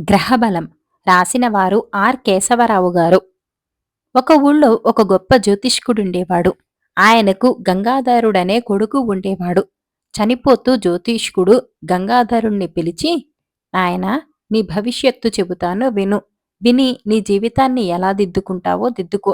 గ్రహబలం రాసినవారు are Keshavarao గారు. ఒక ఊళ్ళో ఒక గొప్ప జ్యోతిష్కుడుండేవాడు. ఆయనకు గంగాధరుడనే కొడుకు ఉండేవాడు. చనిపోతూ జ్యోతిష్కుడు గంగాధరుణ్ణి పిలిచి, నాయనా, నీ భవిష్యత్తు చెబుతాను విను. విని నీ జీవితాన్ని ఎలా దిద్దుకుంటావో దిద్దుకో.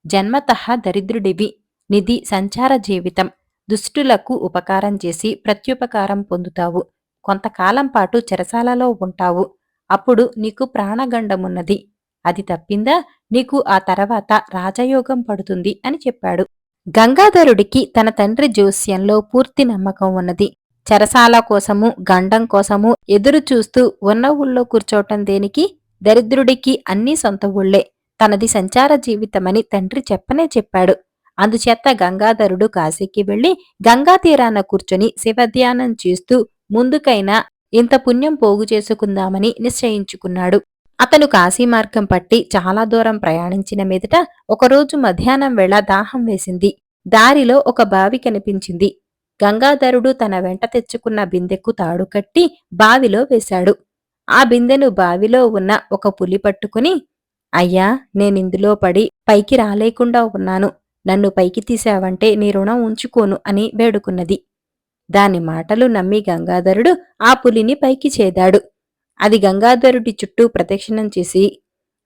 జన్మతః దరిద్రుడివి. నిది సంచార జీవితం. దుష్టులకు ఉపకారం చేసి ప్రత్యుపకారం పొందుతావు. కొంతకాలం పాటు చెరసాలలో ఉంటావు. అప్పుడు నీకు ప్రాణగండమున్నది. అది తప్పిందా నీకు ఆ తర్వాత రాజయోగం పడుతుంది అని చెప్పాడు. గంగాధరుడికి తన తండ్రి జోస్యంలో పూర్తి నమ్మకం ఉన్నది. చెరసాల కోసము గండం కోసము ఎదురు చూస్తూ ఉన్న ఊళ్ళో కూర్చోవటం దేనికి? దరిద్రుడికి అన్నీ సొంత ఊళ్ళే. తనది సంచార జీవితమని తండ్రి చెప్పనే చెప్పాడు. అందుచేత గంగాధరుడు కాశీకి వెళ్లి గంగా తీరాన కూర్చొని శివధ్యానం చేస్తూ ముందుకైనా ఇంత పుణ్యం పోగు చేసుకుందామని నిశ్చయించుకున్నాడు. అతను కాశీ మార్గం పట్టి చాలా దూరం ప్రయాణించిన మీదట ఒకరోజు మధ్యాహ్నం వేళ దాహం వేసింది. దారిలో ఒక బావి కనిపించింది. గంగాధరుడు తన వెంట తెచ్చుకున్న బిందెకు తాడు కట్టి బావిలో వేశాడు. ఆ బిందెను బావిలో ఉన్న ఒక పులి పట్టుకుని, అయ్యా, నేనిందులో పడి పైకి రాలేకుండా ఉన్నాను. నన్ను పైకి తీశావంటే నీ రుణం ఉంచుకోను అని వేడుకున్నది. దాని మాటలు నమ్మి గంగాధరుడు ఆ పులిని పైకి చేదాడు. అది గంగాధరుడి చుట్టూ ప్రదక్షిణం చేసి,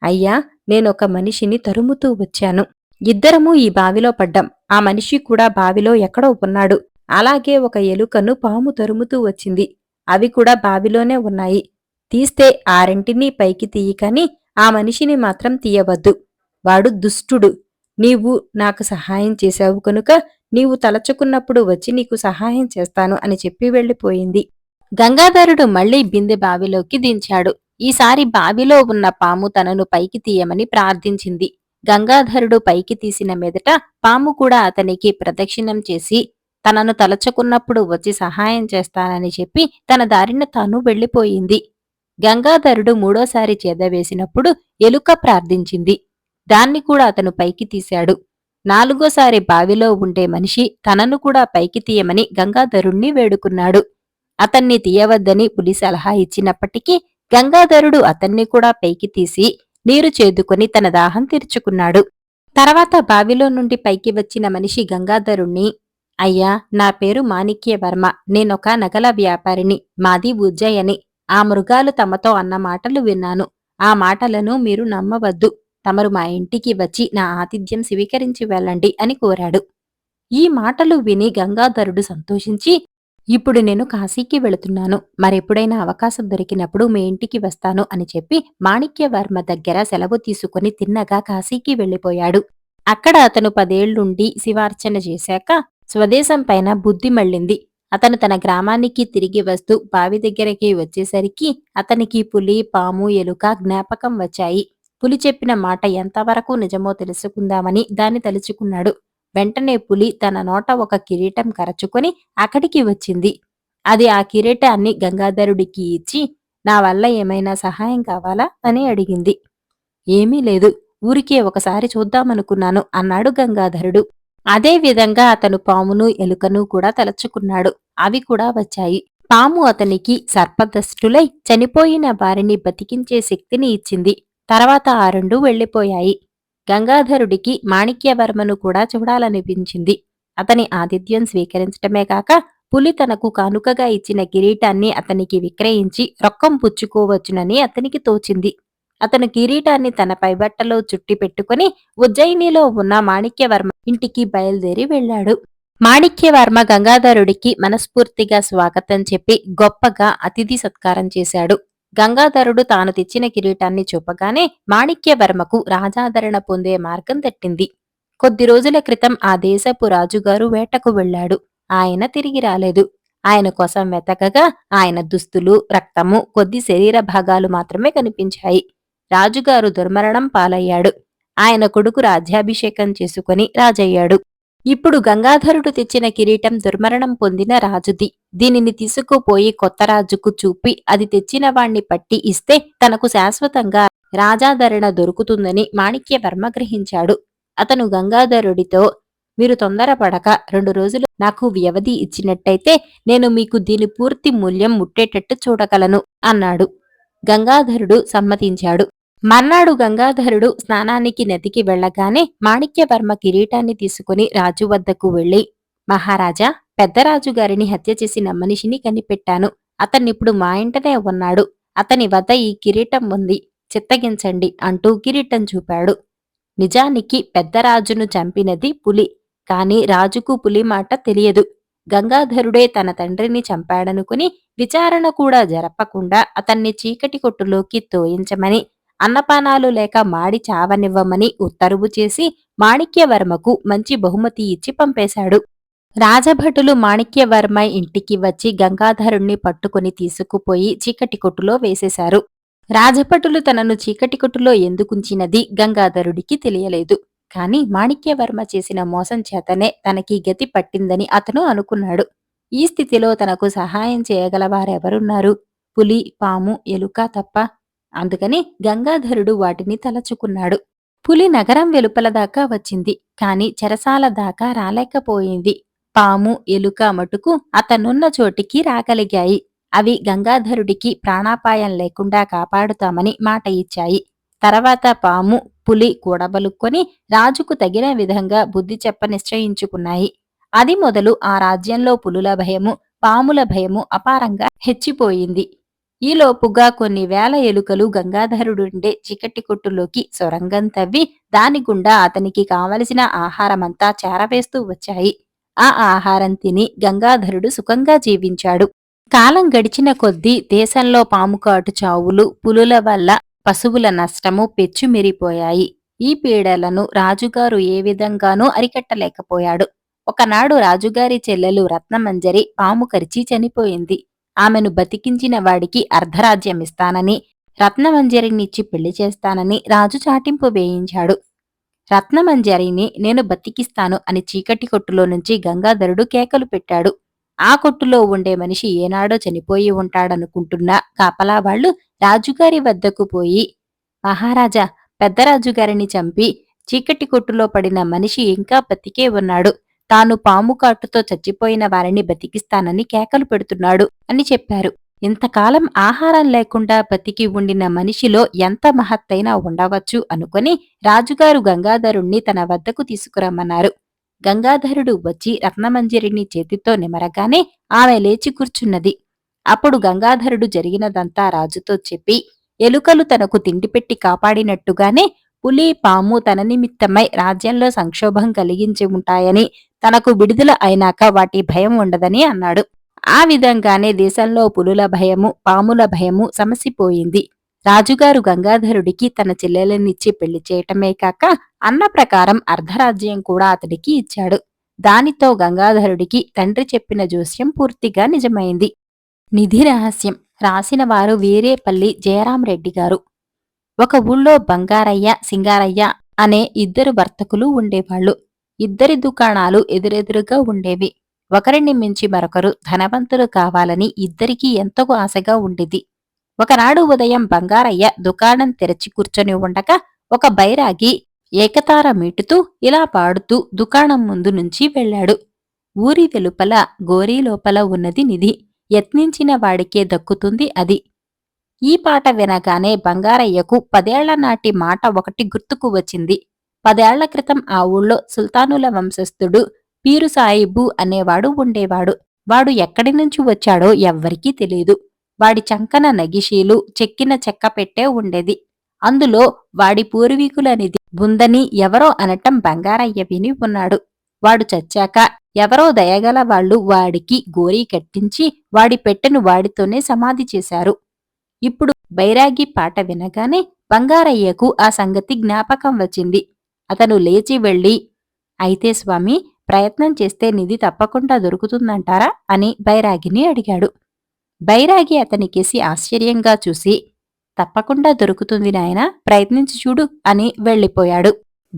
అయ్యా, నేనొక మనిషిని తరుముతూ వచ్చాను. ఇద్దరమూ ఈ బావిలో పడ్డాం. ఆ మనిషి కూడా బావిలో ఎక్కడో ఉన్నాడు. అలాగే ఒక ఎలుకను పాము తరుముతూ వచ్చింది. అవి కూడా బావిలోనే ఉన్నాయి. తీస్తే ఆ రెంటినీ పైకి తీయకని ఆ మనిషిని మాత్రం తీయవద్దు. వాడు దుష్టుడు. నీవు నాకు సహాయం చేశావు కనుక నీవు తలచుకున్నప్పుడు వచ్చి నీకు సహాయం చేస్తాను అని చెప్పి వెళ్ళిపోయింది. గంగాధరుడు మళ్లీ బిందె బావిలోకి దించాడు. ఈసారి బావిలో ఉన్న పాము తనను పైకి తీయమని ప్రార్థించింది. గంగాధరుడు పైకి తీసిన మీదట పాము కూడా అతనికి ప్రదక్షిణం చేసి తనను తలచుకున్నప్పుడు వచ్చి సహాయం చేస్తానని చెప్పి తన దారిన తాను వెళ్ళిపోయింది. గంగాధరుడు మూడోసారి చేదవేసినప్పుడు ఎలుక ప్రార్థించింది. దాన్ని కూడా అతను పైకి తీశాడు. నాలుగోసారి బావిలో ఉండే మనిషి తనను కూడా పైకి తీయమని గంగాధరుణ్ణి వేడుకున్నాడు. అతన్ని తీయవద్దని పులి సలహా ఇచ్చినప్పటికీ గంగాధరుడు అతన్ని కూడా పైకి తీసి నీరు చేదుకొని తన దాహం తీర్చుకున్నాడు. తర్వాత బావిలో నుండి పైకి వచ్చిన మనిషి గంగాధరుణ్ణి, అయ్యా, నా పేరు మాణిక్యవర్మ. నేనొక నగల వ్యాపారిని. మాది ఉజ్జయిని. ఆ మృగాలు తమతో అన్న మాటలు విన్నాను. ఆ మాటలను మీరు నమ్మవద్దు. తమరు మా ఇంటికి వచ్చి నా ఆతిథ్యం స్వీకరించి వెళ్ళండి అని కోరాడు. ఈ మాటలు విని గంగాధరుడు సంతోషించి, ఇప్పుడు నేను కాశీకి వెళుతున్నాను. మరెప్పుడైనా అవకాశం దొరికినప్పుడు మీ ఇంటికి వస్తాను అని చెప్పి మాణిక్యవర్మ దగ్గర సెలవు తీసుకుని తిన్నగా కాశీకి వెళ్లిపోయాడు. అక్కడ అతను 10 ఏళ్లుండి శివార్చన చేశాక స్వదేశం పైన బుద్ధి మళ్ళింది. అతను తన గ్రామానికి తిరిగి వస్తూ బావి దగ్గరికి వచ్చేసరికి అతనికి పులి, పాము, ఎలుక జ్ఞాపకం వచ్చాయి. పులి చెప్పిన మాట ఎంతవరకు నిజమో తెలుసుకుందామని దాన్ని తలుచుకున్నాడు. వెంటనే పులి తన నోట ఒక కిరీటం కరచుకొని అక్కడికి వచ్చింది. అది ఆ కిరీటాన్ని గంగాధరుడికి ఇచ్చి, నా వల్ల ఏమైనా సహాయం కావాలా అని అడిగింది. ఏమీ లేదు, ఊరికే ఒకసారి చూద్దామనుకున్నాను అన్నాడు గంగాధరుడు. అదే విధంగా అతను పామును, ఎలుకను కూడా తలచుకున్నాడు. అవి కూడా వచ్చాయి. పాము అతనికి సర్పదష్టులై చనిపోయిన వారిని బతికించే శక్తిని ఇచ్చింది. తర్వాత ఆ రెండూ వెళ్లిపోయాయి. గంగాధరుడికి మాణిక్యవర్మను కూడా చూడాలనిపించింది. అతని ఆతిథ్యం స్వీకరించటమే కాక పులి తనకు కానుకగా ఇచ్చిన కిరీటాన్ని అతనికి విక్రయించి రొక్కం పుచ్చుకోవచ్చునని అతనికి తోచింది. అతను కిరీటాన్ని తన పైబట్టలో చుట్టి పెట్టుకుని ఉజ్జయినిలో ఉన్న మాణిక్యవర్మ ఇంటికి బయలుదేరి వెళ్లాడు. మాణిక్యవర్మ గంగాధరుడికి మనస్ఫూర్తిగా స్వాగతం చెప్పి గొప్పగా అతిథి సత్కారం చేశాడు. గంగాధరుడు తాను తెచ్చిన కిరీటాన్ని చూపగానే మాణిక్యవర్మకు రాజాదరణ పొందే మార్గం తట్టింది. కొద్ది రోజుల క్రితం ఆ దేశపు రాజుగారు వేటకు వెళ్లాడు. ఆయన తిరిగి రాలేదు. ఆయన కోసం వెతకగా ఆయన దుస్తులు, రక్తము, కొద్ది శరీర భాగాలు మాత్రమే కనిపించాయి. రాజుగారు దుర్మరణం పాలయ్యాడు. ఆయన కొడుకు రాజ్యాభిషేకం చేసుకుని రాజయ్యాడు. ఇప్పుడు గంగాధరుడు తెచ్చిన కిరీటం దుర్మరణం పొందిన రాజుది. దీనిని తీసుకుపోయి కొత్త రాజుకు చూపి అది తెచ్చిన వాణ్ణి పట్టి ఇస్తే తనకు శాశ్వతంగా రాజాదరణ దొరుకుతుందని మాణిక్యవర్మ గ్రహించాడు. అతను గంగాధరుడితో, మీరు తొందరపడక 2 రోజులు నాకు వ్యవధి ఇచ్చినట్టయితే నేను మీకు దీని పూర్తి మూల్యం ముట్టేటట్టు చూడగలను అన్నాడు. గంగాధరుడు సమ్మతించాడు. మర్నాడు గంగాధరుడు స్నానానికి నదికి వెళ్లగానే మాణిక్యవర్మ కిరీటాన్ని తీసుకుని రాజు వద్దకు వెళ్లి, మహారాజా, పెద్దరాజుగారిని హత్య చేసిన మనిషిని కనిపెట్టాను. అతన్నిప్పుడు మా ఇంటనే ఉన్నాడు. అతని వద్ద ఈ కిరీటం ఉంది. చిత్తగించండి అంటూ కిరీటం చూపాడు. నిజానికి పెద్దరాజును చంపినది పులి. కాని రాజుకు పులి మాట తెలియదు. గంగాధరుడే తన తండ్రిని చంపాడనుకుని విచారణ కూడా జరపకుండా అతన్ని చీకటి కొట్టులోకి తోయించమని, అన్నపానాలు లేక మాడి చావనివ్వమని ఉత్తరువు చేసి మాణిక్యవర్మకు మంచి బహుమతి ఇచ్చి పంపేశాడు. రాజభటులు మాణిక్యవర్మ ఇంటికి వచ్చి గంగాధరుణ్ణి పట్టుకుని తీసుకుపోయి చీకటి కొట్టులో వేసేశారు. రాజభటులు తనను చీకటి కొట్టులో ఎందుకుంచినది గంగాధరుడికి తెలియలేదు. కాని మాణిక్యవర్మ చేసిన మోసం చేతనే తనకి గతి పట్టిందని అతను అనుకున్నాడు. ఈ స్థితిలో తనకు సహాయం చేయగలవారెవరున్నారు? పులి, పాము, ఎలుక తప్ప. అందుకని గంగాధరుడు వాటిని తలచుకున్నాడు. పులి నగరం వెలుపల దాకా వచ్చింది. కాని చెరసాల దాకా రాలేకపోయింది. పాము, ఎలుక మటుకు అతనున్న చోటికి రాగలిగాయి. అవి గంగాధరుడికి ప్రాణాపాయం లేకుండా కాపాడుతామని మాట ఇచ్చాయి. తర్వాత పాము, పులి కూడబలుక్కొని రాజుకు తగిన విధంగా బుద్ధి చెప్ప నిశ్చయించుకున్నాయి. అది మొదలు ఆ రాజ్యంలో పులుల భయము, పాముల భయము అపారంగా హెచ్చిపోయింది. ఈలోపుగా కొన్ని వేల ఎలుకలు గంగాధరుడుండే చీకటి కొట్టులోకి సొరంగం తవ్వి దాని గుండా అతనికి కావలసిన ఆహారమంతా చేరవేస్తూ వచ్చాయి. ఆ ఆహారం తిని గంగాధరుడు సుఖంగా జీవించాడు. కాలం గడిచిన కొద్దీ దేశంలో పాముకాటు చావులు, పులుల వల్ల పశువుల నష్టము పెచ్చుమిరిపోయాయి. ఈ పీడలను రాజుగారు ఏ విధంగానూ అరికట్టలేకపోయాడు. ఒకనాడు రాజుగారి చెల్లెలు రత్నమంజరి పాము కరిచి చనిపోయింది. ఆమెను బతికించిన వాడికి అర్ధరాజ్యమిస్తానని, రత్నమంజరినిచ్చి పెళ్లి చేస్తానని రాజు చాటింపు వేయించాడు. రత్నమంజరిని నేను బతికిస్తాను అని చీకటి కొట్టులో నుంచి గంగాధరుడు కేకలు పెట్టాడు. ఆ కొట్టులో ఉండే మనిషి ఏనాడో చనిపోయి ఉంటాడనుకుంటున్న కాపలావాళ్లు రాజుగారి వద్దకు పోయి, మహారాజా, పెద్దరాజుగారిని చంపి చీకటి కొట్టులో పడిన మనిషి ఇంకా బతికే ఉన్నాడు. తాను పాము కాటుతో చచ్చిపోయిన వారిని బతికిస్తానని కేకలు పెడుతున్నాడు అని చెప్పారు. ఇంతకాలం ఆహారం లేకుండా బతికి ఉండిన మనిషిలో ఎంత మహత్తైనా ఉండవచ్చు అనుకుని రాజుగారు గంగాధరుణ్ణి తన వద్దకు తీసుకురమ్మన్నారు. గంగాధరుడు వచ్చి రత్నమంజరిని చేతితో నిమరగానే ఆమె లేచి కూర్చున్నది. అప్పుడు గంగాధరుడు జరిగినదంతా రాజుతో చెప్పి, ఎలుకలు తనకు తిండిపెట్టి కాపాడినట్టుగానే పులి, పాము తన నిమిత్తమై రాజ్యంలో సంక్షోభం కలిగించి ఉంటాయని, తనకు విడుదల అయినాక వాటి భయం ఉండదని అన్నాడు. ఆ విధంగానే దేశంలో పులుల భయము, పాముల భయము సమసిపోయింది. రాజుగారు గంగాధరుడికి తన చెల్లెలనిచ్చి పెళ్లి చేయటమే కాక అన్న ప్రకారం అర్ధరాజ్యం కూడా అతడికి ఇచ్చాడు. దానితో గంగాధరుడికి తండ్రి చెప్పిన జోస్యం పూర్తిగా నిజమైంది. నిధి రహస్యం రాసిన వారు వీరేపల్లి జయరామరెడ్డి గారు. ఒక ఊళ్ళో బంగారయ్య, సింగారయ్య అనే ఇద్దరు వర్తకులు ఉండేవాళ్లు. ఇద్దరి దుకాణాలు ఎదురెదురుగా ఉండేవి. ఒకరిని మించి మరొకరు ధనవంతులు కావాలని ఇద్దరికీ ఎంతో ఆశగా ఉండేది. ఒకనాడు ఉదయం బంగారయ్య దుకాణం తెరచి కూర్చొని ఉండగా ఒక బైరాగి ఏకతార మీటుతూ ఇలా పాడుతూ దుకాణం ముందు నుంచి వెళ్ళాడు. ఊరి వెలుపల గోరీ లోపల ఉన్నది నిధి, యత్నించిన వాడికే దక్కుతుంది అది. ఈ పాట వినగానే బంగారయ్యకు 10 ఏళ్ల నాటి మాట ఒకటి గుర్తుకు వచ్చింది. 10 ఏళ్ల క్రితం ఆ ఊళ్ళో సుల్తానుల వంశస్థుడు పీరు సాయిబు అనేవాడు ఉండేవాడు. వాడు ఎక్కడి నుంచి వచ్చాడో ఎవ్వరికీ తెలీదు. వాడి చంకన నగిషీలు, చెక్కిన చెక్క పెట్టే ఉండేది. అందులో వాడి పూర్వీకులనిది బుందని ఎవరో అనటం బంగారయ్య విని ఉన్నాడు. వాడు చచ్చాక ఎవరో దయగల వాళ్ళు వాడికి గోరీ కట్టించి వాడి పెట్టెను వాడితోనే సమాధి చేశారు. ఇప్పుడు బైరాగి పాట వినగానే బంగారయ్యకు ఆ సంగతి జ్ఞాపకం వచ్చింది. అతను లేచి వెళ్ళి, అయితే స్వామి, ప్రయత్నం చేస్తే నిధి తప్పకుండా దొరుకుతుందంటారా అని బైరాగిని అడిగాడు. బైరాగి అతనికేసి ఆశ్చర్యంగా చూసి, తప్పకుండా దొరుకుతుంది నాయనా, ప్రయత్నించి చూడు అని వెళ్ళిపోయాడు.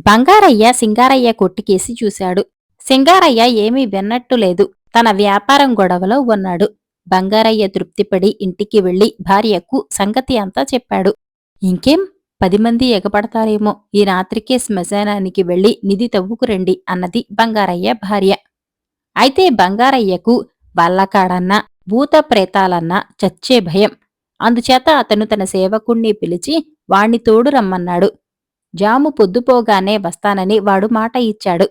బంగారయ్య సింగారయ్య కొట్టుకేసి చూశాడు. సింగారయ్య ఏమీ విన్నట్టు లేదు. తన వ్యాపారం గొడవలో ఉన్నాడు. బంగారయ్య తృప్తిపడి ఇంటికి వెళ్లి భార్యకు సంగతి అంతా చెప్పాడు. ఇంకేం, 10 మంది ఎగపడతారేమో, ఈ రాత్రికే శ్మశానానికి వెళ్లి నిధి తవ్వుకురండి అన్నది బంగారయ్య భార్య. అయితే బంగారయ్యకు వల్లకాడన్నా, భూత ప్రేతాలన్నా చచ్చే భయం. అందుచేత అతను తన సేవకుణ్ణి పిలిచి వాణ్ణి తోడు రమ్మన్నాడు. జాము పొద్దుపోగానే వస్తానని వాడు మాట ఇచ్చాడు.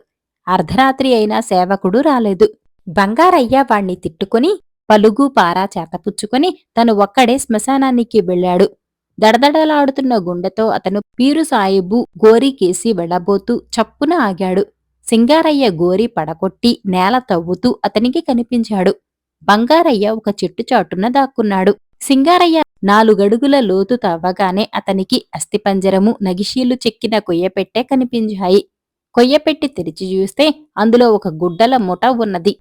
అర్ధరాత్రి అయినా సేవకుడు రాలేదు. బంగారయ్య వాణ్ణి తిట్టుకుని పలుగు పారా చేతపుచ్చుకొని తను ఒక్కడే శ్మశానానికి వెళ్ళాడు. దడదడలాడుతున్న గుండెతో అతను పీరు సాయిబు గోరీకేసి వెళ్లబోతూ చప్పున ఆగాడు. సింగారయ్య గోరి పడగొట్టి నేల తవ్వుతూ అతనికి కనిపించాడు. బంగారయ్య ఒక చెట్టు చాటున దాక్కున్నాడు. సింగారయ్య 4 అడుగుల లోతు తవ్వగానే అతనికి అస్థిపంజరము, నగిశీలు చెక్కిన కొయ్యపెట్టె కనిపించాయి. కొయ్యపెట్టి తెరిచి చూస్తే అందులో ఒక గుడ్డల ముఠ ఉన్నది.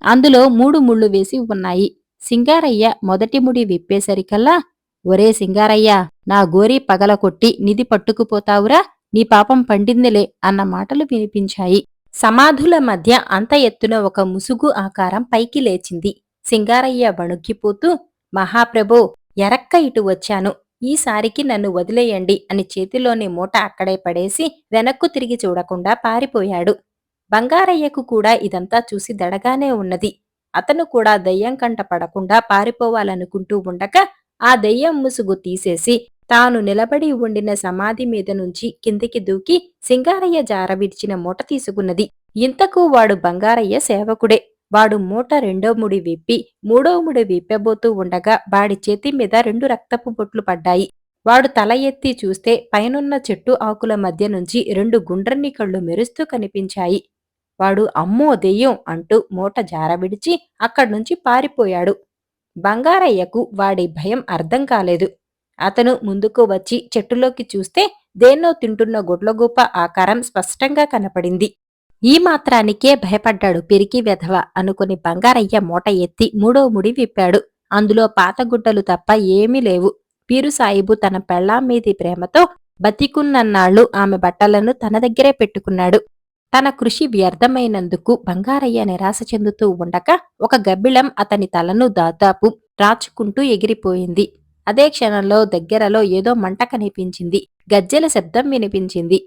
అందులో 3 ముళ్ళు వేసి ఉన్నాయి. సింగారయ్య మొదటి ముడి విప్పేసరికల్లా, ఒరే సింగారయ్య, నా గోరీ పగలకొట్టి నిధి పట్టుకుపోతావురా, నీ పాపం పండిందిలే అన్న మాటలు వినిపించాయి. సమాధుల మధ్య అంత ఎత్తున ఒక ముసుగు ఆకారం పైకి లేచింది. సింగారయ్య వణుక్కిపోతూ, మహాప్రభో, ఎరక్క ఇటు వచ్చాను, ఈసారికి నన్ను వదిలేయండి అని చేతిలోని మూట అక్కడే పడేసి వెనక్కు తిరిగి చూడకుండా పారిపోయాడు. బంగారయ్యకు కూడా ఇదంతా చూసి దడగానే ఉన్నది. అతను కూడా దయ్యం కంట పడకుండా పారిపోవాలనుకుంటూ ఉండగా ఆ దయ్యం ముసుగు తీసేసి తాను నిలబడి ఉండిన సమాధి మీద నుంచి కిందికి దూకి సింగారయ్య జారవిడిచిన మూట తీసుకున్నది. ఇంతకు వాడు బంగారయ్య సేవకుడే. వాడు మూట 2వ ముడి విప్పి 3వ ముడి విప్పబోతూ ఉండగా వాడి చేతి మీద 2 రక్తపు బొట్లు పడ్డాయి. వాడు తల ఎత్తి చూస్తే పైనున్న చెట్టు ఆకుల మధ్య నుంచి 2 గుండ్రని కళ్ళు మెరుస్తూ కనిపించాయి. వాడు అమ్మో దెయ్యం అంటూ మూట జారవిడిచి అక్కడ్నుంచి పారిపోయాడు. బంగారయ్యకు వాడి భయం అర్థం కాలేదు. అతను ముందుకు వచ్చి చెట్టులోకి చూస్తే దేన్నో తింటున్న గుడ్లగూప ఆకారం స్పష్టంగా కనపడింది. ఈ మాత్రానికే భయపడ్డాడు పిరికి వెధవ అనుకుని బంగారయ్య మూట ఎత్తి 3వ ముడి విప్పాడు. అందులో పాతగుడ్డలు తప్ప ఏమీ లేవు. పీరుసాయిబు తన పెళ్ళాం మీది ప్రేమతో బతికున్నన్నాళ్లు ఆమె బట్టలను తన దగ్గరే పెట్టుకున్నాడు. తన కృషి వ్యర్థమైనందుకు బంగారయ్య నిరాశ చెందుతూ ఉండగా ఒక గబ్బిళం అతని తలను దాదాపు రాచుకుంటూ ఎగిరిపోయింది. అదే క్షణంలో దగ్గరలో ఏదో మంట కనిపించింది. గజ్జెల శబ్దం వినిపించింది.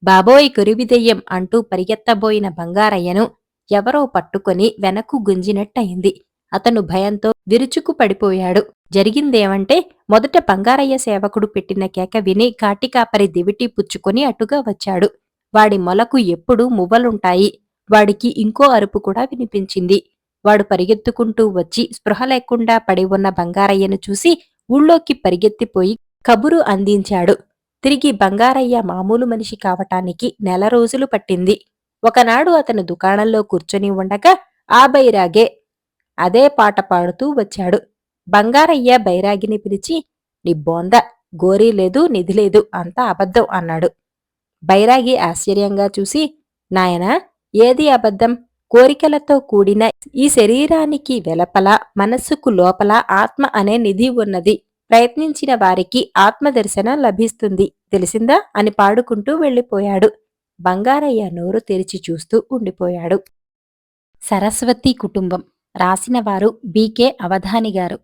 బాబోయ్ కురివిదెయ్యం అంటూ పరిగెత్తబోయిన బంగారయ్యను ఎవరో పట్టుకొని వెనక్కు గుంజినట్టయింది. అతను భయంతో విరుచుకు పడిపోయాడు. జరిగిందేమంటే మొదట బంగారయ్య సేవకుడు పెట్టిన కేక విని కాటికాపరి దివిటి పుచ్చుకొని అటుగా వచ్చాడు. వాడి మొలకు ఎప్పుడూ మువ్వలుంటాయి. వాడికి ఇంకో అరుపు కూడా వినిపించింది. వాడు పరిగెత్తుకుంటూ వచ్చి స్పృహ లేకుండా పడి ఉన్న బంగారయ్యను చూసి ఊళ్ళోకి పరిగెత్తిపోయి కబురు అందించాడు. తిరిగి బంగారయ్య మామూలు మనిషి కావటానికి 1 నెల రోజులు పట్టింది. ఒకనాడు అతను దుకాణంలో కూర్చొని ఉండగా ఆ బైరాగే అదే పాట పాడుతూ వచ్చాడు. బంగారయ్య బైరాగిని పిలిచి, నీ బోంద, గోరీ లేదు, నిధి లేదు, అంతా అబద్ధం అన్నాడు. బైరాగి ఆశ్చర్యంగా చూసి, నాయనా, ఏది అబద్ధం? కోరికలతో కూడిన ఈ శరీరానికి వెలపల, మనస్సుకు లోపల ఆత్మ అనే నిధి ఉన్నది. ప్రయత్నించిన వారికి ఆత్మదర్శనం లభిస్తుంది, తెలిసిందా అని పాడుకుంటూ వెళ్ళిపోయాడు. బంగారయ్య నోరు తెరిచి చూస్తూ ఉండిపోయాడు. సరస్వతి కుటుంబం. రాసినవారు బీకే అవధాని గారు.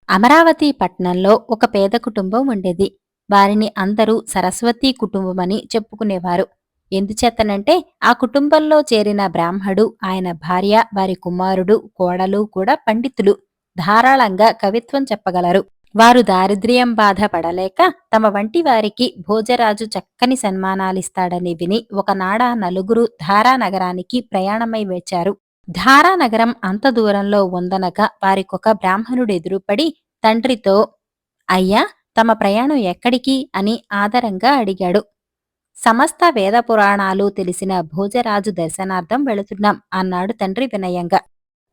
అమరావతి పట్నంలో ఒక పేద కుటుంబం ఉండేది. వారిని అందరూ సరస్వతి కుటుంబమని చెప్పుకునేవారు. ఎందుచేతనంటే ఆ కుటుంబంలో చేరిన బ్రాహ్మడు, ఆయన భార్య, వారి కుమారుడు, కోడలు కూడా పండితులు. ధారాళంగా కవిత్వం చెప్పగలరు. వారు దారిద్ర్యం బాధ పడలేక తమ వంటి వారికి భోజరాజు చక్కని సన్మానాలిస్తాడని విని ఒకనాడ నలుగురు ధారానగరానికి ప్రయాణమై వచ్చారు. ధారానగరం అంత దూరంలో ఉందనగా వారికొక బ్రాహ్మణుడు ఎదురుపడి తండ్రితో, అయ్యా, తమ ప్రయాణం ఎక్కడికి అని ఆదరంగా అడిగాడు. సమస్త వేద పురాణాలు తెలిసిన భోజరాజు దర్శనార్థం వెళుతున్నాం అన్నాడు తండ్రి వినయంగా.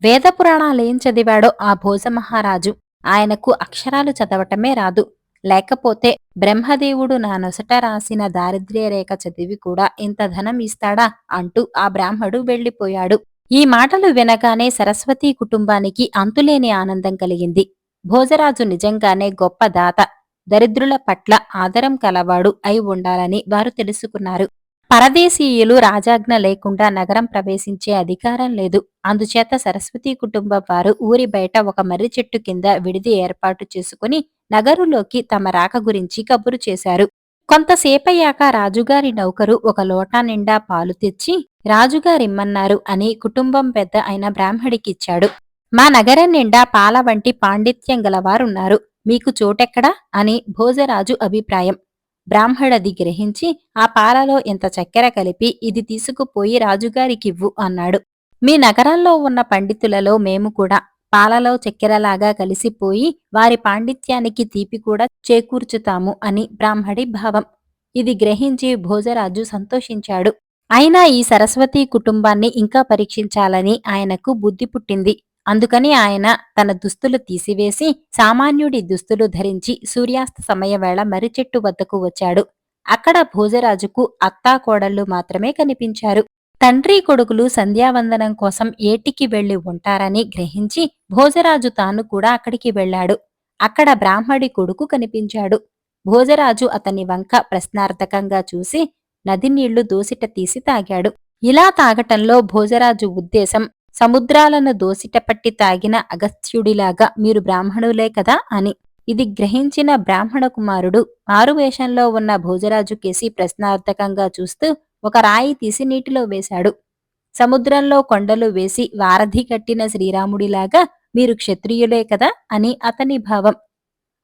వేద పురాణాలేం చదివాడో ఆ భోజమహారాజు. ఆయనకు అక్షరాలు చదవటమే రాదు. లేకపోతే బ్రహ్మదేవుడు నా నొసట రాసిన దారిద్ర్యరేఖ చదివి కూడా ఇంత ధనం ఇస్తాడా అంటూ ఆ బ్రాహ్మడు వెళ్లిపోయాడు. ఈ మాటలు వినగానే సరస్వతి కుటుంబానికి అంతులేని ఆనందం కలిగింది. భోజరాజు నిజంగానే గొప్ప దాత, దరిద్రుల పట్ల ఆదరం కలవాడు అయి ఉండాలని వారు తెలుసుకున్నారు. పరదేశీయులు రాజాజ్ఞ లేకుండా నగరం ప్రవేశించే అధికారం లేదు. అందుచేత సరస్వతి కుటుంబం వారు ఊరి బయట ఒక మర్రి చెట్టు కింద విడిది ఏర్పాటు చేసుకుని నగరులోకి తమ రాక గురించి కబురు చేశారు. కొంతసేపయ్యాక రాజుగారి నౌకరు ఒక లోటా నిండా పాలు తెచ్చి రాజుగారిమ్మన్నారు అని కుటుంబం పెద్ద అయిన బ్రాహ్మడికిచ్చాడు. మా నగరం నిండా పాల వంటి పాండిత్యం గలవారున్నారు. మీకు చోటెక్కడా అని భోజరాజు అభిప్రాయం. బ్రాహ్మడది గ్రహించి ఆ పాలలో ఇంత చక్కెర కలిపి ఇది తీసుకుపోయి రాజుగారికివ్వు అన్నాడు. మీ నగరంలో ఉన్న పండితులలో మేము కూడా పాలలో చక్కెరలాగా కలిసిపోయి వారి పాండిత్యానికి తీపి కూడా చేకూర్చుతాము అని బ్రాహ్మడి భావం. ఇది గ్రహించి భోజరాజు సంతోషించాడు. అయినా ఈ సరస్వతీ కుటుంబాన్ని ఇంకా పరీక్షించాలని ఆయనకు బుద్ధి పుట్టింది. అందుకని ఆయన తన దుస్తులు తీసివేసి సామాన్యుడి దుస్తులు ధరించి సూర్యాస్త సమయవేళ మర్రిచెట్టు వద్దకు వచ్చాడు. అక్కడ భోజరాజుకు అత్తాకోడళ్లు మాత్రమే కనిపించారు. తండ్రి కొడుకులు సంధ్యావందనం కోసం ఏటికి వెళ్లి ఉంటారని గ్రహించి భోజరాజు తాను కూడా అక్కడికి వెళ్ళాడు. అక్కడ బ్రాహ్మడి కొడుకు కనిపించాడు. భోజరాజు అతని వంక ప్రశ్నార్థకంగా చూసి నది నీళ్లు దోసిట తీసి తాగాడు. ఇలా తాగటంలో భోజరాజు ఉద్దేశం సముద్రాలను దోసిట పట్టి తాగిన అగస్త్యుడిలాగా మీరు బ్రాహ్మణులే కదా అని. ఇది గ్రహించిన బ్రాహ్మణ కుమారుడు మారువేషంలో ఉన్న భోజరాజు కేసి ప్రశ్నార్థకంగా చూస్తూ ఒక రాయి తీసి నీటిలో వేశాడు. సముద్రంలో కొండలు వేసి వారధి కట్టిన శ్రీరాముడిలాగా మీరు క్షత్రియులే కదా అని అతని భావం.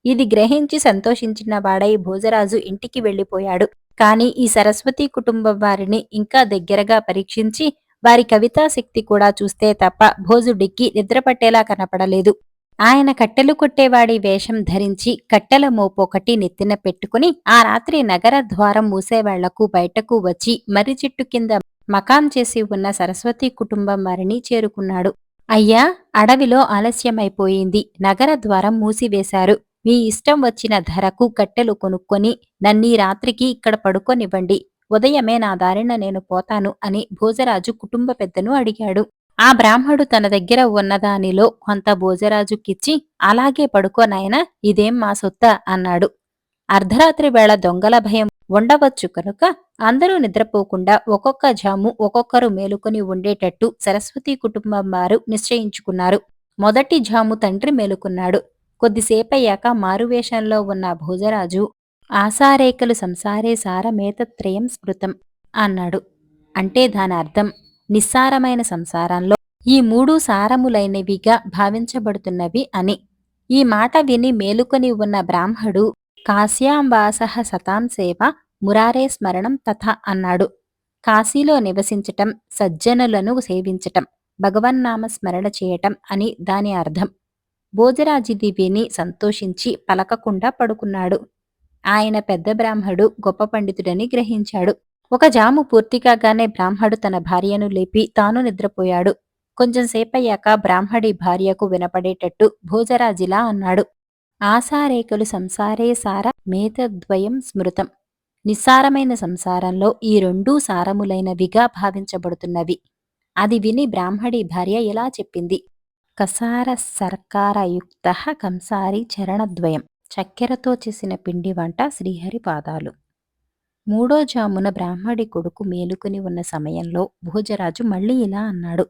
ఇది గ్రహించి సంతోషించిన వాడై భోజరాజు ఇంటికి వెళ్ళిపోయాడు. కాని ఈ సరస్వతీ కుటుంబం వారిని ఇంకా దగ్గరగా పరీక్షించి వారి కవితాశక్తి కూడా చూస్తే తప్ప భోజుడికి నిద్రపట్టేలా కనపడలేదు. ఆయన కట్టెలు కొట్టేవాడి వేషం ధరించి కట్టెల మోపొకటి నెత్తిన పెట్టుకుని ఆ రాత్రి నగర ద్వారం మూసేవాళ్లకు బయటకు వచ్చి మర్రి చెట్టు కింద మకాం చేసి ఉన్న సరస్వతీ కుటుంబం వారిని చేరుకున్నాడు. అయ్యా, అడవిలో ఆలస్యమైపోయింది. నగర ద్వారం మూసివేశారు. మీ ఇష్టం వచ్చిన ధరకు కట్టెలు కొనుక్కొని నన్నీ రాత్రికి ఇక్కడ పడుకోనివ్వండి. ఉదయమే నా దారిన నేను పోతాను అని భోజరాజు కుటుంబ పెద్దను అడిగాడు. ఆ బ్రాహ్మడు తన దగ్గర ఉన్నదానిలో కొంత భోజరాజుకిచ్చి అలాగే పడుకోనాయనా, ఇదేం మా సొత్తా అన్నాడు. అర్ధరాత్రి వేళ దొంగల భయం ఉండవచ్చు కనుక అందరూ నిద్రపోకుండా ఒక్కొక్క జాము ఒక్కొక్కరు మేలుకొని ఉండేటట్టు సరస్వతీ కుటుంబం వారు నిశ్చయించుకున్నారు. మొదటి జాము తండ్రి మేలుకున్నాడు. కొద్దిసేపయ్యాక మారువేషంలో ఉన్న భోజరాజు ఆసారేకలు సంసారే సారమేతత్రయం స్మృతం అన్నాడు. అంటే దాని అర్థం నిస్సారమైన సంసారంలో ఈ మూడు సారములైనవిగా భావించబడుతున్నవి అని. ఈ మాట విని మేలుకొని ఉన్న బ్రాహ్మడు కాశ్యాంవాసః సతాం సేవ మురారే స్మరణం తథ అన్నాడు. కాశీలో నివసించటం, సజ్జనులను సేవించటం, భగవన్నామ స్మరణ చేయటం అని దాని అర్థం. భోజరాజిది విని సంతోషించి పలకకుండా పడుకున్నాడు. ఆయన పెద్ద బ్రాహ్మడు గొప్ప పండితుడని గ్రహించాడు. ఒక జాము పూర్తికాగానే బ్రాహ్మడు తన భార్యను లేపి తాను నిద్రపోయాడు. కొంచెం సేపయ్యాక బ్రాహ్మడి భార్యకు వినపడేటట్టు భోజరాజిలా అన్నాడు. ఆసారేకలు సంసారే సార మేతద్వయం స్మృతం. నిస్సారమైన సంసారంలో ఈ రెండూ సారములైనవిగా భావించబడుతున్నవి. అది విని బ్రాహ్మడి భార్య ఇలా చెప్పింది. కసార సర్కారయుక్త కంసారి చరణద్వయం. చక్కెరతో చేసిన పిండి వంట శ్రీహరి పాదాలు. మూడో జామున బ్రాహ్మడి కొడుకు మేలుకుని ఉన్న సమయంలో భోజరాజు మళ్ళీ ఇలా అన్నాడు.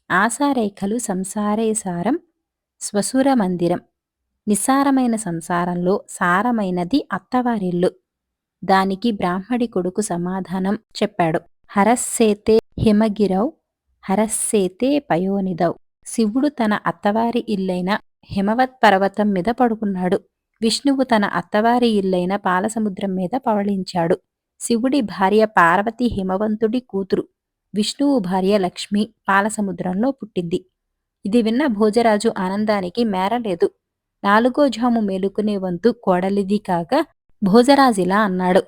ఆసారేఖలు సంసారే సారం స్వసుర మందిరం. నిస్సారమైన సంసారంలో సారమైనది అత్తవారిల్లు. దానికి బ్రాహ్మడి కొడుకు సమాధానం చెప్పాడు. హరస్సేతే హిమగిరౌ హరస్సేతే పయోనిదౌ. శివుడు తన అత్తవారి ఇల్లైన హిమవత్ పర్వతం మీద పడుకున్నాడు. విష్ణువు తన అత్తవారి ఇల్లైన పాలసముద్రం మీద పవళించాడు. శివుడి భార్య పార్వతి హిమవంతుడి కూతురు. విష్ణువు భార్య లక్ష్మి పాలసముద్రంలో పుట్టింది. ఇది విన్న భోజరాజు ఆనందానికి మేరలేదు. నాలుగో జాము మేలుకునే వంతు కోడలిది కాగా భోజరాజిలా అన్నాడు.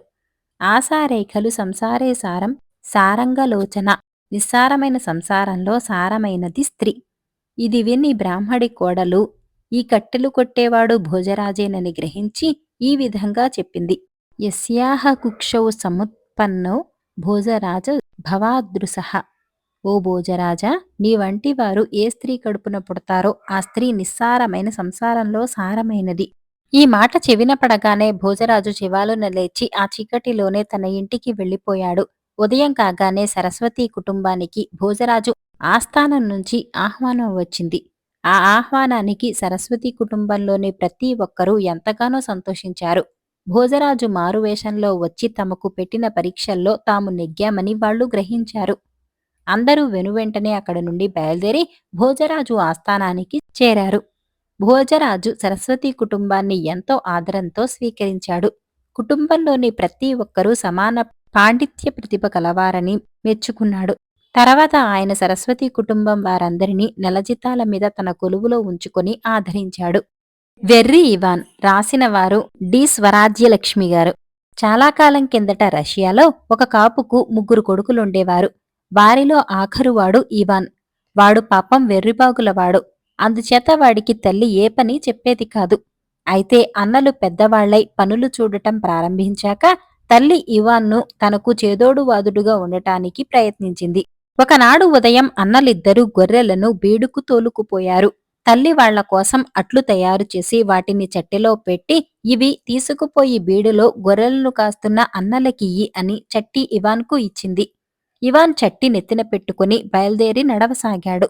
ఆసారేఖలు సంసారే సారం సారంగలోచన. నిస్సారమైన సంసారంలో సారమైనది స్త్రీ. ఇది విని బ్రాహ్మడి కోడలు ఈ కట్టెలు కొట్టేవాడు భోజరాజేనని గ్రహించి ఈ విధంగా చెప్పింది. యస్యాహ కుక్షౌ సముత్పన్నో భోజరాజ భవాదృశః. ఓ భోజరాజా, నీ వంటి వారు ఏ స్త్రీ కడుపున పుడతారో ఆ స్త్రీ నిస్సారమైన సంసారంలో సారమైనది. ఈ మాట చెవిన పడగానే భోజరాజు చివాలున లేచి ఆ చీకటిలోనే తన ఇంటికి వెళ్ళిపోయాడు. ఉదయం కాగానే సరస్వతీ కుటుంబానికి భోజరాజు ఆస్థానం నుంచి ఆహ్వానం వచ్చింది. ఆ ఆహ్వానానికి సరస్వతీ కుటుంబంలోని ప్రతి ఒక్కరూ ఎంతగానో సంతోషించారు. భోజరాజు మారువేషంలో వచ్చి తమకు పెట్టిన పరీక్షల్లో తాము నెగ్గామని వాళ్లు గ్రహించారు. అందరూ వెనువెంటనే అక్కడి నుండి బయలుదేరి భోజరాజు ఆస్థానానికి చేరారు. భోజరాజు సరస్వతి కుటుంబాన్ని ఎంతో ఆదరంతో స్వీకరించాడు. కుటుంబంలోని ప్రతి ఒక్కరూ సమాన పాండిత్య ప్రతిభ కలవారని మెచ్చుకున్నాడు. తర్వాత ఆయన సరస్వతి కుటుంబం వారందరినీ నెలజీతాల మీద తన కొలువులో ఉంచుకొని ఆదరించాడు. వెర్రి ఇవాన్ రాసినవారు డి స్వరాజ్యలక్ష్మి గారు. చాలా కాలం కిందట రష్యాలో ఒక కాపుకు ముగ్గురు కొడుకులుండేవారు. వారిలో ఆఖరువాడు ఇవాన్. వాడు పాపం వెర్రిబాగులవాడు. అందుచేత వాడికి తల్లి ఏ పని చెప్పేది కాదు. అయితే అన్నలు పెద్దవాళ్లై పనులు చూడటం ప్రారంభించాక తల్లి ఇవాన్ను తనకు చేదోడువాదుడుగా ఉండటానికి ప్రయత్నించింది. ఒకనాడు ఉదయం అన్నలిద్దరూ గొర్రెలను బీడుకు తోలుకుపోయారు. తల్లి వాళ్ల కోసం అట్లు తయారుచేసి వాటిని చట్టెలో పెట్టి, ఇవి తీసుకుపోయి బీడులో గొర్రెలను కాస్తున్న అన్నలకియ్యి అని చట్టి ఇవాన్కు ఇచ్చింది. ఇవాన్ చట్టి నెత్తిన పెట్టుకుని బయల్దేరి నడవసాగాడు.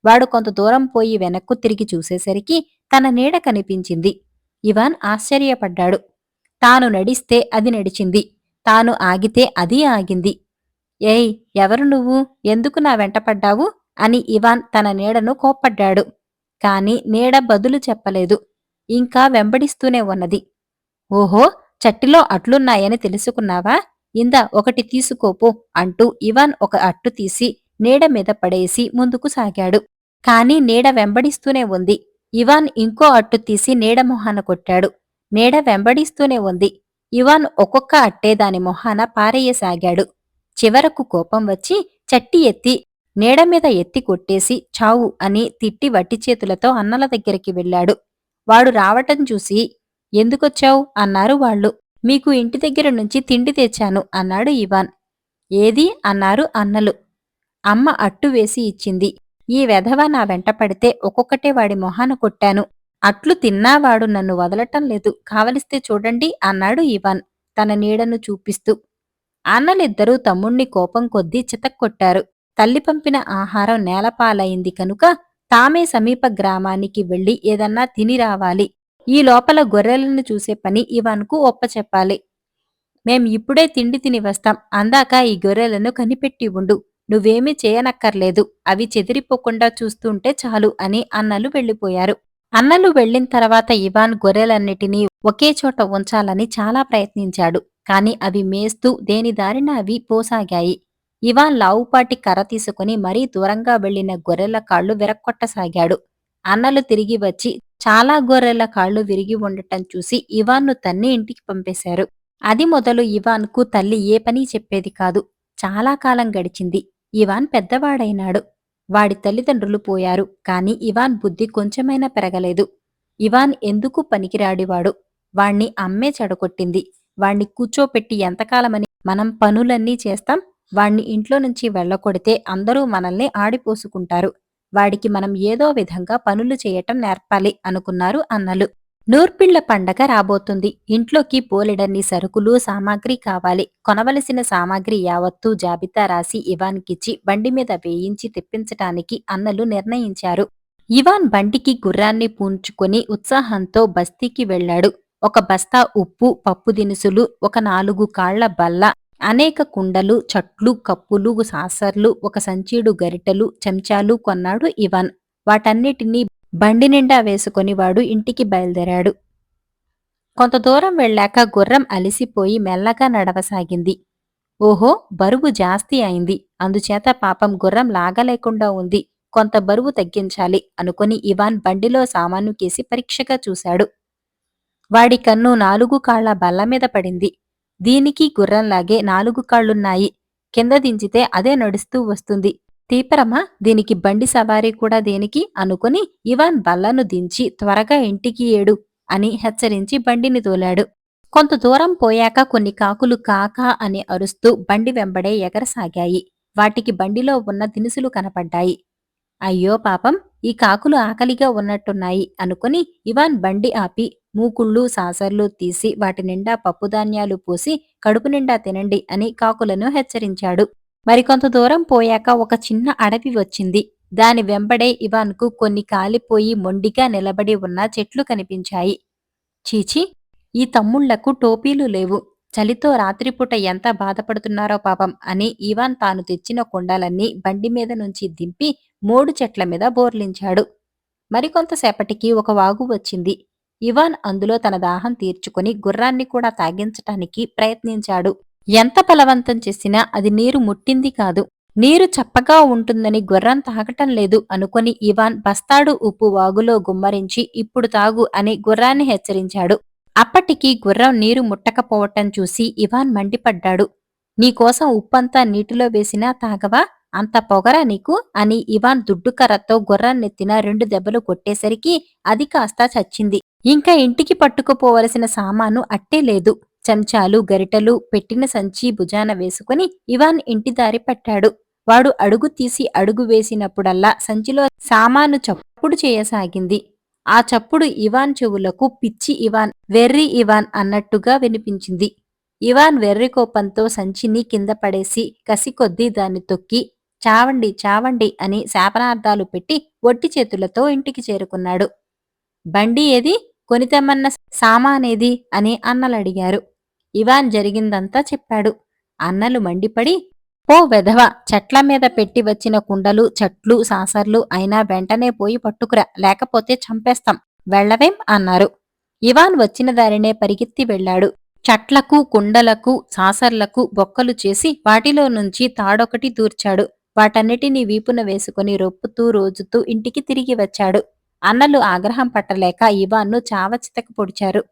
వాడు కొంత దూరం పోయి వెనక్కు తిరిగి చూసేసరికి తన నీడ కనిపించింది. ఇవాన్ ఆశ్చర్యపడ్డాడు. తాను నడిస్తే అది నడిచింది. తాను ఆగితే అది ఆగింది. ఏయ్, ఎవరు నువ్వు? ఎందుకు నా వెంటపడ్డావు? అని ఇవాన్ తన నీడను కోప్పడ్డాడు. కాని నీడ బదులు చెప్పలేదు. ఇంకా వెంబడిస్తూనే ఉన్నది. ఓహో, చట్టిలో అట్లున్నాయని తెలుసుకున్నావా? ఇందా ఒకటి తీసుకోపో అంటూ ఇవాన్ ఒక అట్టు తీసి నీడ మీద పడేసి ముందుకు సాగాడు. కాని నీడ వెంబడిస్తూనే ఉంది. ఇవాన్ ఇంకో అట్టు తీసి నీడ మొహాన కొట్టాడు. నీడ వెంబడిస్తూనే ఉంది. ఇవాన్ ఒక్కొక్క అట్టే దాని మొహాన పారేయసాగాడు. చివరకు కోపం వచ్చి చట్టి ఎత్తి నీడమీద ఎత్తి కొట్టేసి చావు అని తిట్టి వట్టిచేతులతో అన్నల దగ్గరికి వెళ్ళాడు. వాడు రావటం చూసి ఎందుకొచ్చావు అన్నారు వాళ్ళు. మీకు ఇంటి దగ్గర నుంచి తిండి తెచ్చాను అన్నాడు ఇవాన్. ఏది అన్నారు అన్నలు. అమ్మ అట్టు వేసి ఇచ్చింది. ఈ వెధవ నా వెంట పడితే ఒక్కొక్కటే వాడి మొహాన కొట్టాను. అట్లు తిన్నావాడు నన్ను వదలటం లేదు, కావలిస్తే చూడండి అన్నాడు ఇవాన్ తన నీడను చూపిస్తూ. అన్నలిద్దరూ తమ్ముణ్ణి కోపం కొద్దీ చితక్కొట్టారు. తల్లి పంపిన ఆహారం నేలపాలయింది కనుక తామే సమీప గ్రామానికి వెళ్లి ఏదన్నా తిని రావాలి. ఈ లోపల గొర్రెలను చూసే పని ఇవాన్కు ఒప్పచెప్పాలి. మేం ఇప్పుడే తిండి తిని వస్తాం, అందాక ఈ గొర్రెలను కనిపెట్టి ఉండు. నువ్వేమీ చేయనక్కర్లేదు, అవి చెదిరిపోకుండా చూస్తుంటే చాలు అని అన్నలు వెళ్ళిపోయారు. అన్నలు వెళ్లిన తర్వాత ఇవాన్ గొర్రెలన్నిటినీ ఒకే చోట ఉంచాలని చాలా ప్రయత్నించాడు. కాని అవి మేస్తూ దేని దారిన అవి పోసాగాయి. ఇవాన్ లావుపాటి కర్ర తీసుకుని మరీ దూరంగా వెళ్లిన గొర్రెల కాళ్లు విరక్కొట్టసాగాడు. అన్నలు తిరిగి వచ్చి చాలా గొర్రెల కాళ్లు విరిగి ఉండటం చూసి ఇవాన్ను తన్ని ఇంటికి పంపేశారు. అది మొదలు ఇవాన్కు తల్లి ఏ పని చెప్పేది కాదు. చాలా కాలం గడిచింది. ఇవాన్ పెద్దవాడైనాడు. వాడి తల్లిదండ్రులు పోయారు. కాని ఇవాన్ బుద్ధి కొంచెమైనా పెరగలేదు. ఇవాన్ ఎందుకు పనికిరాడివాడు. వాణ్ణి అమ్మే చెడగొట్టింది. వాణ్ణి కూర్చోపెట్టి ఎంతకాలమని మనం పనులన్నీ చేస్తాం? వాణ్ణి ఇంట్లో నుంచి వెళ్ళకొడితే అందరూ మనల్ని ఆడిపోసుకుంటారు. వాడికి మనం ఏదో విధంగా పనులు చేయటం నేర్పాలి అనుకున్నారు అన్నలు. నూర్పిళ్ల పండగ రాబోతుంది. ఇంట్లోకి బోలెడన్ని సరుకులు సామాగ్రి కావాలి. కొనవలసిన సామాగ్రి యావత్తూ జాబితా రాసి ఇవాన్కిచ్చి బండిమీద వేయించి తెప్పించటానికి అన్నలు నిర్ణయించారు. ఇవాన్ బండికి గుర్రాన్ని పూంచుకొని ఉత్సాహంతో బస్తీకి వెళ్లాడు. ఒక బస్తా ఉప్పు, పప్పు దినుసులు, ఒక 4 కాళ్ల బల్ల, అనేక కుండలు, చట్లు, కప్పులు, సాసర్లు, ఒక సంచీడు గరిటెలు, చెంచాలు కొన్నాడు ఇవాన్. వాటన్నిటినీ బండి నిండా వేసుకొని వాడు ఇంటికి బయలుదేరాడు. కొంత దూరం వెళ్ళాక గుర్రం అలిసిపోయి మెల్లగా నడవసాగింది. ఓహో, బరువు జాస్తి అయింది. అందుచేత పాపం గుర్రం లాగలేకుండా ఉంది. కొంత బరువు తగ్గించాలి అనుకుని ఇవాన్ బండిలో సామాను కేసి పరీక్షగా చూశాడు. వాడి కన్ను 4 కాళ్ల బల్లమీద పడింది. దీనికి గుర్రంలాగే 4 కాళ్లున్నాయి. కింద దించితే అదే నడుస్తూ వస్తుంది. తీపరమా, దీనికి బండి సవారీ కూడా దేనికి అనుకుని ఇవాన్ బల్లను దించి త్వరగా ఇంటికి ఏడు అని హెచ్చరించి బండిని తోలాడు. కొంత దూరం పోయాక కొన్ని కాకులు కాకా అని అరుస్తూ బండి వెంబడే ఎగరసాగాయి. వాటికి బండిలో ఉన్న దినుసులు కనపడ్డాయి. అయ్యో పాపం, ఈ కాకులు ఆకలిగా ఉన్నట్టున్నాయి అనుకుని ఇవాన్ బండి ఆపి మూకుళ్ళు, సాసర్లు తీసి వాటి నిండా పప్పుధాన్యాలు పోసి కడుపు నిండా తినండి అని కాకులను హెచ్చరించాడు. మరికొంత దూరం పోయాక ఒక చిన్న అడవి వచ్చింది. దాని వెంబడే ఇవాన్కు కొన్ని కాలిపోయి మొండిగా నిలబడి ఉన్న చెట్లు కనిపించాయి. చీచి, ఈ తమ్ముళ్లకు టోపీలు లేవు. చలితో రాత్రిపూట ఎంత బాధపడుతున్నారో పాపం అని ఇవాన్ తాను తెచ్చిన కుండలన్నీ బండిమీద నుంచి దింపి 3 చెట్ల మీద బోర్లించాడు. మరికొంతసేపటికి ఒక వాగు వచ్చింది. ఇవాన్ అందులో తన దాహం తీర్చుకుని గుర్రాన్ని కూడా తాగించటానికి ప్రయత్నించాడు. ఎంత బలవంతం చేసినా అది నీరు ముట్టింది కాదు. నీరు చప్పగా ఉంటుందని గుర్రం తాగటం లేదు అనుకొని ఇవాన్ బస్తాడు ఉప్పు వాగులో గుమ్మరించి ఇప్పుడు తాగు అని గుర్రాన్ని హెచ్చరించాడు. అప్పటికి గుర్రం నీరు ముట్టకపోవటం చూసి ఇవాన్ మండిపడ్డాడు. నీకోసం ఉప్పంతా నీటిలో వేసినా తాగవా? అంత పొగరా నీకు? అని ఇవాన్ దుడ్డుకర్రతో గుర్రాన్నెత్తిన 2 దెబ్బలు కొట్టేసరికి అది కాస్త చచ్చింది. ఇంకా ఇంటికి పట్టుకుపోవలసిన సామాను అట్టే లేదు. చెంచాలు, గరిటెలు పెట్టిన సంచి భుజాన వేసుకుని ఇవాన్ ఇంటి దారి పట్టాడు. వాడు అడుగు తీసి అడుగు వేసినప్పుడల్లా సంచిలో సామాను చప్పుడు చేయసాగింది. ఆ చప్పుడు ఇవాన్ చెవులకు పిచ్చి ఇవాన్, వెర్రి ఇవాన్ అన్నట్టుగా వినిపించింది. ఇవాన్ వెర్రి కోపంతో సంచిని కింద పడేసి కసికొద్దీ దాన్ని తొక్కి చావండి చావండి అని శాపనార్థాలు పెట్టి ఒట్టి చేతులతో ఇంటికి చేరుకున్నాడు. బండి ఏది? కొనితెమ్మన్న సామానేది? అని అన్నలడిగారు. ఇవాన్ జరిగిందంతా చెప్పాడు. అన్నలు మండిపడి, పో వెధవ, చెట్ల మీద పెట్టి వచ్చిన కుండలు, చట్లు, సాసర్లు అయినా వెంటనే పోయి పట్టుకురా, లేకపోతే చంపేస్తాం, వెళ్ళవేం అన్నారు. ఇవాన్ వచ్చిన దారినే పరిగెత్తి వెళ్ళాడు. చట్లకు, కుండలకు, సాసర్లకు బొక్కలు చేసి వాటిలో నుంచి తాడొకటి దూర్చాడు. వాటన్నిటినీ వీపున వేసుకుని రొప్పుతూ రోజుతూ ఇంటికి తిరిగి వచ్చాడు. అన్నలు ఆగ్రహం పట్టలేక ఇవాన్ను చావచితక పొడిచారు.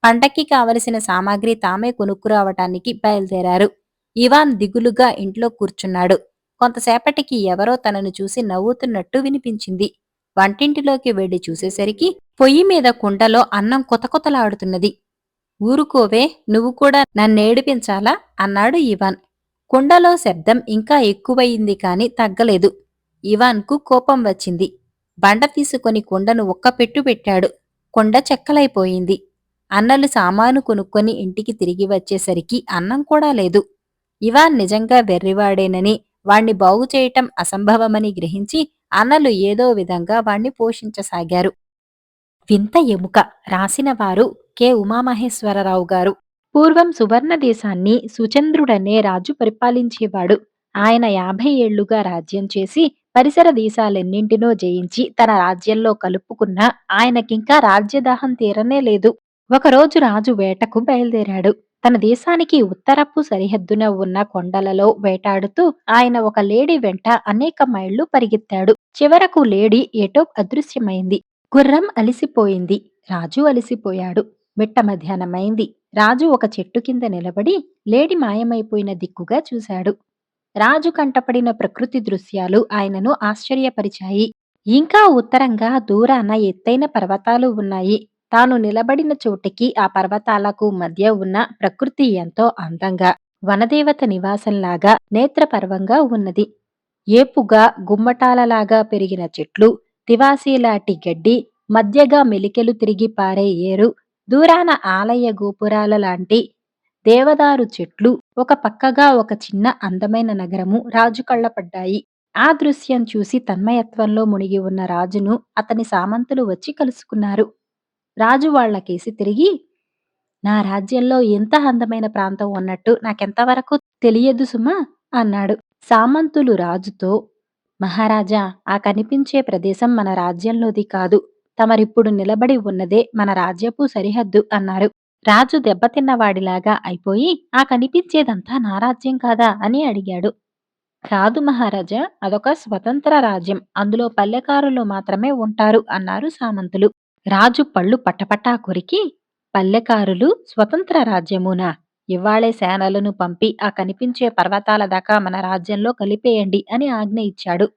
పంటకి కావలసిన సామాగ్రి తామే కొనుక్కురావటానికి బయలుదేరారు. ఇవాన్ దిగులుగా ఇంట్లో కూర్చున్నాడు. కొంతసేపటికి ఎవరో తనను చూసి నవ్వుతున్నట్టు వినిపించింది. వంటింటిలోకి వెళ్లి చూసేసరికి పొయ్యి మీద కుండలో అన్నం కొతకొతలాడుతున్నది. ఊరుకోవే, నువ్వు కూడా నన్నేడిపించాలా? అన్నాడు ఇవాన్. కుండలో శబ్దం ఇంకా ఎక్కువయింది కాని తగ్గలేదు. ఇవాన్కు కోపం వచ్చింది. బండ తీసుకొని కుండను ఒక్కపెట్టు పెట్టాడు. కుండ చెక్కలైపోయింది. అన్నలు సామాను కొనుక్కొని ఇంటికి తిరిగి వచ్చేసరికి అన్నం కూడా లేదు. ఇవాన్ నిజంగా వెర్రివాడేనని, వాణ్ణి బాగుచేయటం అసంభవమని గ్రహించి అన్నలు ఏదో విధంగా వాణ్ణి పోషించసాగారు. వింత ఎముక. రాసినవారు కె. ఉమామహేశ్వరరావు గారు. పూర్వం సువర్ణ దేశాన్ని సుచంద్రుడనే రాజు పరిపాలించేవాడు. ఆయన 50 ఏళ్లుగా రాజ్యం చేసి పరిసర దేశాలెన్నింటినో జయించి తన రాజ్యంలో కలుపుకున్నా ఆయనకింకా రాజ్యదాహం తీరనే లేదు. ఒకరోజు రాజు వేటకు బయలుదేరాడు. తన దేశానికి ఉత్తరపు సరిహద్దున ఉన్న కొండలలో వేటాడుతూ ఆయన ఒక లేడీ వెంట అనేక మైళ్లు పరిగెత్తాడు. చివరకు లేడీ ఏటో అదృశ్యమైంది. గుర్రం అలిసిపోయింది. రాజు అలిసిపోయాడు. మిట్ట మధ్యాహ్నమైంది. రాజు ఒక చెట్టు కింద నిలబడి లేడి మాయమైపోయిన దిక్కుగా చూశాడు. రాజు కంటపడిన ప్రకృతి దృశ్యాలు ఆయనను ఆశ్చర్యపరిచాయి. ఇంకా ఉత్తరంగా దూరాన ఎత్తైన పర్వతాలు ఉన్నాయి. తాను నిలబడిన చోటికి ఆ పర్వతాలకు మధ్య ఉన్న ప్రకృతి ఎంతో అందంగా, వనదేవత నివాసంలాగా నేత్రపర్వంగా ఉన్నది. ఏపుగా గుమ్మటాలలాగా పెరిగిన చెట్లు, తివాసీలాటి గడ్డి, మధ్యగా మెలికెలు తిరిగి పారే ఏరు, దూరాన ఆలయ గోపురాల లాంటి దేవదారు చెట్లు, ఒక పక్కగా ఒక చిన్న అందమైన నగరము రాజు కళ్ళపడ్డాయి. ఆ దృశ్యం చూసి తన్మయత్వంలో మునిగి ఉన్న రాజును అతని సామంతులు వచ్చి కలుసుకున్నారు. రాజు వాళ్లకేసి తిరిగి, నా రాజ్యంలో ఎంత అందమైన ప్రాంతం ఉన్నట్టు నాకెంతవరకు తెలియదు సుమా అన్నాడు. సామంతులు రాజుతో, మహారాజా, ఆ కనిపించే ప్రదేశం మన రాజ్యంలోది కాదు. తమరిప్పుడు నిలబడి ఉన్నదే మన రాజ్యపు సరిహద్దు అన్నారు. రాజు దెబ్బతిన్నవాడిలాగా అయిపోయి, ఆ కనిపించేదంతా నా రాజ్యం కాదా అని అడిగాడు. కాదు మహారాజా, అదొక స్వతంత్ర రాజ్యం. అందులో పల్లెకారులు మాత్రమే ఉంటారు అన్నారు సామంతులు. రాజు పళ్ళు పటపటా కొరికి, పల్లెకారులు స్వతంత్ర రాజ్యమునా? ఇవ్వాళే సేనలను పంపి ఆ కనిపించే పర్వతాల దాకా మన రాజ్యంలో కలిపేయండి అని ఆజ్ఞ ఇచ్చాడు.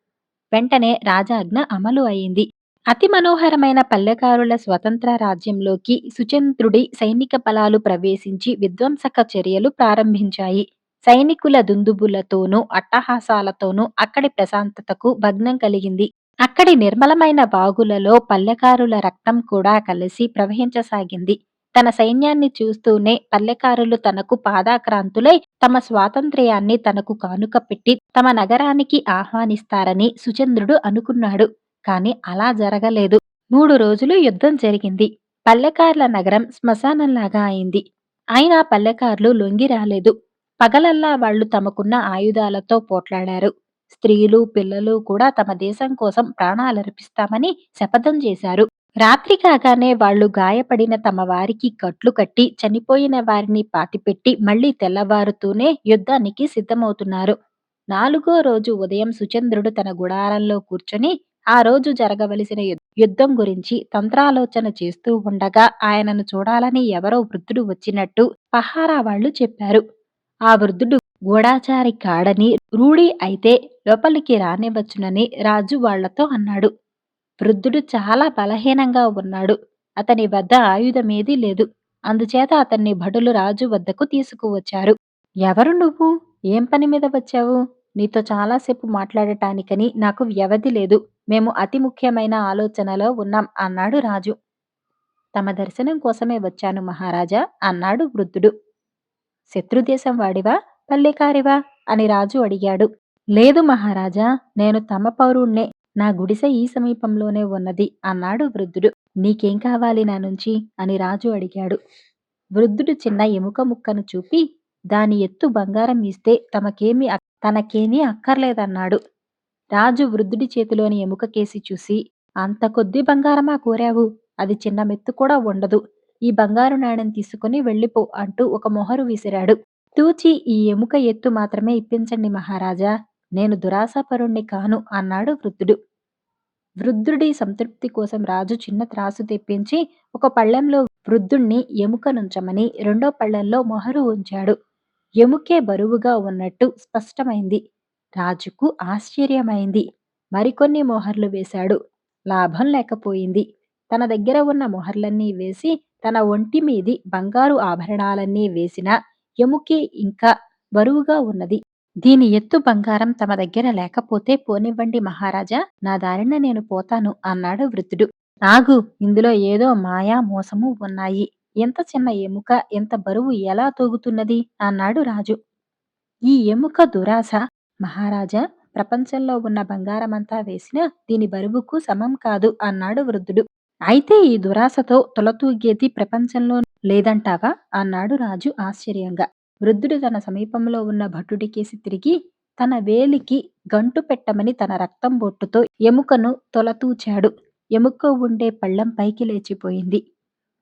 వెంటనే రాజాజ్ఞ అమలు అయింది. అతి మనోహరమైన పల్లెకారుల స్వతంత్ర రాజ్యంలోకి సుచంద్రుడి సైనిక బలాలు ప్రవేశించి విధ్వంసక చర్యలు ప్రారంభించాయి. సైనికుల దుందుబులతోనూ అట్టహాసాలతోనూ అక్కడి ప్రశాంతతకు భగ్నం కలిగింది. అక్కడి నిర్మలమైన వాగులలో పల్లెకారుల రక్తం కూడా కలిసి ప్రవహించసాగింది. తన సైన్యాన్ని చూస్తూనే పల్లెకారులు తనకు పాదాక్రాంతులై తమ స్వాతంత్ర్యాన్ని తనకు కానుక పెట్టి తమ నగరానికి ఆహ్వానిస్తారని సుచంద్రుడు అనుకున్నాడు. కాని అలా జరగలేదు. 3 రోజులు యుద్ధం జరిగింది. పల్లెకార్ల నగరం శ్మశానంలాగా అయింది. అయినా పల్లెకార్లు లొంగి రాలేదు. పగలల్లా వాళ్లు తమకున్న ఆయుధాలతో పోట్లాడారు. స్త్రీలు, పిల్లలు కూడా తమ దేశం కోసం ప్రాణాలర్పిస్తామని శపథం చేశారు. రాత్రి కాగానే వాళ్ళు గాయపడిన తమ వారికి కట్లు కట్టి, చనిపోయిన వారిని పాతిపెట్టి, మళ్ళీ తెల్లవారుతూనే యుద్ధానికి సిద్ధమవుతున్నారు. నాలుగో రోజు ఉదయం సుచంద్రుడు తన గుడారంలో కూర్చొని, ఆ రోజు జరగవలసిన యుద్ధం గురించి తంత్రాలోచన చేస్తూ ఉండగా, ఆయనను చూడాలని ఎవరో వృద్ధుడు వచ్చినట్టు పహారా వాళ్ళు చెప్పారు. ఆ వృద్ధుడు గూఢచారి కాడని, రూఢీ అయితే లోపలికి రానివ్వచ్చునని రాజు వాళ్ళతో అన్నాడు. వృద్ధుడు చాలా బలహీనంగా ఉన్నాడు. అతని వద్ద ఆయుధమేదీ లేదు. అందుచేత అతన్ని భటులు రాజు వద్దకు తీసుకువచ్చారు. ఎవరు నువ్వు? ఏం పని మీద వచ్చావు? నీతో చాలాసేపు మాట్లాడటానికని నాకు వ్యవధి లేదు. మేము అతి ముఖ్యమైన ఆలోచనలో ఉన్నాం అన్నాడు రాజు. తమ దర్శనం కోసమే వచ్చాను మహారాజా అన్నాడు వృద్ధుడు. శత్రుదేశం వాడివా? పల్లెకారివా? అని రాజు అడిగాడు. లేదు మహారాజా, నేను తమ పౌరుణ్ణే. నా గుడిసె ఈ సమీపంలోనే ఉన్నది అన్నాడు వృద్ధుడు. నీకేం కావాలి నా నుంచి? అని రాజు అడిగాడు. వృద్ధుడు చిన్న ఎముక ముక్కను చూపి, దాని ఎత్తు బంగారం ఇస్తే తనకేమీ అక్కర్లేదన్నాడు. రాజు వృద్ధుడి చేతిలోని ఎముక కేసి చూసి, అంత కొద్ది బంగారమా కోరావు? అది చిన్న మెత్తు కూడా ఉండదు. ఈ బంగారు నాణెం తీసుకుని వెళ్ళిపో అంటూ ఒక మొహరు విసిరాడు. తూచి ఈ ఎముక ఎత్తు మాత్రమే ఇప్పించండి మహారాజా. నేను దురాశాపరుణ్ణి కాను అన్నాడు వృద్ధుడు. వృద్ధుడి సంతృప్తి కోసం రాజు చిన్న త్రాసు తెప్పించి, ఒక పళ్ళెంలో వృద్ధుణ్ణి ఎముక నుంచమని, రెండో పళ్ళెంలో మొహరు ఉంచాడు. ఎముకే బరువుగా ఉన్నట్టు స్పష్టమైంది. రాజుకు ఆశ్చర్యమైంది. మరికొన్ని మొహర్లు వేశాడు. లాభం లేకపోయింది. తన దగ్గర ఉన్న మొహర్లన్నీ వేసి, తన ఒంటి మీది బంగారు ఆభరణాలన్నీ వేసినా ఎముకే ఇంకా బరువుగా ఉన్నది. దీని ఎత్తు బంగారం తమ దగ్గర లేకపోతే పోనివ్వండి మహారాజా, నా దారిన నేను పోతాను అన్నాడు వృద్ధుడు. ఆగు, ఇందులో ఏదో మాయా మోసము ఉన్నాయి. ఎంత చిన్న ఎముక ఎంత బరువు ఎలా తూగుతున్నది అన్నాడు రాజు. ఈ ఎముక దురాశ మహారాజా, ప్రపంచంలో ఉన్న బంగారమంతా వేసినా దీని బరువుకు సమం కాదు అన్నాడు వృద్ధుడు. అయితే ఈ దురాశతో తొలతూగేది ప్రపంచంలో లేదంటావా అన్నాడు రాజు ఆశ్చర్యంగా. వృద్ధుడు తన సమీపంలో ఉన్న భటుడికేసి తిరిగి, తన వేలికి గంటు పెట్టమని తన రక్తం బొట్టుతో ఎముకను తొలతూచాడు. ఎముక ఉండే పళ్ళెం పైకి లేచిపోయింది.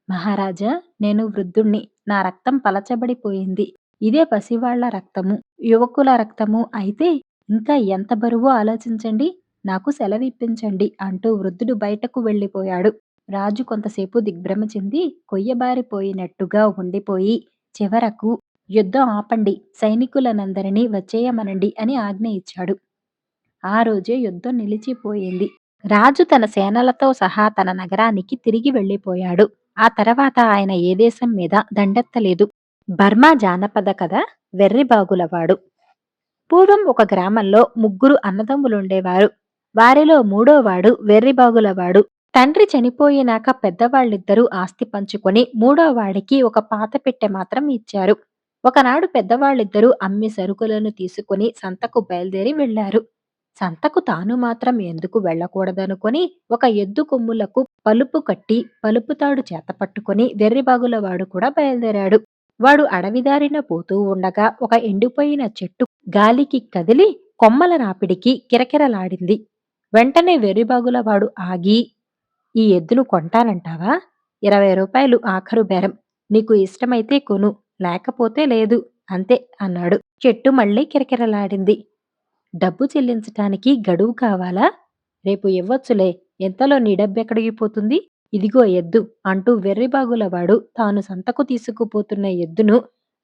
మహారాజా, నేను వృద్ధుణ్ణి. నా రక్తం పలచబడిపోయింది. ఇదే పసివాళ్ల రక్తము, యువకుల రక్తము అయితే ఇంకా ఎంత బరువో ఆలోచించండి. నాకు సెలవిప్పించండి అంటూ వృద్ధుడు బయటకు వెళ్ళిపోయాడు. రాజు కొంతసేపు దిగ్భ్రమ చెంది, కొయ్యబారిపోయినట్టుగా ఉండిపోయి, చివరకు యుద్ధం ఆపండి, సైనికులనందరినీ వచ్చేయమనండి అని ఆజ్ఞ ఇచ్చాడు. ఆ రోజే యుద్ధం నిలిచిపోయింది. రాజు తన సేనలతో సహా తన నగరానికి తిరిగి వెళ్ళిపోయాడు. ఆ తర్వాత ఆయన ఏ దేశం మీద దండెత్తలేదు. బర్మా జానపద కథ వెర్రిబాగులవాడు. పూర్వం ఒక గ్రామంలో ముగ్గురు అన్నదమ్ములుండేవారు. వారిలో మూడోవాడు వెర్రిబాగులవాడు. తండ్రి చనిపోయినాక పెద్దవాళ్ళిద్దరూ ఆస్తి పంచుకొని మూడోవాడికి ఒక పాత పెట్టె మాత్రం ఇచ్చారు. ఒకనాడు పెద్దవాళ్ళిద్దరూ అమ్మి సరుకులను తీసుకుని సంతకు బయలుదేరి వెళ్లారు. సంతకు తాను మాత్రం ఎందుకు వెళ్ళకూడదనుకొని ఒక ఎద్దు కొమ్ములకు పలుపు కట్టి పలుపుతాడు చేతపట్టుకుని వెర్రిబాగులవాడు కూడా బయలుదేరాడు. వాడు అడవిదారిన పోతూ ఉండగా ఒక ఎండిపోయిన చెట్టు గాలికి కదిలి కొమ్మల రాపిడికి కిరకిరలాడింది. వెంటనే వెర్రిబాగులవాడు ఆగి, ఈ ఎద్దును కొంటానంటావా? 20 రూపాయలు ఆఖరు బేరం. నీకు ఇష్టమైతే కొను, లేకపోతే లేదు, అంతే అన్నాడు. చెట్టు మళ్ళీ కిరకిరలాడింది. డబ్బు చెల్లించటానికి గడువు కావాలా? రేపు ఇవ్వొచ్చులే, ఎంతలో నీ డబ్బెక్కడికి పోతుంది? ఇదిగో ఎద్దు అంటూ వెర్రిబాగులవాడు తాను సంతకు తీసుకుపోతున్న ఎద్దును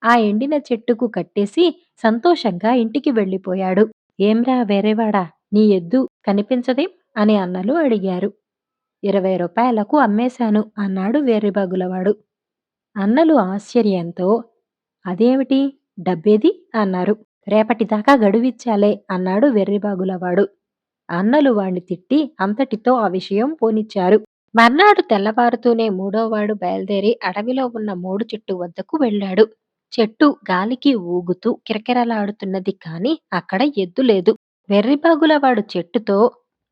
ఆ ఎండిన చెట్టుకు కట్టేసి సంతోషంగా ఇంటికి వెళ్ళిపోయాడు. ఏంరా వెర్రివాడా, నీ ఎద్దు కనిపించదేం అని అన్నలు అడిగారు. 20 రూపాయలకు అమ్మేశాను అన్నాడు వెర్రిబాగులవాడు. అన్నలు ఆశ్చర్యంతో, అదేమిటి, డబ్బేది అన్నారు. రేపటిదాకా గడువిచ్చాలే అన్నాడు వెర్రిబాగులవాడు. అన్నలు వాణ్ణి తిట్టి అంతటితో ఆ విషయం పోనిచ్చారు. మర్నాడు తెల్లవారుతూనే మూడోవాడు బయలుదేరి అడవిలో ఉన్న మోడు చెట్టు వద్దకు వెళ్ళాడు. చెట్టు గాలికి ఊగుతూ కిరకిరలాడుతున్నది కాని అక్కడ ఎద్దు లేదు. వెర్రిబాగులవాడు చెట్టుతో,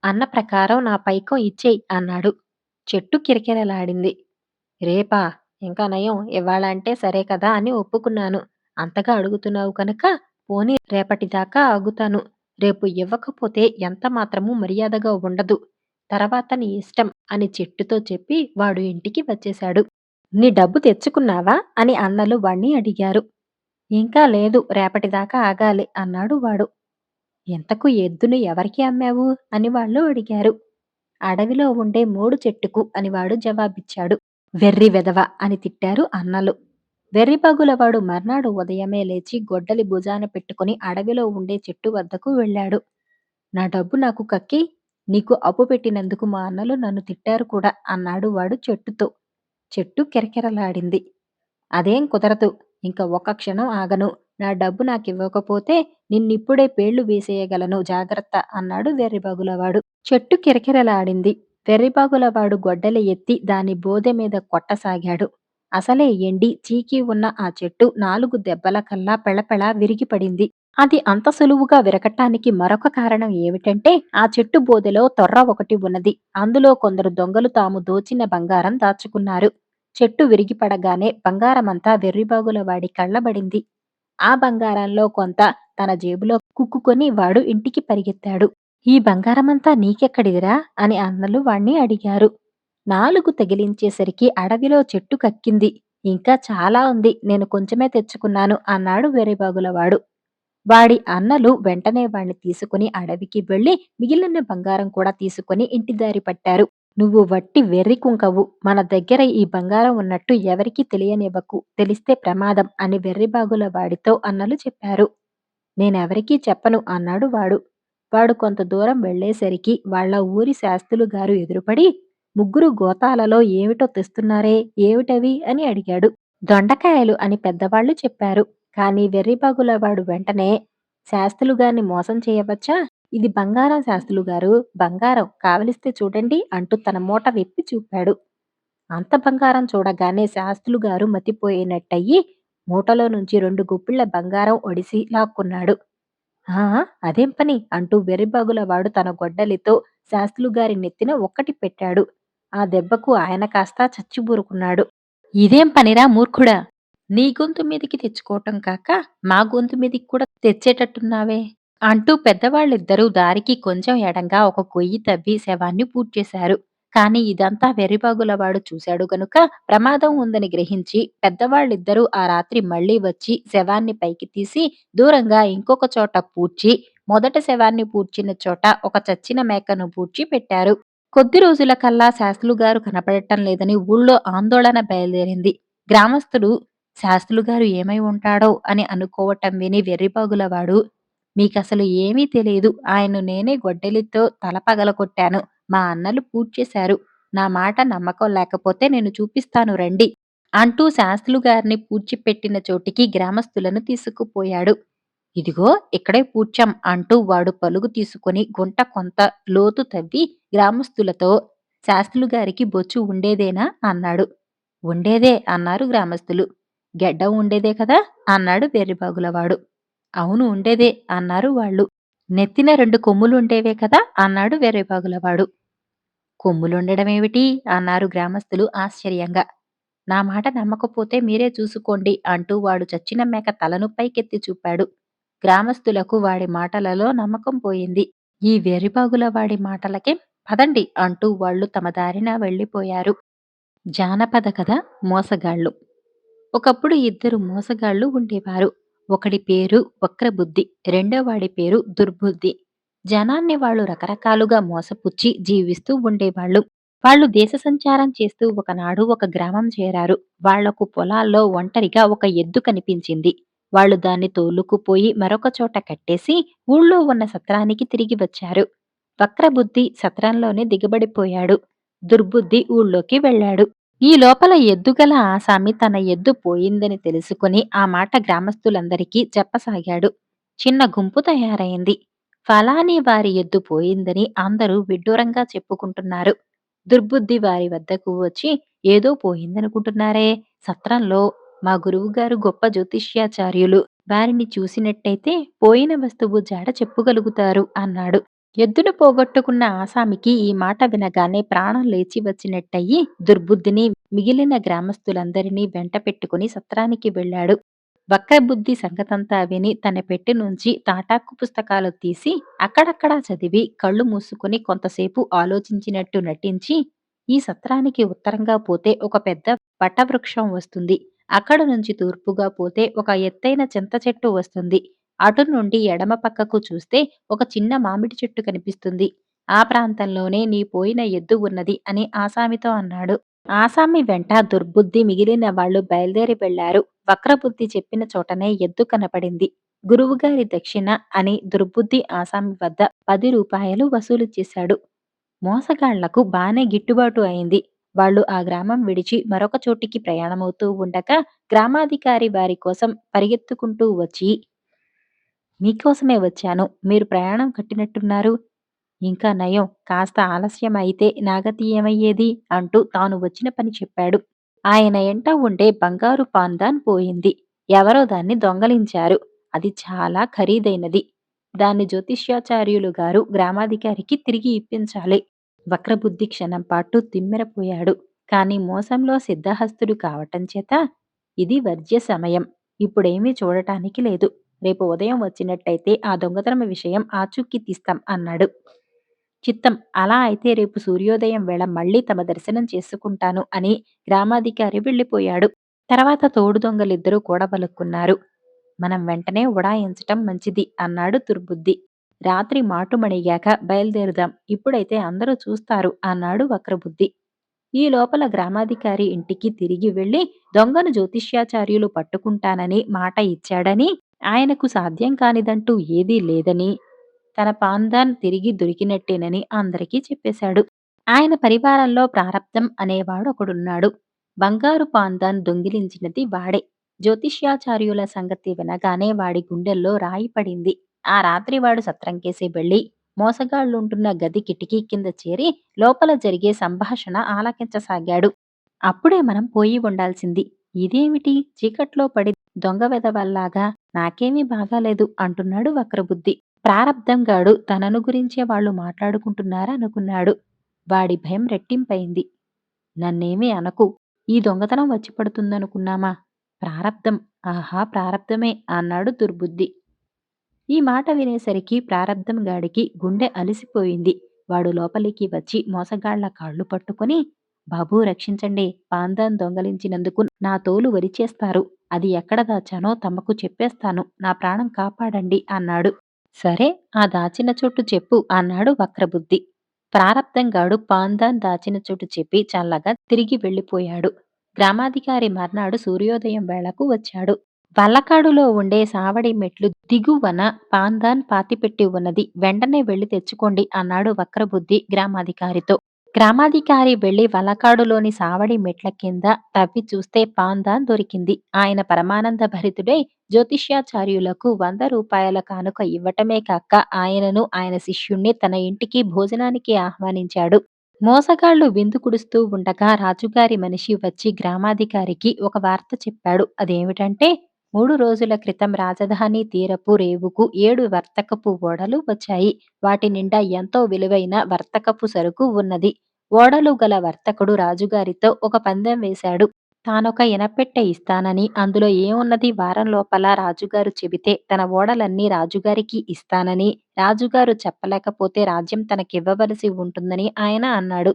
అన్న ప్రకారం నా పైకం ఇచ్చేయ్ అన్నాడు. చెట్టు కిరకిరలాడింది. రేపా? ఇంకా నయం, ఇవ్వాళ అంటే సరే కదా అని ఒప్పుకున్నాను. అంతగా అడుగుతున్నావు కనుక పోనీ రేపటిదాకా ఆగుతాను. రేపు ఇవ్వకపోతే ఎంత మాత్రమూ మర్యాదగా ఉండదు. తర్వాత నీ ఇష్టం అని చెట్టుతో చెప్పి వాడు ఇంటికి వచ్చేశాడు. నీ డబ్బు తెచ్చుకున్నావా అని అన్నలు వాణ్ణి అడిగారు. ఇంకా లేదు రేపటిదాకా ఆగాలి అన్నాడు వాడు. ఎంతకు ఎద్దును ఎవరికి అమ్మావు అని వాళ్ళు అడిగారు. అడవిలో ఉండే మూడు చెట్టుకు అని వాడు జవాబిచ్చాడు. వెర్రి వెధవ అని తిట్టారు అన్నలు. వెర్రిపగులవాడు మర్నాడు ఉదయమే లేచి గొడ్డలి భుజాన పెట్టుకుని అడవిలో ఉండే చెట్టు వద్దకు వెళ్ళాడు. నా డబ్బు నాకు కక్కి నీకు అప్పు పెట్టినందుకు మా అన్నలు నన్ను తిట్టారు కూడా అన్నాడు వాడు చెట్టుతో. చెట్టు కిరకిరలాడింది. అదేం కుదరదు. ఇంక ఒక్క క్షణం ఆగను. నా డబ్బు నాకివ్వకపోతే నిన్నిప్పుడే పేళ్ళు వేసేయగలను జాగ్రత్త అన్నాడు వెర్రిబాగులవాడు. చెట్టు కిరకిరలాడింది. వెర్రిబాగులవాడు గొడ్డలి ఎత్తి దాని బోదె మీద కొట్టసాగాడు. అసలే ఎండి చీకి ఉన్న ఆ చెట్టు 4 దెబ్బలకల్లా పెళపెళ విరిగిపడింది. అది అంత సులువుగా విరగటానికి మరొక కారణం ఏమిటంటే ఆ చెట్టు బోదెలో తొర్ర ఒకటి ఉన్నది. అందులో కొందరు దొంగలు తాము దోచిన బంగారం దాచుకున్నారు. చెట్టు విరిగిపడగానే బంగారమంతా వెర్రిబాగుల వాడి కళ్ళబడింది. ఆ బంగారంలో కొంత తన జేబులో కుక్కుకొని వాడు ఇంటికి పరిగెత్తాడు. ఈ బంగారమంతా నీకెక్కడిదిరా అని అన్నలు వాణ్ణి అడిగారు. 4 తగిలించేసరికి అడవిలో చెట్టు కక్కింది. ఇంకా చాలా ఉంది. నేను కొంచెమే తెచ్చుకున్నాను అన్నాడు వెర్రిబాగులవాడు. వాడి అన్నలు వెంటనే వాణ్ణి తీసుకుని అడవికి వెళ్లి మిగిలిన బంగారం కూడా తీసుకుని ఇంటి దారి పట్టారు. నువ్వు వట్టి వెర్రి కుంకవు. మన దగ్గర ఈ బంగారం ఉన్నట్టు ఎవరికీ తెలియనివ్వకు. తెలిస్తే ప్రమాదం అని వెర్రిబాగుల వాడితో అన్నలు చెప్పారు. నేనెవరికీ చెప్పను అన్నాడు వాడు. వాడు కొంత దూరం వెళ్ళేసరికి వాళ్ళ ఊరి శాస్త్రులు గారు ఎదురుపడి, ముగ్గురు గోతాలలో ఏమిటో తెస్తున్నారే ఏమిటవి అని అడిగాడు. దొండకాయలు అని పెద్దవాళ్ళు చెప్పారు. కానీ వెర్రిబాగులవాడు వెంటనే శాస్త్రులు గారిని మోసం చేయవచ్చా? ఇది బంగారం శాస్త్రులు గారు, బంగారం కావలిస్తే చూడండి అంటూ తన మూట విప్పి చూపాడు. అంత బంగారం చూడగానే శాస్త్రులు గారు మతిపోయినట్టయి మూటలో నుంచి 2 గుప్పిళ్ల బంగారం ఒడిసి లాక్కున్నాడు. ఆ అదేం పని అంటూ వెర్రిబాగులవాడు తన గొడ్డలితో శాస్త్రులు గారి నెత్తిన ఒక్కటి పెట్టాడు. ఆ దెబ్బకు ఆయన కాస్త చచ్చిబూరుకున్నాడు. ఇదేం పనిరా మూర్ఖుడా! నీ గొంతు మీదికి తెచ్చుకోవటం కాక మా గొంతు మీదికి కూడా తెచ్చేటట్టున్నావే అంటూ పెద్దవాళ్ళిద్దరూ దారికి కొంచెం ఎడంగా ఒక గొయ్యి తవ్వి శవాన్ని పూడ్చేశారు. కాని ఇదంతా వెర్రిబాగులవాడు చూశాడు గనుక ప్రమాదం ఉందని గ్రహించి పెద్దవాళ్ళిద్దరూ ఆ రాత్రి మళ్లీ వచ్చి శవాన్ని పైకి తీసి దూరంగా ఇంకొక చోట పూడ్చి మొదట శవాన్ని పూడ్చిన చోట ఒక చచ్చిన మేకను పూడ్చి పెట్టారు. కొద్ది రోజులకల్లా శాస్త్రులుగారు కనపడటం లేదని ఊళ్ళో ఆందోళన బయలుదేరింది. గ్రామస్తులు శాస్త్రులుగారు ఏమై ఉంటాడో అని అనుకోవటం విని వెర్రిబాగులవాడు, మీకసలు ఏమీ తెలియదు. ఆయన్ను నేనే గొడ్డలితో తల పగలగొట్టాను. మా అన్నలు పూడ్చేశారు. నా మాట నమ్మకం లేకపోతే నేను చూపిస్తాను రండి అంటూ శాస్త్రులుగారిని పూడ్చిపెట్టిన చోటికి గ్రామస్తులను తీసుకుపోయాడు. ఇదిగో ఇక్కడే పూడ్చాం అంటూ వాడు పలుగు తీసుకుని గుంట కొంత లోతు తవ్వి గ్రామస్తులతో శాస్త్రులు గారికి బొచ్చు ఉండేదేనా అన్నాడు. ఉండేదే అన్నారు గ్రామస్తులు. గెడ్డం ఉండేదే కదా అన్నాడు వెర్రిబాగులవాడు. అవును ఉండేదే అన్నారు వాళ్ళు. నెత్తిన 2 కొమ్ములుండేవే కదా అన్నాడు వెర్రిబాగులవాడు. కొమ్ములుండడమేమిటి అన్నారు గ్రామస్తులు ఆశ్చర్యంగా. నా మాట నమ్మకపోతే మీరే చూసుకోండి అంటూ వాడు చచ్చిన మేక తలను పైకెత్తి చూపాడు. గ్రామస్తులకు వాడి మాటలలో నమ్మకం పోయింది. ఈ వెర్రిబాగుల వాడి మాటలకే పదండి అంటూ వాళ్ళు తమ దారిన వెళ్ళిపోయారు. జానపద కథ మోసగాళ్ళు. ఒకప్పుడు ఇద్దరు మోసగాళ్ళు ఉండేవారు. ఒకడి పేరు వక్రబుద్ధి, రెండోవాడి పేరు దుర్బుద్ధి. జనాన్ని వాళ్ళు రకరకాలుగా మోసపుచ్చి జీవిస్తూ ఉండేవాళ్ళు. వాళ్ళు దేశ సంచారం చేస్తూ ఒకనాడు ఒక గ్రామం చేరారు. వాళ్లకు పొలాల్లో ఒంటరిగా ఒక ఎద్దు కనిపించింది. వాళ్ళు దాన్ని తోలుకుపోయి మరొక చోట కట్టేసి ఊళ్ళో ఉన్న సత్రానికి తిరిగి వచ్చారు. వక్రబుద్ధి సత్రంలోనే దిగబడిపోయాడు. దుర్బుద్ధి ఊళ్ళోకి వెళ్ళాడు. ఈ లోపల ఎద్దుగల ఆసామి తన ఎద్దు పోయిందని తెలుసుకుని ఆ మాట గ్రామస్తులందరికీ చెప్పసాగాడు. చిన్న గుంపు తయారైంది. ఫలాని వారి ఎద్దు పోయిందని అందరూ విడ్డూరంగా చెప్పుకుంటున్నారు. దుర్బుద్ధి వారి వద్దకు వచ్చి ఏదో పోయిందనుకుంటున్నారే, సత్రంలో మా గురువుగారు గొప్ప జ్యోతిష్యాచార్యులు. వారిని చూసినట్టయితే పోయిన వస్తువు జాడ చెప్పగలుగుతారు అన్నాడు. ఎద్దును పోగొట్టుకున్న ఆసామికి ఈ మాట వినగానే ప్రాణం లేచి వచ్చినట్టయి దుర్బుద్ధిని మిగిలిన గ్రామస్తులందరినీ వెంట పెట్టుకుని సత్రానికి వెళ్ళాడు. వక్రబుద్ధి సంగతంతా విని తన పెట్టె నుంచి తాటాకు పుస్తకాలు తీసి అక్కడక్కడా చదివి కళ్ళు మూసుకుని కొంతసేపు ఆలోచించినట్టు నటించి, ఈ సత్రానికి ఉత్తరంగా పోతే ఒక పెద్ద వటవృక్షం వస్తుంది. అక్కడ నుంచి తూర్పుగా పోతే ఒక ఎత్తైన చింత చెట్టు వస్తుంది. అటు నుండి ఎడమ పక్కకు చూస్తే ఒక చిన్న మామిడి చెట్టు కనిపిస్తుంది. ఆ ప్రాంతంలోనే నీ పోయిన ఎద్దు ఉన్నది అని ఆసామితో అన్నాడు. ఆసామి వెంట దుర్బుద్ధి మిగిలిన వాళ్ళు బయలుదేరి వెళ్లారు. వక్రబుద్ధి చెప్పిన చోటనే ఎద్దు కనపడింది. గురువుగారి దక్షిణ అని దుర్బుద్ధి ఆసామి వద్ద 10 రూపాయలు వసూలు చేశాడు. మోసగాళ్లకు బానే గిట్టుబాటు అయింది. వాళ్ళు ఆ గ్రామం విడిచి మరొక చోటికి ప్రయాణమవుతూ ఉండగా గ్రామాధికారి వారి కోసం పరిగెత్తుకుంటూ వచ్చి, మీకోసమే వచ్చాను. మీరు ప్రయాణం కట్టినట్టున్నారు. ఇంకా నయం కాస్త ఆలస్యం అయితే నా గతి ఏమయ్యేది అంటూ తాను వచ్చిన పని చెప్పాడు. ఆయన ఎంట ఉండే బంగారు పాన్దాన్ పోయింది. ఎవరో దాన్ని దొంగలించారు. అది చాలా ఖరీదైనది. దాన్ని జ్యోతిష్యాచార్యులు గారు గ్రామాధికారికి తిరిగి ఇప్పించాలి. వక్రబుద్ధి క్షణం పాటు తిమ్మెరపోయాడు. కాని మోసంలో సిద్ధహస్తుడు కావటం చేత ఇది వర్జ్య సమయం. ఇప్పుడేమీ చూడటానికి లేదు. రేపు ఉదయం వచ్చినట్టయితే ఆ దొంగతనం విషయం ఆచూకీ తీస్తాం అన్నాడు. చిత్తం అలా అయితే రేపు సూర్యోదయం వేళ మళ్ళీ తమ దర్శనం చేసుకుంటాను అని గ్రామాధికారి వెళ్ళిపోయాడు. తర్వాత తోడు దొంగలిద్దరూ కూడబలుక్కున్నారు. మనం వెంటనే ఉడాయించటం మంచిది అన్నాడు దుర్బుద్ధి. రాత్రి మాటుమణిగాక బయలుదేరుదాం. ఇప్పుడైతే అందరూ చూస్తారు అన్నాడు వక్రబుద్ధి. ఈ లోపల గ్రామాధికారి ఇంటికి తిరిగి వెళ్లి దొంగను జ్యోతిష్యాచార్యులు పట్టుకుంటానని మాట ఇచ్చాడని, ఆయనకు సాధ్యం కానిదంటూ ఏదీ లేదని, తన పాన్దాన్ తిరిగి దొరికినట్టేనని అందరికీ చెప్పేశాడు. ఆయన పరివారంలో ప్రారబ్ధం అనేవాడొకడున్నాడు. బంగారు పాన్దాన్ దొంగిలించినది వాడే. జ్యోతిష్యాచార్యుల సంగతి వినగానే వాడి గుండెల్లో రాయి పడింది. ఆ రాత్రి వాడు సత్రంకేసి వెళ్లి మోసగాళ్లుంటున్న గది కిటికీ కింద చేరి లోపల జరిగే సంభాషణ ఆలకించసాగాడు. అప్పుడే మనం పోయి ఉండాల్సింది. ఇదేమిటి చీకట్లో పడి దొంగ వెధవల్లాగా నాకేమీ బాగాలేదు అంటున్నాడు వక్రబుద్ధి. ప్రారబ్ధంగాడు తనను గురించే వాళ్ళు మాట్లాడుకుంటున్నారనుకున్నాడు. వాడి భయం రెట్టింపయింది. నన్నేమీ అనకు. ఈ దొంగతనం వచ్చి పడుతుందనుకున్నామా? ప్రారబ్ధం. ఆహా ప్రారబ్ధమే అన్నాడు దుర్బుద్ధి. ఈ మాట వినేసరికి ప్రారబ్ధం గాడికి గుండె అలిసిపోయింది. వాడు లోపలికి వచ్చి మోసగాళ్ల కాళ్ళు పట్టుకుని, బాబూ రక్షించండి. పాందాన్ దొంగలించినందుకు నా తోలు వరిచేస్తారు. అది ఎక్కడ దాచానో తమకు చెప్పేస్తాను. నా ప్రాణం కాపాడండి అన్నాడు. సరే ఆ దాచిన చోటు చెప్పు అన్నాడు వక్రబుద్ధి. ప్రారబ్ధంగాడు పాందాన్ దాచిన చోటు చెప్పి చల్లగా తిరిగి వెళ్ళిపోయాడు. గ్రామాధికారి మర్నాడు సూర్యోదయం వేళకు వచ్చాడు. వల్లకాడులో ఉండే సావడి మెట్లు దిగువన పాందాన్ పాతిపెట్టి ఉన్నది. వెంటనే వెళ్లి తెచ్చుకోండి అన్నాడు వక్రబుద్ధి గ్రామాధికారితో. గ్రామాధికారి వెళ్లి వల్లకాడులోని సావడి మెట్ల కింద తవ్వి చూస్తే పాందాన్ దొరికింది. ఆయన పరమానంద భరితుడై జ్యోతిష్యాచార్యులకు 100 రూపాయల కానుక ఇవ్వటమే కాక ఆయనను ఆయన శిష్యుణ్ణి తన ఇంటికి భోజనానికి ఆహ్వానించాడు. మోసగాళ్లు విందు కుడుస్తూ ఉండగా రాజుగారి మనిషి వచ్చి గ్రామాధికారికి ఒక వార్త చెప్పాడు. అదేమిటంటే 3 రోజుల క్రితం రాజధాని తీరపు రేవుకు 7 వర్తకపు ఓడలు వచ్చాయి. వాటి నిండా ఎంతో విలువైన వర్తకపు సరుకు ఉన్నది. ఓడలు గల వర్తకుడు రాజుగారితో ఒక పందెం వేశాడు. తానొక ఇనపెట్టె ఇస్తానని, అందులో ఏమున్నది వారం లోపల రాజుగారు చెబితే తన ఓడలన్నీ రాజుగారికి ఇస్తానని, రాజుగారు చెప్పలేకపోతే రాజ్యం తనకివ్వవలసి ఉంటుందని ఆయన అన్నాడు.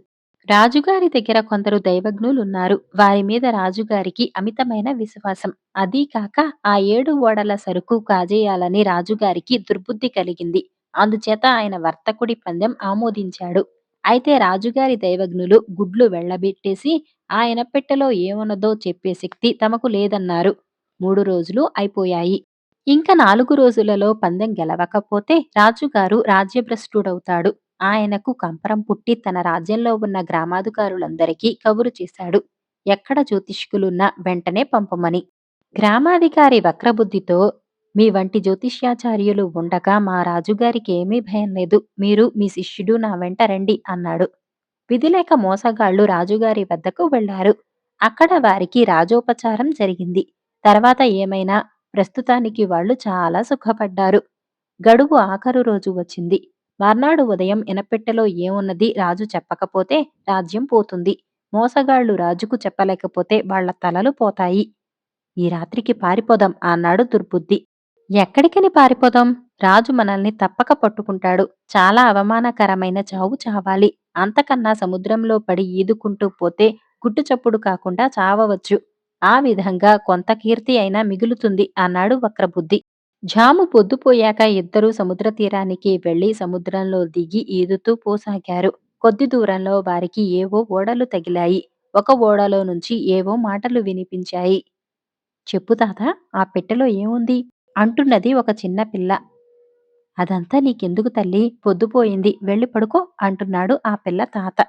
రాజుగారి దగ్గర కొందరు దైవజ్ఞులున్నారు. వారి మీద రాజుగారికి అమితమైన విశ్వాసం. అదీ కాక ఆ 7 ఓడల సరుకు కాజేయాలని రాజుగారికి దుర్బుద్ధి కలిగింది. అందుచేత ఆయన వర్తకుడి పందెం ఆమోదించాడు. అయితే రాజుగారి దైవజ్ఞులు గుడ్లు వెళ్ళబెట్టేసి ఆయన పెట్టెలో ఏమున్నదో చెప్పే శక్తి తమకు లేదన్నారు. 3 రోజులు అయిపోయాయి. ఇంక 4 రోజులలో పందెం గెలవకపోతే రాజుగారు రాజ్యభ్రష్టుడవుతాడు. ఆయనకు కంపరం పుట్టి తన రాజ్యంలో ఉన్న గ్రామాధికారులందరికీ కబురు చేశాడు. ఎక్కడ జ్యోతిష్కులున్నా వెంటనే పంపమని. గ్రామాధికారి వక్రబుద్ధితో, మీ వంటి జ్యోతిష్యాచార్యులు ఉండగా మా రాజుగారికి ఏమీ భయం లేదు. మీరు మీ శిష్యుడు నా వెంట రండి అన్నాడు. విధిలేక మోసగాళ్లు రాజుగారి వద్దకు వెళ్లారు. అక్కడ వారికి రాజోపచారం జరిగింది. తర్వాత ఏమైనా ప్రస్తుతానికి వాళ్ళు చాలా సుఖపడ్డారు. గడువు ఆఖరు రోజు వచ్చింది. మర్నాడు ఉదయం ఇనపెట్టెలో ఏమున్నది రాజు చెప్పకపోతే రాజ్యం పోతుంది. మోసగాళ్లు రాజుకు చెప్పలేకపోతే వాళ్ళ తలలు పోతాయి. ఈ రాత్రికి పారిపోదాం అన్నాడు దుర్బుద్ధి. ఎక్కడికని పారిపోదాం? రాజు మనల్ని తప్పక పట్టుకుంటాడు. చాలా అవమానకరమైన చావు చావాలి. అంతకన్నా సముద్రంలో పడి ఈదుకుంటూ పోతే గుట్టుచప్పుడు కాకుండా చావవచ్చు. ఆ విధంగా కొంత కీర్తి అయినా మిగులుతుంది అన్నాడు వక్రబుద్ధి. జాము పొద్దుపోయాక ఇద్దరూ సముద్ర తీరానికి వెళ్లి సముద్రంలో దిగి ఈదుతూ పోసాగారు. కొద్ది దూరంలో వారికి ఏవో ఓడలు తగిలాయి. ఒక ఓడలో నుంచి ఏవో మాటలు వినిపించాయి. చెప్పు తాత, ఆ పెట్టెలో ఏముంది? అంటున్నది ఒక చిన్న పిల్ల. అదంతా నీకెందుకు తల్లి, పొద్దుపోయింది, వెళ్ళి పడుకో అంటున్నాడు ఆ పిల్ల తాత.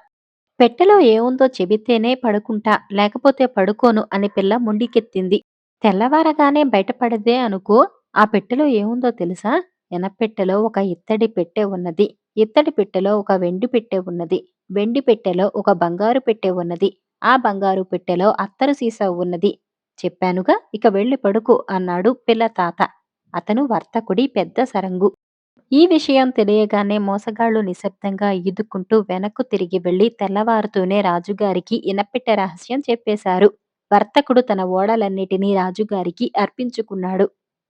పెట్టెలో ఏముందో చెబితేనే పడుకుంటా, లేకపోతే పడుకోను అని పిల్ల ముండికెత్తింది. తెల్లవారగానే బయటపడదే అనుకో. ఆ పెట్టెలో ఏముందో తెలుసా? ఎనపెట్టెలో ఒక ఇత్తడి పెట్టె ఉన్నది. ఇత్తడి పెట్టెలో ఒక వెండి పెట్టె ఉన్నది. వెండి పెట్టెలో ఒక బంగారు పెట్టె ఉన్నది. ఆ బంగారు పెట్టెలో అత్తరు సీసా ఉన్నది. చెప్పానుగా, ఇక వెళ్ళి పడుకో అన్నాడు పిల్ల తాత. అతను వర్తకుడి పెద్ద సరంగు. ఈ విషయం తెలియగానే మోసగాళ్లు నిశ్శబ్దంగా ఈదుకుంటూ వెనక్కు తిరిగి వెళ్లి తెల్లవారుతూనే రాజుగారికి ఇనప్పెట్టె రహస్యం చెప్పేశారు. వర్తకుడు తన ఓడలన్నిటినీ రాజుగారికి అర్పించుకున్నాడు.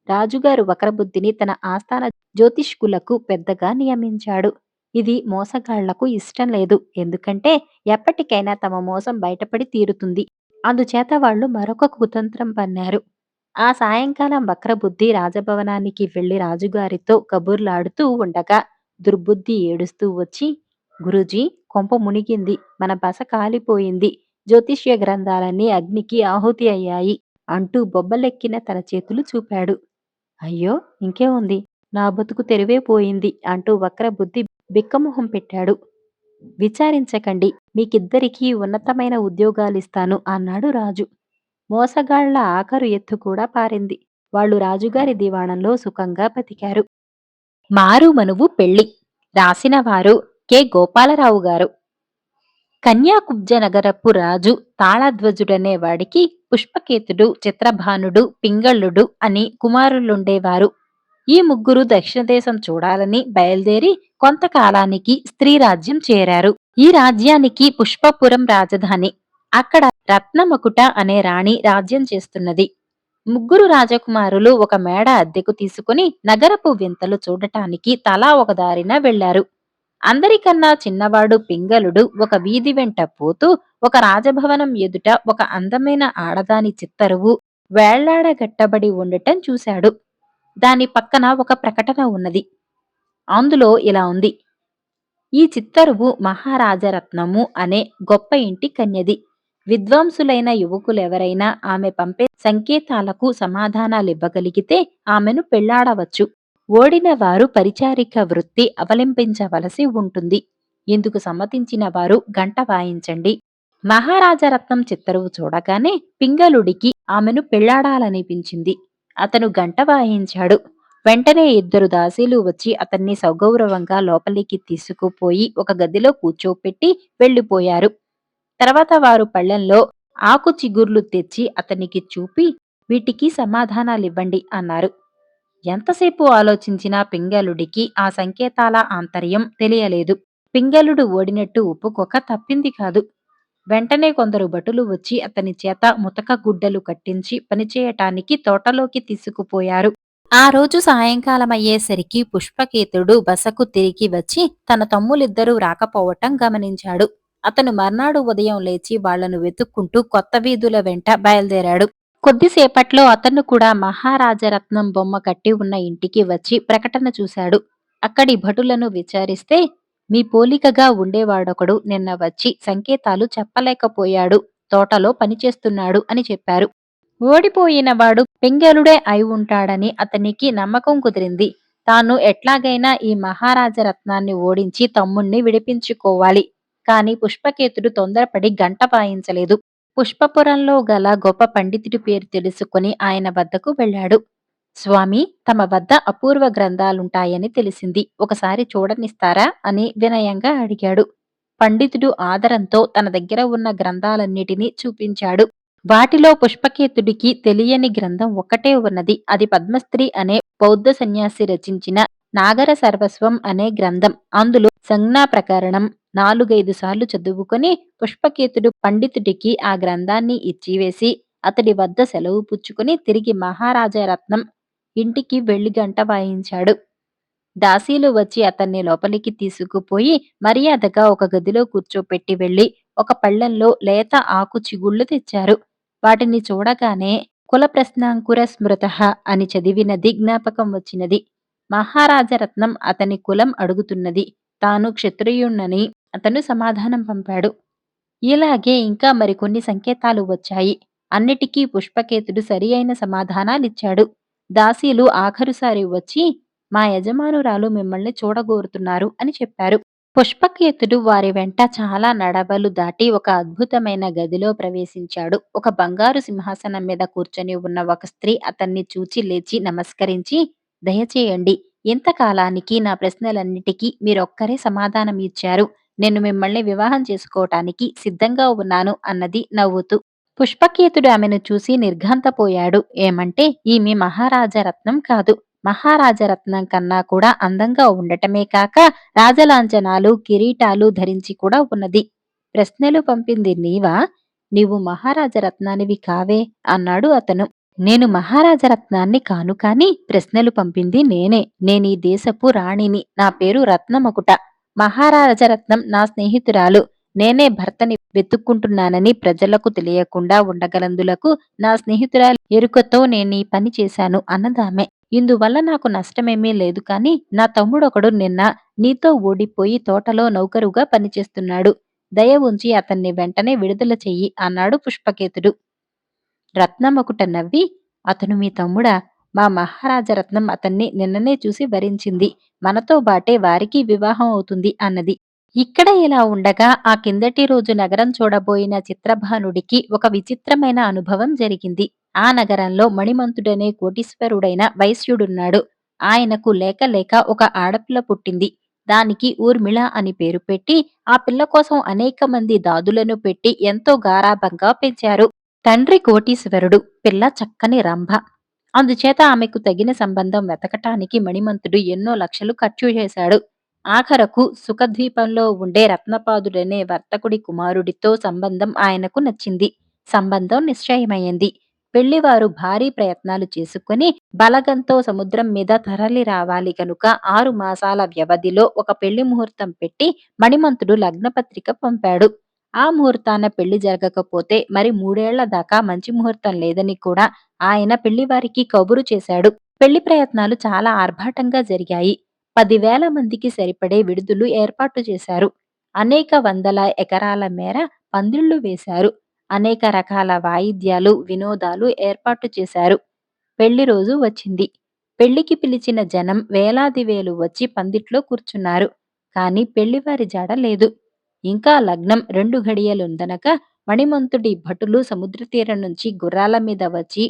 రాజుగారు వక్రబుద్ధిని తన ఆస్థాన జ్యోతిష్కులకు పెద్దగా నియమించాడు. ఇది మోసగాళ్లకు ఇష్టం లేదు. ఎందుకంటే ఎప్పటికైనా తమ మోసం బయటపడి తీరుతుంది. అందుచేత వాళ్ళు మరొక కుతంత్రం పన్నారు. ఆ సాయంకాలం వక్రబుద్ధి రాజభవనానికి వెళ్లి రాజుగారితో కబుర్లాడుతూ ఉండగా దుర్బుద్ధి ఏడుస్తూ వచ్చి, గురూజీ, కొంప మునిగింది, మన బస కాలిపోయింది, జ్యోతిష్య గ్రంథాలన్నీ అగ్నికి ఆహుతి అయ్యాయి అంటూ బొబ్బలెక్కిన తన చేతులు చూపాడు. అయ్యో, ఇంకేముంది, నా బతుకు తెరివే పోయింది అంటూ వక్రబుద్ధి బిక్కమొహం పెట్టాడు. విచారించకండి, మీకిద్దరికీ ఉన్నతమైన ఉద్యోగాలిస్తాను అన్నాడు రాజు. మోసగాళ్ల ఆఖరు ఎత్తు కూడా పారింది. వాళ్ళు రాజుగారి దివాణంలో సుఖంగా బతికారు. మారుమనువు పెళ్లి. రాసినవారు కె గోపాలరావు గారు. కన్యాకుబ్జ నగరపు రాజు తాళధ్వజుడనే వాడికి పుష్పకేతుడు, చిత్రభానుడు, పింగళుడు అని కుమారులుండేవారు. ఈ ముగ్గురు దక్షిణదేశం చూడాలని బయలుదేరి కొంతకాలానికి స్త్రీ రాజ్యం చేరారు. ఈ రాజ్యానికి పుష్పపురం రాజధాని. అక్కడ రత్నమకుట అనే రాణి రాజ్యం చేస్తున్నది. ముగ్గురు రాజకుమారులు ఒక మేడ అద్దెకు తీసుకుని నగరపు వింతలు చూడటానికి తలా ఒక దారిన వెళ్లారు. అందరికన్నా చిన్నవాడు పింగళుడు ఒక వీధి వెంట పోతూ ఒక రాజభవనం ఎదుట ఒక అందమైన ఆడదాని చిత్తరువు వేళ్లాడగట్టబడి ఉండటం చూశాడు. దాని పక్కన ఒక ప్రకటన ఉన్నది. అందులో ఇలా ఉంది: ఈ చిత్తరువు మహారాజరత్నము అనే గొప్ప ఇంటి కన్యది. విద్వాంసులైన యువకులెవరైనా ఆమె పంపే సంకేతాలకు సమాధానాలివ్వగలిగితే ఆమెను పెళ్లాడవచ్చు. ఓడిన వారు పరిచారిక వృత్తి అవలంబించవలసి ఉంటుంది. ఇందుకు సమ్మతించిన వారు గంట వాయించండి. మహారాజరత్నం చిత్తరువు చూడగానే పింగళుడికి ఆమెను పెళ్లాడాలనిపించింది. అతను గంట వాయించాడు. వెంటనే ఇద్దరు దాసీలు వచ్చి అతన్ని సగౌరవంగా లోపలికి తీసుకుపోయి ఒక గదిలో కూర్చోపెట్టి వెళ్లిపోయారు. తర్వాత వారు పళ్లెంలో ఆకు చిగుర్లు తెచ్చి అతనికి చూపి, వీటికి సమాధానాలివ్వండి అన్నారు. ఎంతసేపు ఆలోచించినా పింగళుడికి ఆ సంకేతాల ఆంతర్యం తెలియలేదు. పింగళుడు ఓడినట్టు ఒప్పుకోక తప్పింది కాదు. వెంటనే కొందరు భటులు వచ్చి అతని చేత ముతక గుడ్డలు కట్టించి పనిచేయటానికి తోటలోకి తీసుకుపోయారు. ఆ రోజు సాయంకాలమయ్యేసరికి పుష్పకేతుడు బసకు తిరిగి వచ్చి తన తమ్ములిద్దరూ రాకపోవటం గమనించాడు. అతను మర్నాడు ఉదయం లేచి వాళ్లను వెతుక్కుంటూ కొత్త వీధుల వెంట బయలుదేరాడు. కొద్దిసేపట్లో అతను కూడా మహారాజరత్నం బొమ్మ కట్టి ఉన్న ఇంటికి వచ్చి ప్రకటన చూశాడు. అక్కడి భటులను విచారిస్తే, మీ పోలికగా ఉండేవాడొకడు నిన్న వచ్చి సంకేతాలు చెప్పలేకపోయాడు, తోటలో పనిచేస్తున్నాడు అని చెప్పారు. ఓడిపోయినవాడు పింగళుడే అయి ఉంటాడని అతనికి నమ్మకం కుదిరింది. తాను ఎట్లాగైనా ఈ మహారాజరత్నాన్ని ఓడించి తమ్ముణ్ణి విడిపించుకోవాలి. కాని పుష్పకేతుడు తొందరపడి గంట వాయించలేదు. పుష్పపురంలో గల గొప్ప పండితుడి పేరు తెలుసుకుని ఆయన వద్దకు వెళ్ళాడు. స్వామి, తమ వద్ద అపూర్వ గ్రంథాలుంటాయని తెలిసింది, ఒకసారి చూడనిస్తారా అని వినయంగా అడిగాడు. పండితుడు ఆదరంతో తన దగ్గర ఉన్న గ్రంథాలన్నిటినీ చూపించాడు. వాటిలో పుష్పకేతుడికి తెలియని గ్రంథం ఒక్కటే ఉన్నది. అది పద్మస్త్రీ అనే బౌద్ధ సన్యాసి రచించిన నాగర సర్వస్వం అనే గ్రంథం. అందులో సంజ్ఞా ప్రకరణం 4-5 సార్లు చదువుకొని పుష్పకేతుడు పండితుడికి ఆ గ్రంథాన్ని ఇచ్చివేసి, అతడి వద్ద సెలవు పుచ్చుకుని తిరిగి మహారాజా రత్నం ఇంటికి వెళ్లి గంట వాయించాడు. దాసీలు వచ్చి అతన్ని లోపలికి తీసుకుపోయి మర్యాదగా ఒక గదిలో కూర్చోపెట్టి వెళ్లి ఒక పళ్ళెంలో లేత ఆకు చిగుళ్ళు తెచ్చారు. వాటిని చూడగానే కుల ప్రశ్నాంకుర స్మృతః అని చదివినది జ్ఞాపకం వచ్చినది. మహారాజరత్నం అతని కులం అడుగుతున్నది. తాను క్షత్రియుణ్ణని అతను సమాధానం పంపాడు. ఇలాగే ఇంకా మరికొన్ని సంకేతాలు వచ్చాయి. అన్నిటికీ పుష్పకేతుడు సరి అయిన సమాధానాలిచ్చాడు. దాసీలు ఆఖరుసారి వచ్చి మా యజమానురాలు మిమ్మల్ని చూడగోరుతున్నారు అని చెప్పారు. పుష్పకేతుడు వారి వెంట చాలా నడవలు దాటి ఒక అద్భుతమైన గదిలో ప్రవేశించాడు. ఒక బంగారు సింహాసనం మీద కూర్చొని ఉన్న ఒక స్త్రీ అతన్ని చూచి లేచి నమస్కరించి, దయచేయండి, ఇంతకాలానికి నా ప్రశ్నలన్నిటికీ మీరొక్కరే సమాధానం ఇచ్చారు. నేను మిమ్మల్ని వివాహం చేసుకోవటానికి సిద్ధంగా ఉన్నాను అన్నది నవ్వుతూ. పుష్పకేతుడు ఆమెను చూసి నిర్ఘాంతపోయాడు. ఏమంటే ఈమె మహారాజరత్నం కాదు. మహారాజరత్నం కన్నా కూడా అందంగా ఉండటమే కాక రాజలాంఛనాలు, కిరీటాలు ధరించి కూడా ఉన్నది. ప్రశ్నలు పంపింది నీవా? నీవు మహారాజరత్నానివి కావే అన్నాడు అతను. నేను మహారాజరత్నాన్ని కాను కాని ప్రశ్నలు పంపింది నేనే. నేనీ దేశపు రాణిని. నా పేరు రత్నమకుట. మహారాజరత్నం నా స్నేహితురాలు. నేనే భర్తని వెతుక్కుంటున్నానని ప్రజలకు తెలియకుండా ఉండగలందులకు నా స్నేహితురాలి ఎరుకతో నేనీ పని చేశాను అన్నదామె. ఇందువల్ల నాకు నష్టమేమీ లేదు కాని నా తమ్ముడొకడు నిన్న నీతో ఓడిపోయి తోటలో నౌకరుగా పనిచేస్తున్నాడు. దయ ఉంచి అతన్ని వెంటనే విడుదల చెయ్యి అన్నాడు పుష్పకేతుడు. రత్నమకుట నవ్వి, అతను మీ తమ్ముడా? మా మహారాజరత్నం అతన్ని నిన్ననే చూసి వరించింది. మనతో బాటే వారికి వివాహం అవుతుంది అన్నది. ఇక్కడ ఇలా ఉండగా ఆ కిందటి రోజు నగరం చూడబోయిన చిత్రభానుడికి ఒక విచిత్రమైన అనుభవం జరిగింది. ఆ నగరంలో మణిమంతుడనే కోటీశ్వరుడైన వైశ్యుడున్నాడు. ఆయనకు లేక లేక ఒక ఆడపిల్ల పుట్టింది. దానికి ఊర్మిళ అని పేరు పెట్టి ఆ పిల్ల కోసం అనేక మంది దాదులను పెట్టి ఎంతో గారాబంగా పెంచారు. తండ్రి కోటీశ్వరుడు, పిల్ల చక్కని రంభ. అందుచేత ఆమెకు తగిన సంబంధం వెతకటానికి మణిమంతుడు ఎన్నో లక్షలు ఖర్చు చేశాడు. ఆఖరకు సుఖద్వీపంలో ఉండే రత్నపాదుడనే వర్తకుడి కుమారుడితో సంబంధం ఆయనకు నచ్చింది. సంబంధం నిశ్చయమైంది. పెళ్లివారు భారీ ప్రయత్నాలు చేసుకుని బలగంతో సముద్రం మీద తరలి రావాలి గనుక 6 మాసాల వ్యవధిలో ఒక పెళ్లి ముహూర్తం పెట్టి మణిమంతుడు లగ్నపత్రిక పంపాడు. ఆ ముహూర్తాన పెళ్లి జరగకపోతే మరి 3 ఏళ్ల దాకా మంచి ముహూర్తం లేదని కూడా ఆయన పెళ్లివారికి కబురు చేశాడు. పెళ్లి ప్రయత్నాలు చాలా ఆర్భాటంగా జరిగాయి. 10,000 మందికి సరిపడే విడుదులు ఏర్పాటు చేశారు. అనేక వందల ఎకరాల మేర పందిళ్లు వేశారు. అనేక రకాల వాయిద్యాలు, వినోదాలు ఏర్పాటు చేశారు. పెళ్లి రోజు వచ్చింది. పెళ్లికి పిలిచిన జనం వేలాది వేలు వచ్చి పందిట్లో కూర్చున్నారు. కాని పెళ్లివారి జాడ లేదు. ఇంకా లగ్నం 2 ఘడియలుందనగా మణిమంతుడి భటులు సముద్రతీరం నుంచి గుర్రాల మీద వచ్చి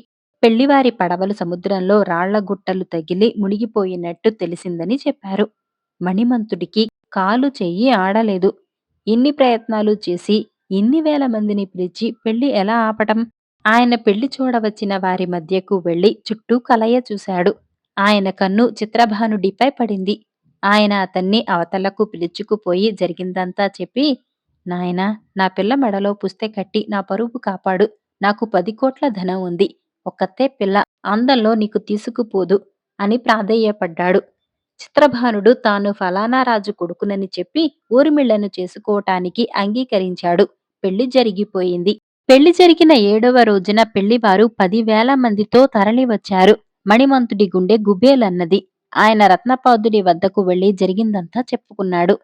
పెళ్లివారి పడవలు సముద్రంలో రాళ్ల గుట్టలు తగిలి మునిగిపోయినట్టు తెలిసిందని చెప్పారు. మణిమంతుడికి కాలు చెయ్యి ఆడలేదు. ఇన్ని ప్రయత్నాలు చేసి ఇన్ని వేల మందిని పిలిచి పెళ్లి ఎలా ఆపటం? ఆయన పెళ్లి చూడవచ్చిన వారి మధ్యకు వెళ్లి చుట్టూ కలయ చూశాడు. ఆయన కన్ను చిత్రభానుడిపై పడింది. ఆయన అతన్ని అవతలకు పిలుచుకుపోయి జరిగిందంతా చెప్పి, నాయనా, నా పిల్ల మెడలో పుస్తె కట్టి నా పరువు కాపాడు. నాకు 10 కోట్ల ధనం ఉంది. ఒక్కతే పిల్ల, అందంలో నీకు తీసుకుపోదు అని ప్రాధేయపడ్డాడు. చిత్రభానుడు తాను ఫలానా రాజు కొడుకునని చెప్పి ఊర్మిళ్లను చేసుకోవటానికి అంగీకరించాడు. పెళ్లి జరిగిపోయింది. పెళ్లి జరిగిన 7వ రోజున పెళ్లివారు 10,000 మందితో తరలివచ్చారు. మణిమంతుడి గుండె గుబేలన్నది. ఆయన రత్నపాదుడి వద్దకు వెళ్లి జరిగిందంతా చెప్పుకున్నాడు.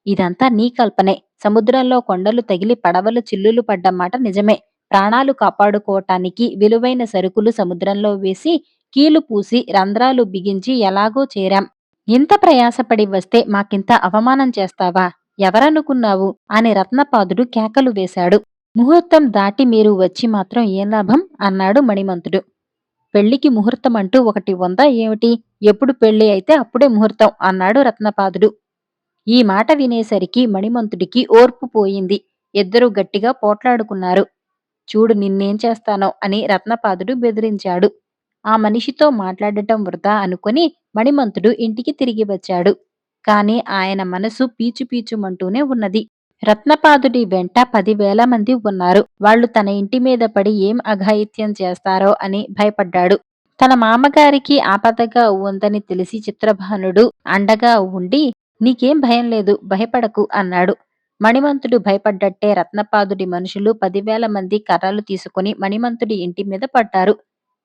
ఇదంతా నీ కల్పనే. సముద్రంలో కొండలు తగిలి పడవలు చిల్లులు పడ్డ మాట నిజమే. ప్రాణాలు కాపాడుకోవటానికి విలువైన సరుకులు సముద్రంలో వేసి కీలు పూసి రంధ్రాలు బిగించి ఎలాగో చేరాం. ఇంత ప్రయాసపడి వస్తే మాకింత అవమానం చేస్తావా? ఎవరనుకున్నావు అని రత్నపాదుడు కేకలు వేశాడు. ముహూర్తం దాటి మీరు వచ్చి మాత్రం ఏం లాభం అన్నాడు మణిమంతుడు. పెళ్లికి ముహూర్తం అంటూ ఒకటి ఉందా ఏమిటి? ఎప్పుడు పెళ్లి అయితే అప్పుడే ముహూర్తం అన్నాడు రత్నపాదుడు. ఈ మాట వినేసరికి మణిమంతుడికి ఓర్పు పోయింది. ఇద్దరూ గట్టిగా పోట్లాడుకున్నారు. చూడు నిన్నేం చేస్తానో అని రత్నపాదుడు బెదిరించాడు. ఆ మనిషితో మాట్లాడటం వృధా అనుకుని మణిమంతుడు ఇంటికి తిరిగి వచ్చాడు. కాని ఆయన మనసు పీచు పీచుమంటూనే ఉన్నది. రత్నపాదుడి వెంట 10,000 మంది ఉన్నారు. వాళ్ళు తన ఇంటి మీద పడి ఏం అఘాయిత్యం చేస్తారో అని భయపడ్డాడు. తన మామగారికి ఆపదగా ఉందని తెలిసి చిత్రభానుడు అండగా ఉండి, "నీకేం భయం లేదు, భయపడకు" అన్నాడు. మణిమంతుడు భయపడ్డట్టే రత్నపాదుడి మనుషులు 10,000 మంది కర్రలు తీసుకుని మణిమంతుడి ఇంటి మీద పడ్డారు.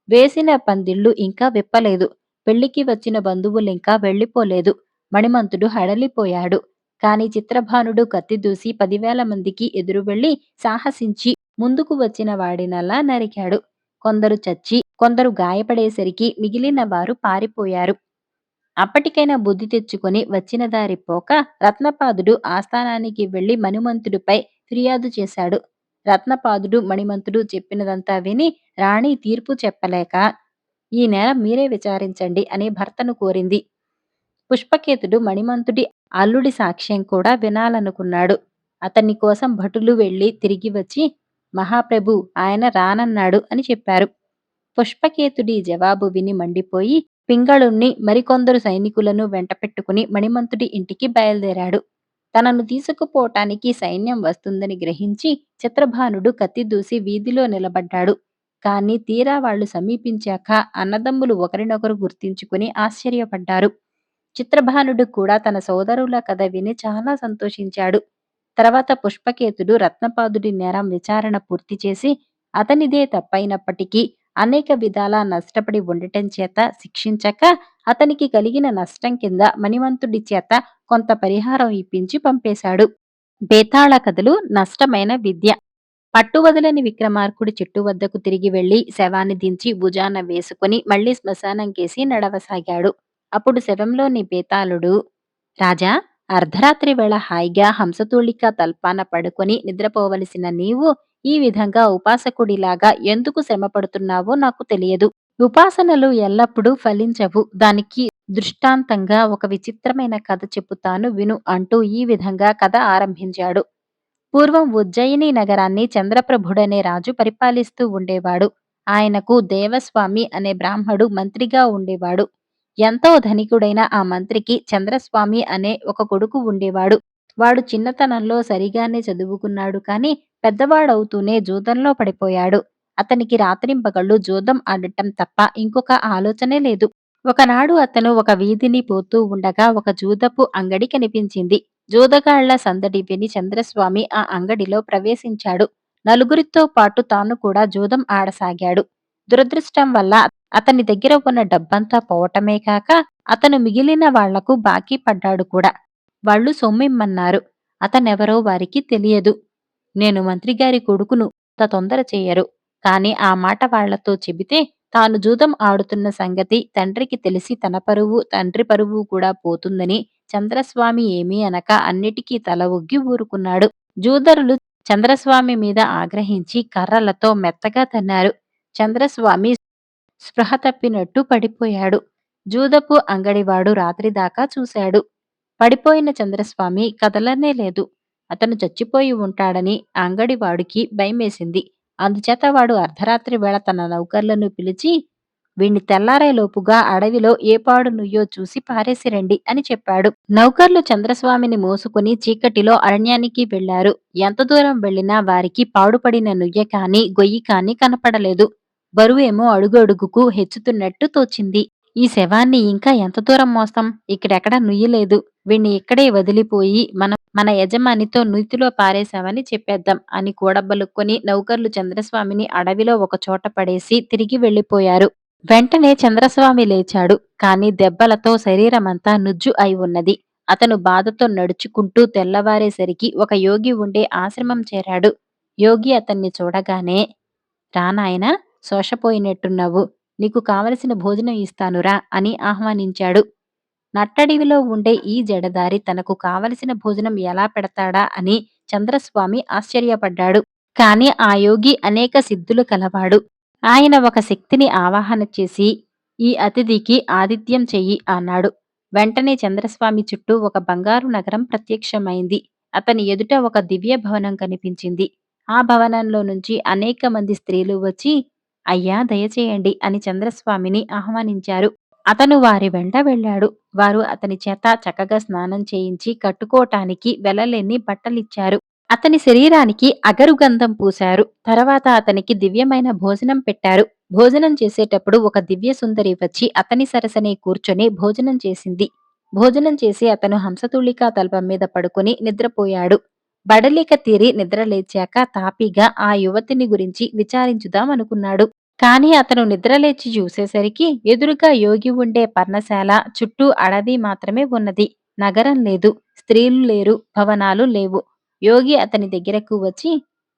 వేసిన పందిళ్లు ఇంకా విప్పలేదు. పెళ్లికి వచ్చిన బంధువులింకా వెళ్ళిపోలేదు. మణిమంతుడు హడలిపోయాడు. కాని చిత్రభానుడు కత్తి దూసి 10,000 మందికి ఎదురు వెళ్లి సాహసించి ముందుకు వచ్చిన వాడినలా నరికాడు. కొందరు చచ్చి, కొందరు గాయపడేసరికి మిగిలిన వారు పారిపోయారు. అప్పటికైనా బుద్ధి తెచ్చుకొని వచ్చిన దారి పోక రత్నపాదుడు ఆస్థానానికి వెళ్లి మణిమంతుడిపై ఫిర్యాదు చేశాడు. రత్నపాదుడు మణిమంతుడు చెప్పినదంతా విని, రాణి తీర్పు చెప్పలేక, "ఈ నేరం మీరే విచారించండి" అని భర్తను కోరింది. పుష్పకేతుడు మణిమంతుడి అల్లుడి సాక్ష్యం కూడా వినాలనుకున్నాడు. అతన్ని కోసం భటులు వెళ్లి తిరిగి వచ్చి, "మహాప్రభు, ఆయన రానన్నాడు" అని చెప్పారు. పుష్పకేతుడి జవాబు విని మండిపోయి పింగళుణ్ణి మరికొందరు సైనికులను వెంటపెట్టుకుని మణిమంతుడి ఇంటికి బయలుదేరాడు. తనను తీసుకుపోటానికి సైన్యం వస్తుందని గ్రహించి చిత్రభానుడు కత్తి దూసి వీధిలో నిలబడ్డాడు. కాని తీరా వాళ్లు సమీపించాక అన్నదమ్ములు ఒకరినొకరు గుర్తించుకుని ఆశ్చర్యపడ్డారు. చిత్రభానుడు కూడా తన సోదరుల కథ విని చాలా సంతోషించాడు. తర్వాత పుష్పకేతుడు రత్నపాదుడి నేరం విచారణ పూర్తి చేసి అతనిదే తప్పైనప్పటికీ అనేక విధాలా నష్టపడి ఉండటం చేత శిక్షించక అతనికి కలిగిన నష్టం కింద మణిమంతుడి చేత కొంత పరిహారం ఇప్పించి పంపేశాడు. బేతాళ కథలు నష్టమైన విద్య. పట్టువదలని విక్రమార్కుడు చెట్టు వద్దకు తిరిగి వెళ్లి శవాన్ని దించి భుజాన వేసుకుని మళ్లీ శ్మశానం కేసి నడవసాగాడు. అప్పుడు శవంలోని బేతాళుడు, "రాజా, అర్ధరాత్రి వేళ హాయిగా హంసతూళిక తల్పాన పడుకొని నిద్రపోవలసిన నీవు ఈ విధంగా ఉపాసకుడిలాగా ఎందుకు శ్రమపడుతున్నావో నాకు తెలియదు. ఉపాసనలు ఎల్లప్పుడూ ఫలించవు. దానికి దృష్టాంతంగా ఒక విచిత్రమైన కథ చెప్పుతాను విను" అంటూ ఈ విధంగా కథ ఆరంభించాడు. పూర్వం ఉజ్జయిని నగరాన్ని చంద్రప్రభుడనే రాజు పరిపాలిస్తూ ఉండేవాడు. ఆయనకు దేవస్వామి అనే బ్రాహ్మడు మంత్రిగా ఉండేవాడు. ఎంతో ధనికుడైన ఆ మంత్రికి చంద్రస్వామి అనే ఒక కొడుకు ఉండేవాడు. వాడు చిన్నతనంలో సరిగానే చదువుకున్నాడు కాని పెద్దవాడవుతూనే జూదంలో పడిపోయాడు. అతనికి రాత్రింపగళ్ళు జూదం ఆడటం తప్ప ఇంకొక ఆలోచనే లేదు. ఒకనాడు అతను ఒక వీధిని పోతూ ఉండగా ఒక జూదపు అంగడి కనిపించింది. జూదగాళ్ల సందడి విని చంద్రస్వామి ఆ అంగడిలో ప్రవేశించాడు. నలుగురితో పాటు తాను కూడా జూదం ఆడసాగాడు. దురదృష్టం వల్ల అతని దగ్గర ఉన్న డబ్బంతా పోవటమే కాక అతను మిగిలిన వాళ్లకు బాకీ పడ్డాడు కూడా. వాళ్ళు సొమ్మిమ్మన్నారు. అతనెవరో వారికి తెలియదు. "నేను మంత్రిగారి కొడుకును, అంత తొందర చెయ్యరు. కాని ఆ మాట వాళ్లతో చెబితే తాను జూదం ఆడుతున్న సంగతి తండ్రికి తెలిసి తన పరువు, తండ్రి పరువు కూడా పోతుందని" చంద్రస్వామి ఏమీ అనక అన్నిటికీ తల ఒగ్గి ఊరుకున్నాడు. జూదరులు చంద్రస్వామి మీద ఆగ్రహించి కర్రలతో మెత్తగా తన్నారు. చంద్రస్వామి స్పృహ తప్పినట్టు పడిపోయాడు. జూదపు అంగడివాడు రాత్రిదాకా చూశాడు. పడిపోయిన చంద్రస్వామి కదలనే లేదు. అతను చచ్చిపోయి ఉంటాడని ఆ అంగడివాడికి భయమేసింది. అందుచేత వాడు అర్ధరాత్రి వేళ తన నౌకర్లను పిలిచి, "వీణ్ణి తెల్లారేలోపుగా అడవిలో ఏ పాడు నుయ్యో చూసి పారేసిరండి" అని చెప్పాడు. నౌకర్లు చంద్రస్వామిని మోసుకుని చీకటిలో అరణ్యానికి వెళ్లారు. ఎంత దూరం వెళ్లినా వారికి పాడుపడిన నుయ్య కాని గొయ్యి కాని కనపడలేదు. బరువేమో అడుగు అడుగుకు హెచ్చుతున్నట్టు తోచింది. "ఈ శవాన్ని ఇంకా ఎంత దూరం మోస్తాం? ఇక్కడెక్కడా నుయ్యి లేదు. వీణ్ణి ఇక్కడే వదిలిపోయి మనం మన యజమానితో నూతిలో పారేశామని చెప్పేద్దాం" అని కూడబలుక్కొని నౌకర్లు చంద్రస్వామిని అడవిలో ఒకచోట పడేసి తిరిగి వెళ్లిపోయారు. వెంటనే చంద్రస్వామి లేచాడు. కాని దెబ్బలతో శరీరమంతా నుజ్జు అయి ఉన్నది. అతను బాధతో నడుచుకుంటూ తెల్లవారేసరికి ఒక యోగి ఉండే ఆశ్రమం చేరాడు. యోగి అతన్ని చూడగానే, "రా నాయనా, శోషపోయినట్టున్నావు. నీకు కావలసిన భోజనం ఇస్తానురా" అని ఆహ్వానించాడు. నట్టడివిలో ఉండే ఈ జడదారి తనకు కావలసిన భోజనం ఎలా పెడతాడా అని చంద్రస్వామి ఆశ్చర్యపడ్డాడు. కాని ఆ యోగి అనేక సిద్ధులు కలవాడు. ఆయన ఒక శక్తిని ఆవాహన చేసి, "ఈ అతిథికి ఆతిథ్యం చెయ్యి" అన్నాడు. వెంటనే చంద్రస్వామి చుట్టూ ఒక బంగారు నగరం ప్రత్యక్షమైంది. అతని ఎదుట ఒక దివ్య భవనం కనిపించింది. ఆ భవనంలో నుంచి అనేక మంది స్త్రీలు వచ్చి, "అయ్యా, దయచేయండి" అని చంద్రస్వామిని ఆహ్వానించారు. అతను వారి వెంట వెళ్ళాడు. వారు అతని చేత చక్కగా స్నానం చేయించి కట్టుకోటానికి వెలలేని బట్టలిచ్చారు. అతని శరీరానికి అగరు గంధం పూశారు. తర్వాత అతనికి దివ్యమైన భోజనం పెట్టారు. భోజనం చేసేటప్పుడు ఒక దివ్య సుందరి వచ్చి అతని సరసనే కూర్చొని భోజనం చేసింది. భోజనం చేసి అతను హంసతూలికా తల్పం మీద పడుకొని నిద్రపోయాడు. బడలిక తీరి నిద్రలేచాక తాపీగా ఆ యువతిని గురించి విచారించుదామనుకున్నాడు. కాని అతను నిద్రలేచి చూసేసరికి ఎదురుగా యోగి ఉండే పర్ణశాల, చుట్టూ అడవి మాత్రమే ఉన్నది. నగరం లేదు. స్త్రీలు లేరు. భవనాలు లేవు. యోగి అతని దగ్గరకు వచ్చి,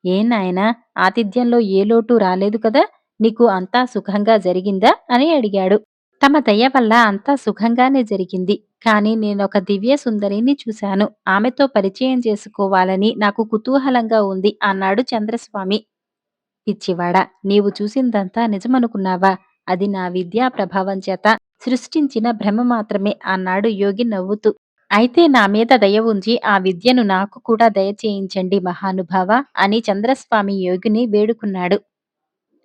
"ఏం నాయనా, ఆతిథ్యంలో ఏ లోటు రాలేదు కదా? నీకు అంతా సుఖంగా జరిగిందా?" అని అడిగాడు. తమ దయ వల్ల అంతా సుఖంగానే జరిగింది. కాని నేనొక దివ్య సుందరిని చూశాను. ఆమెతో పరిచయం చేసుకోవాలని నాకు కుతూహలంగా ఉంది అన్నాడు చంద్రస్వామి. పిచ్చివాడా, నీవు చూసిందంతా నిజమనుకున్నావా? అది నా విద్యా ప్రభావం చేత సృష్టించిన భ్రమ మాత్రమే అన్నాడు యోగి నవ్వుతూ. అయితే నా మీద దయ ఉంచి ఆ విద్యను నాకు కూడా దయచేయించండి మహానుభావా అని చంద్రస్వామి యోగిని వేడుకున్నాడు.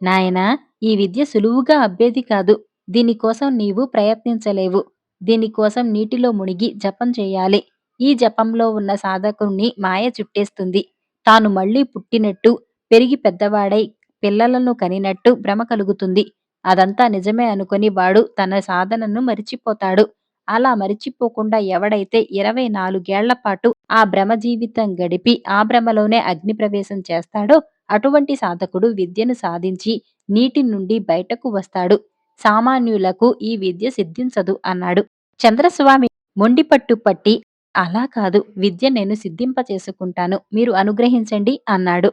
నాయనా, ఈ విద్య సులువుగా అబ్బేది కాదు. దీనికోసం నీవు ప్రయత్నించలేవు. దీనికోసం నీటిలో మునిగి జపం చెయ్యాలి. ఈ జపంలో ఉన్న సాధకుణ్ణి మాయ చుట్టేస్తుంది. తాను మళ్ళీ పుట్టినట్టు, పెరిగి పెద్దవాడై పిల్లలను కనినట్టు భ్రమ కలుగుతుంది. అదంతా నిజమే అనుకొని వాడు తన సాధనను మరిచిపోతాడు. అలా మరిచిపోకుండా ఎవడైతే 24 పాటు ఆ భ్రమ జీవితం గడిపి ఆ భ్రమలోనే అగ్ని ప్రవేశం చేస్తాడో అటువంటి సాధకుడు విద్యను సాధించి నీటి నుండి బయటకు వస్తాడు. సామాన్యులకు ఈ విద్య సిద్ధించదు అన్నాడు. చంద్రస్వామి మొండిపట్టు పట్టి, అలా కాదు, విద్య నేను సిద్ధింపచేసుకుంటాను, మీరు అనుగ్రహించండి అన్నాడు.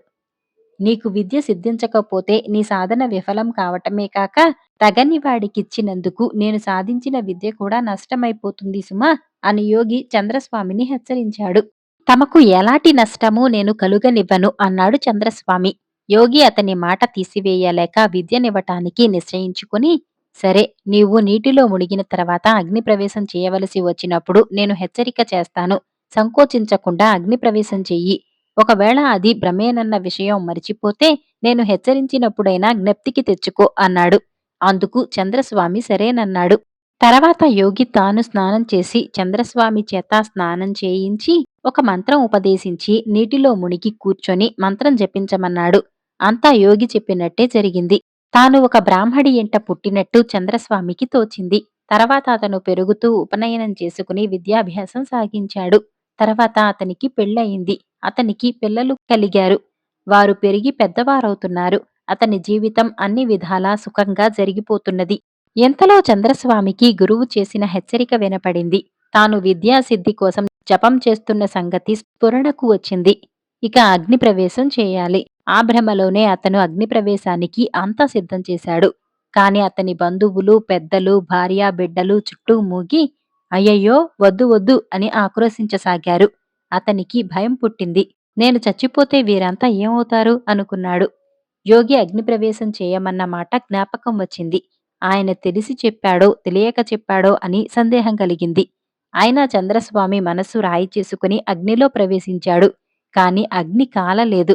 నీకు విద్య సిద్ధించకపోతే నీ సాధన విఫలం కావటమే కాక తగని వాడికిచ్చినందుకు నేను సాధించిన విద్య కూడా నష్టమైపోతుంది సుమా అని యోగి చంద్రస్వామిని హెచ్చరించాడు. తమకు ఎలాంటి నష్టమూ నేను కలుగనివ్వను అన్నాడు చంద్రస్వామి. యోగి అతని మాట తీసివేయలేక విద్యనివ్వటానికి నిశ్చయించుకుని, సరే, నీవు నీటిలో మునిగిన తర్వాత అగ్నిప్రవేశం చేయవలసి వచ్చినప్పుడు నేను హెచ్చరిక చేస్తాను. సంకోచించకుండా అగ్నిప్రవేశం చెయ్యి. ఒకవేళ అది భ్రమేనన్న విషయం మరిచిపోతే నేను హెచ్చరించినప్పుడైనా జ్ఞప్తికి తెచ్చుకో అన్నాడు. అందుకు చంద్రస్వామి సరేనన్నాడు. తర్వాత యోగి తాను స్నానం చేసి చంద్రస్వామి చేత స్నానం చేయించి ఒక మంత్రం ఉపదేశించి నీటిలో మునిగి కూర్చొని మంత్రం జపించమన్నాడు. అంతా యోగి చెప్పినట్టే జరిగింది. తాను ఒక బ్రాహ్మడి ఇంట పుట్టినట్టు చంద్రస్వామికి తోచింది. తర్వాత అతను పెరుగుతూ ఉపనయనం చేసుకుని విద్యాభ్యాసం సాగించాడు. తర్వాత అతనికి పెళ్ళయింది. అతనికి పిల్లలు కలిగారు. వారు పెరిగి పెద్దవారవుతున్నారు. అతని జీవితం అన్ని విధాలా సుఖంగా జరిగిపోతున్నది. ఎంతలో చంద్రస్వామికి గురువు చేసిన హెచ్చరిక వినపడింది. తాను విద్యాసిద్ధి కోసం జపం చేస్తున్న సంగతి స్ఫురణకు వచ్చింది. ఇక అగ్నిప్రవేశం చేయాలి. ఆ భ్రమలోనే అతను అగ్నిప్రవేశానికి అంతా సిద్ధం చేశాడు. కాని అతని బంధువులు, పెద్దలు, భార్య, బిడ్డలు చుట్టూ మూగి, అయ్యయ్యో, వద్దు వద్దు అని ఆక్రోశించసాగారు. అతనికి భయం పుట్టింది. నేను చచ్చిపోతే వీరంతా ఏమవుతారు అనుకున్నాడు. యోగి అగ్నిప్రవేశం చేయమన్న మాట జ్ఞాపకం వచ్చింది. ఆయన తెలిసి చెప్పాడో తెలియక చెప్పాడో అని సందేహం కలిగింది. అయినా చంద్రస్వామి మనస్సు రాయి చేసుకుని అగ్నిలో ప్రవేశించాడు. కాని అగ్ని కాలలేదు.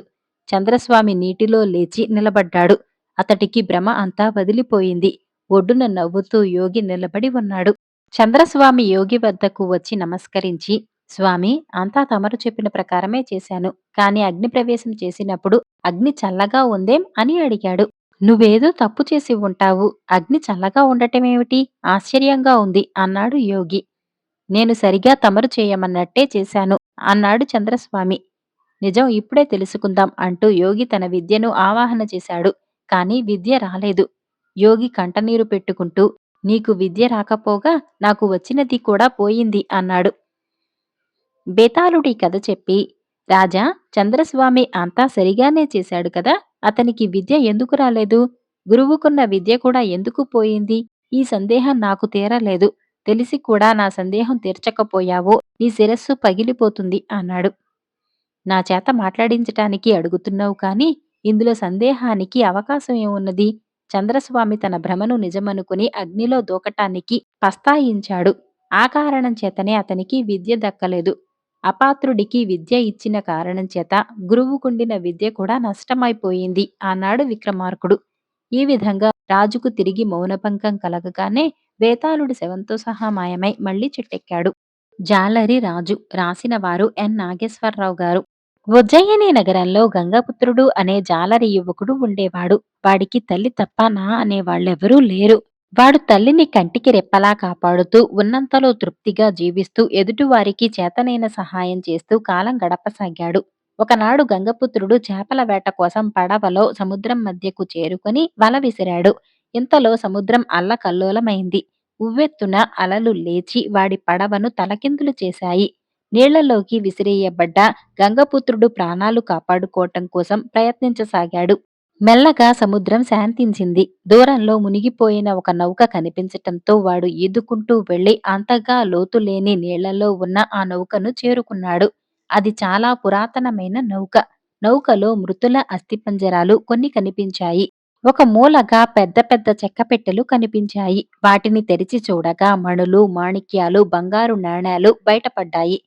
చంద్రస్వామి నీటిలో లేచి నిలబడ్డాడు. అతడికి భ్రమ అంతా వదిలిపోయింది. ఒడ్డున నవ్వుతూ యోగి నిలబడి ఉన్నాడు. చంద్రస్వామి యోగి వద్దకు వచ్చి నమస్కరించి, స్వామి, అంతా తమరు చెప్పిన ప్రకారమే చేశాను. కాని అగ్నిప్రవేశం చేసినప్పుడు అగ్ని చల్లగా ఉందేం అని అడిగాడు. నువ్వేదో తప్పు చేసి ఉంటావు. అగ్ని చల్లగా ఉండటమేమిటి? ఆశ్చర్యంగా ఉంది అన్నాడు యోగి. నేను సరిగా తమరు చేయమన్నట్టే చేశాను అన్నాడు చంద్రస్వామి. నిజం ఇప్పుడే తెలుసుకుందాం అంటూ యోగి తన విద్యను ఆవాహన చేశాడు. కాని విద్య రాలేదు. యోగి కంటనీరు పెట్టుకుంటూ, నీకు విద్య రాకపోగా నాకు వచ్చినది కూడా పోయింది అన్నాడు. బేతాళుడి కథ చెప్పి, రాజా, చంద్రస్వామి అంతా సరిగానే చేశాడు కదా, అతనికి విద్య ఎందుకు రాలేదు? గురువుకున్న విద్య కూడా ఎందుకు పోయింది? ఈ సందేహం నాకు తీరలేదు. తెలిసి కూడా నా సందేహం తీర్చకపోయావో నీ శిరస్సు పగిలిపోతుంది అన్నాడు. నా చేత మాట్లాడించటానికి అడుగుతున్నావు కాని ఇందులో సందేహానికి అవకాశం ఏమున్నది? చంద్రస్వామి తన భ్రమను నిజమనుకుని అగ్నిలో దూకటానికి పస్తాయించాడు. ఆ కారణం చేతనే అతనికి విద్య దక్కలేదు. అపాత్రుడికి విద్య ఇచ్చిన కారణం చేత గురువుకుండిన విద్య కూడా నష్టమైపోయింది అన్నాడు విక్రమార్కుడు. ఈ విధంగా రాజుకు తిరిగి మౌనభంగం కలగగానే వేతాళుడి శవంతో సహా మాయమై మళ్లీ చెట్టెక్కాడు. జాలరి రాజు రాసినవారు ఎన్ నాగేశ్వరరావు గారు. ఉజ్జయిని నగరంలో గంగపుత్రుడు అనే జాలరి యువకుడు ఉండేవాడు. వాడికి తల్లి తప్ప నా అనేవాళ్ళెవరూ లేరు. వాడు తల్లిని కంటికి రెప్పలా కాపాడుతూ ఉన్నంతలో తృప్తిగా జీవిస్తూ ఎదుటివారికి చేతనైన సహాయం చేస్తూ కాలం గడపసాగాడు. ఒకనాడు గంగపుత్రుడు చేపల వేట కోసం పడవలో సముద్రం మధ్యకు చేరుకొని వల విసిరాడు. ఇంతలో సముద్రం అల్లకల్లోలమైంది. ఉవ్వెత్తున అలలు లేచి వాడి పడవను తలకిందులు చేశాయి. నీళ్లలోకి విసిరేయబడ్డ గంగపుత్రుడు ప్రాణాలు కాపాడుకోవటం కోసం ప్రయత్నించసాగాడు. మెల్లగా సముద్రం శాంతించింది. దూరంలో మునిగిపోయిన ఒక నౌక కనిపించటంతో వాడు ఈదుకుంటూ వెళ్లి అంతగా లోతులేని నీళ్లలో ఉన్న ఆ నౌకను చేరుకున్నాడు. అది చాలా పురాతనమైన నౌక. నౌకలో మృతుల అస్థిపంజరాలు కొన్ని కనిపించాయి. ఒక మూలగా పెద్ద పెద్ద చెక్కపెట్టెలు కనిపించాయి. వాటిని తెరిచి చూడగా మణులు, మాణిక్యాలు, బంగారు నాణేలు బయటపడ్డాయి.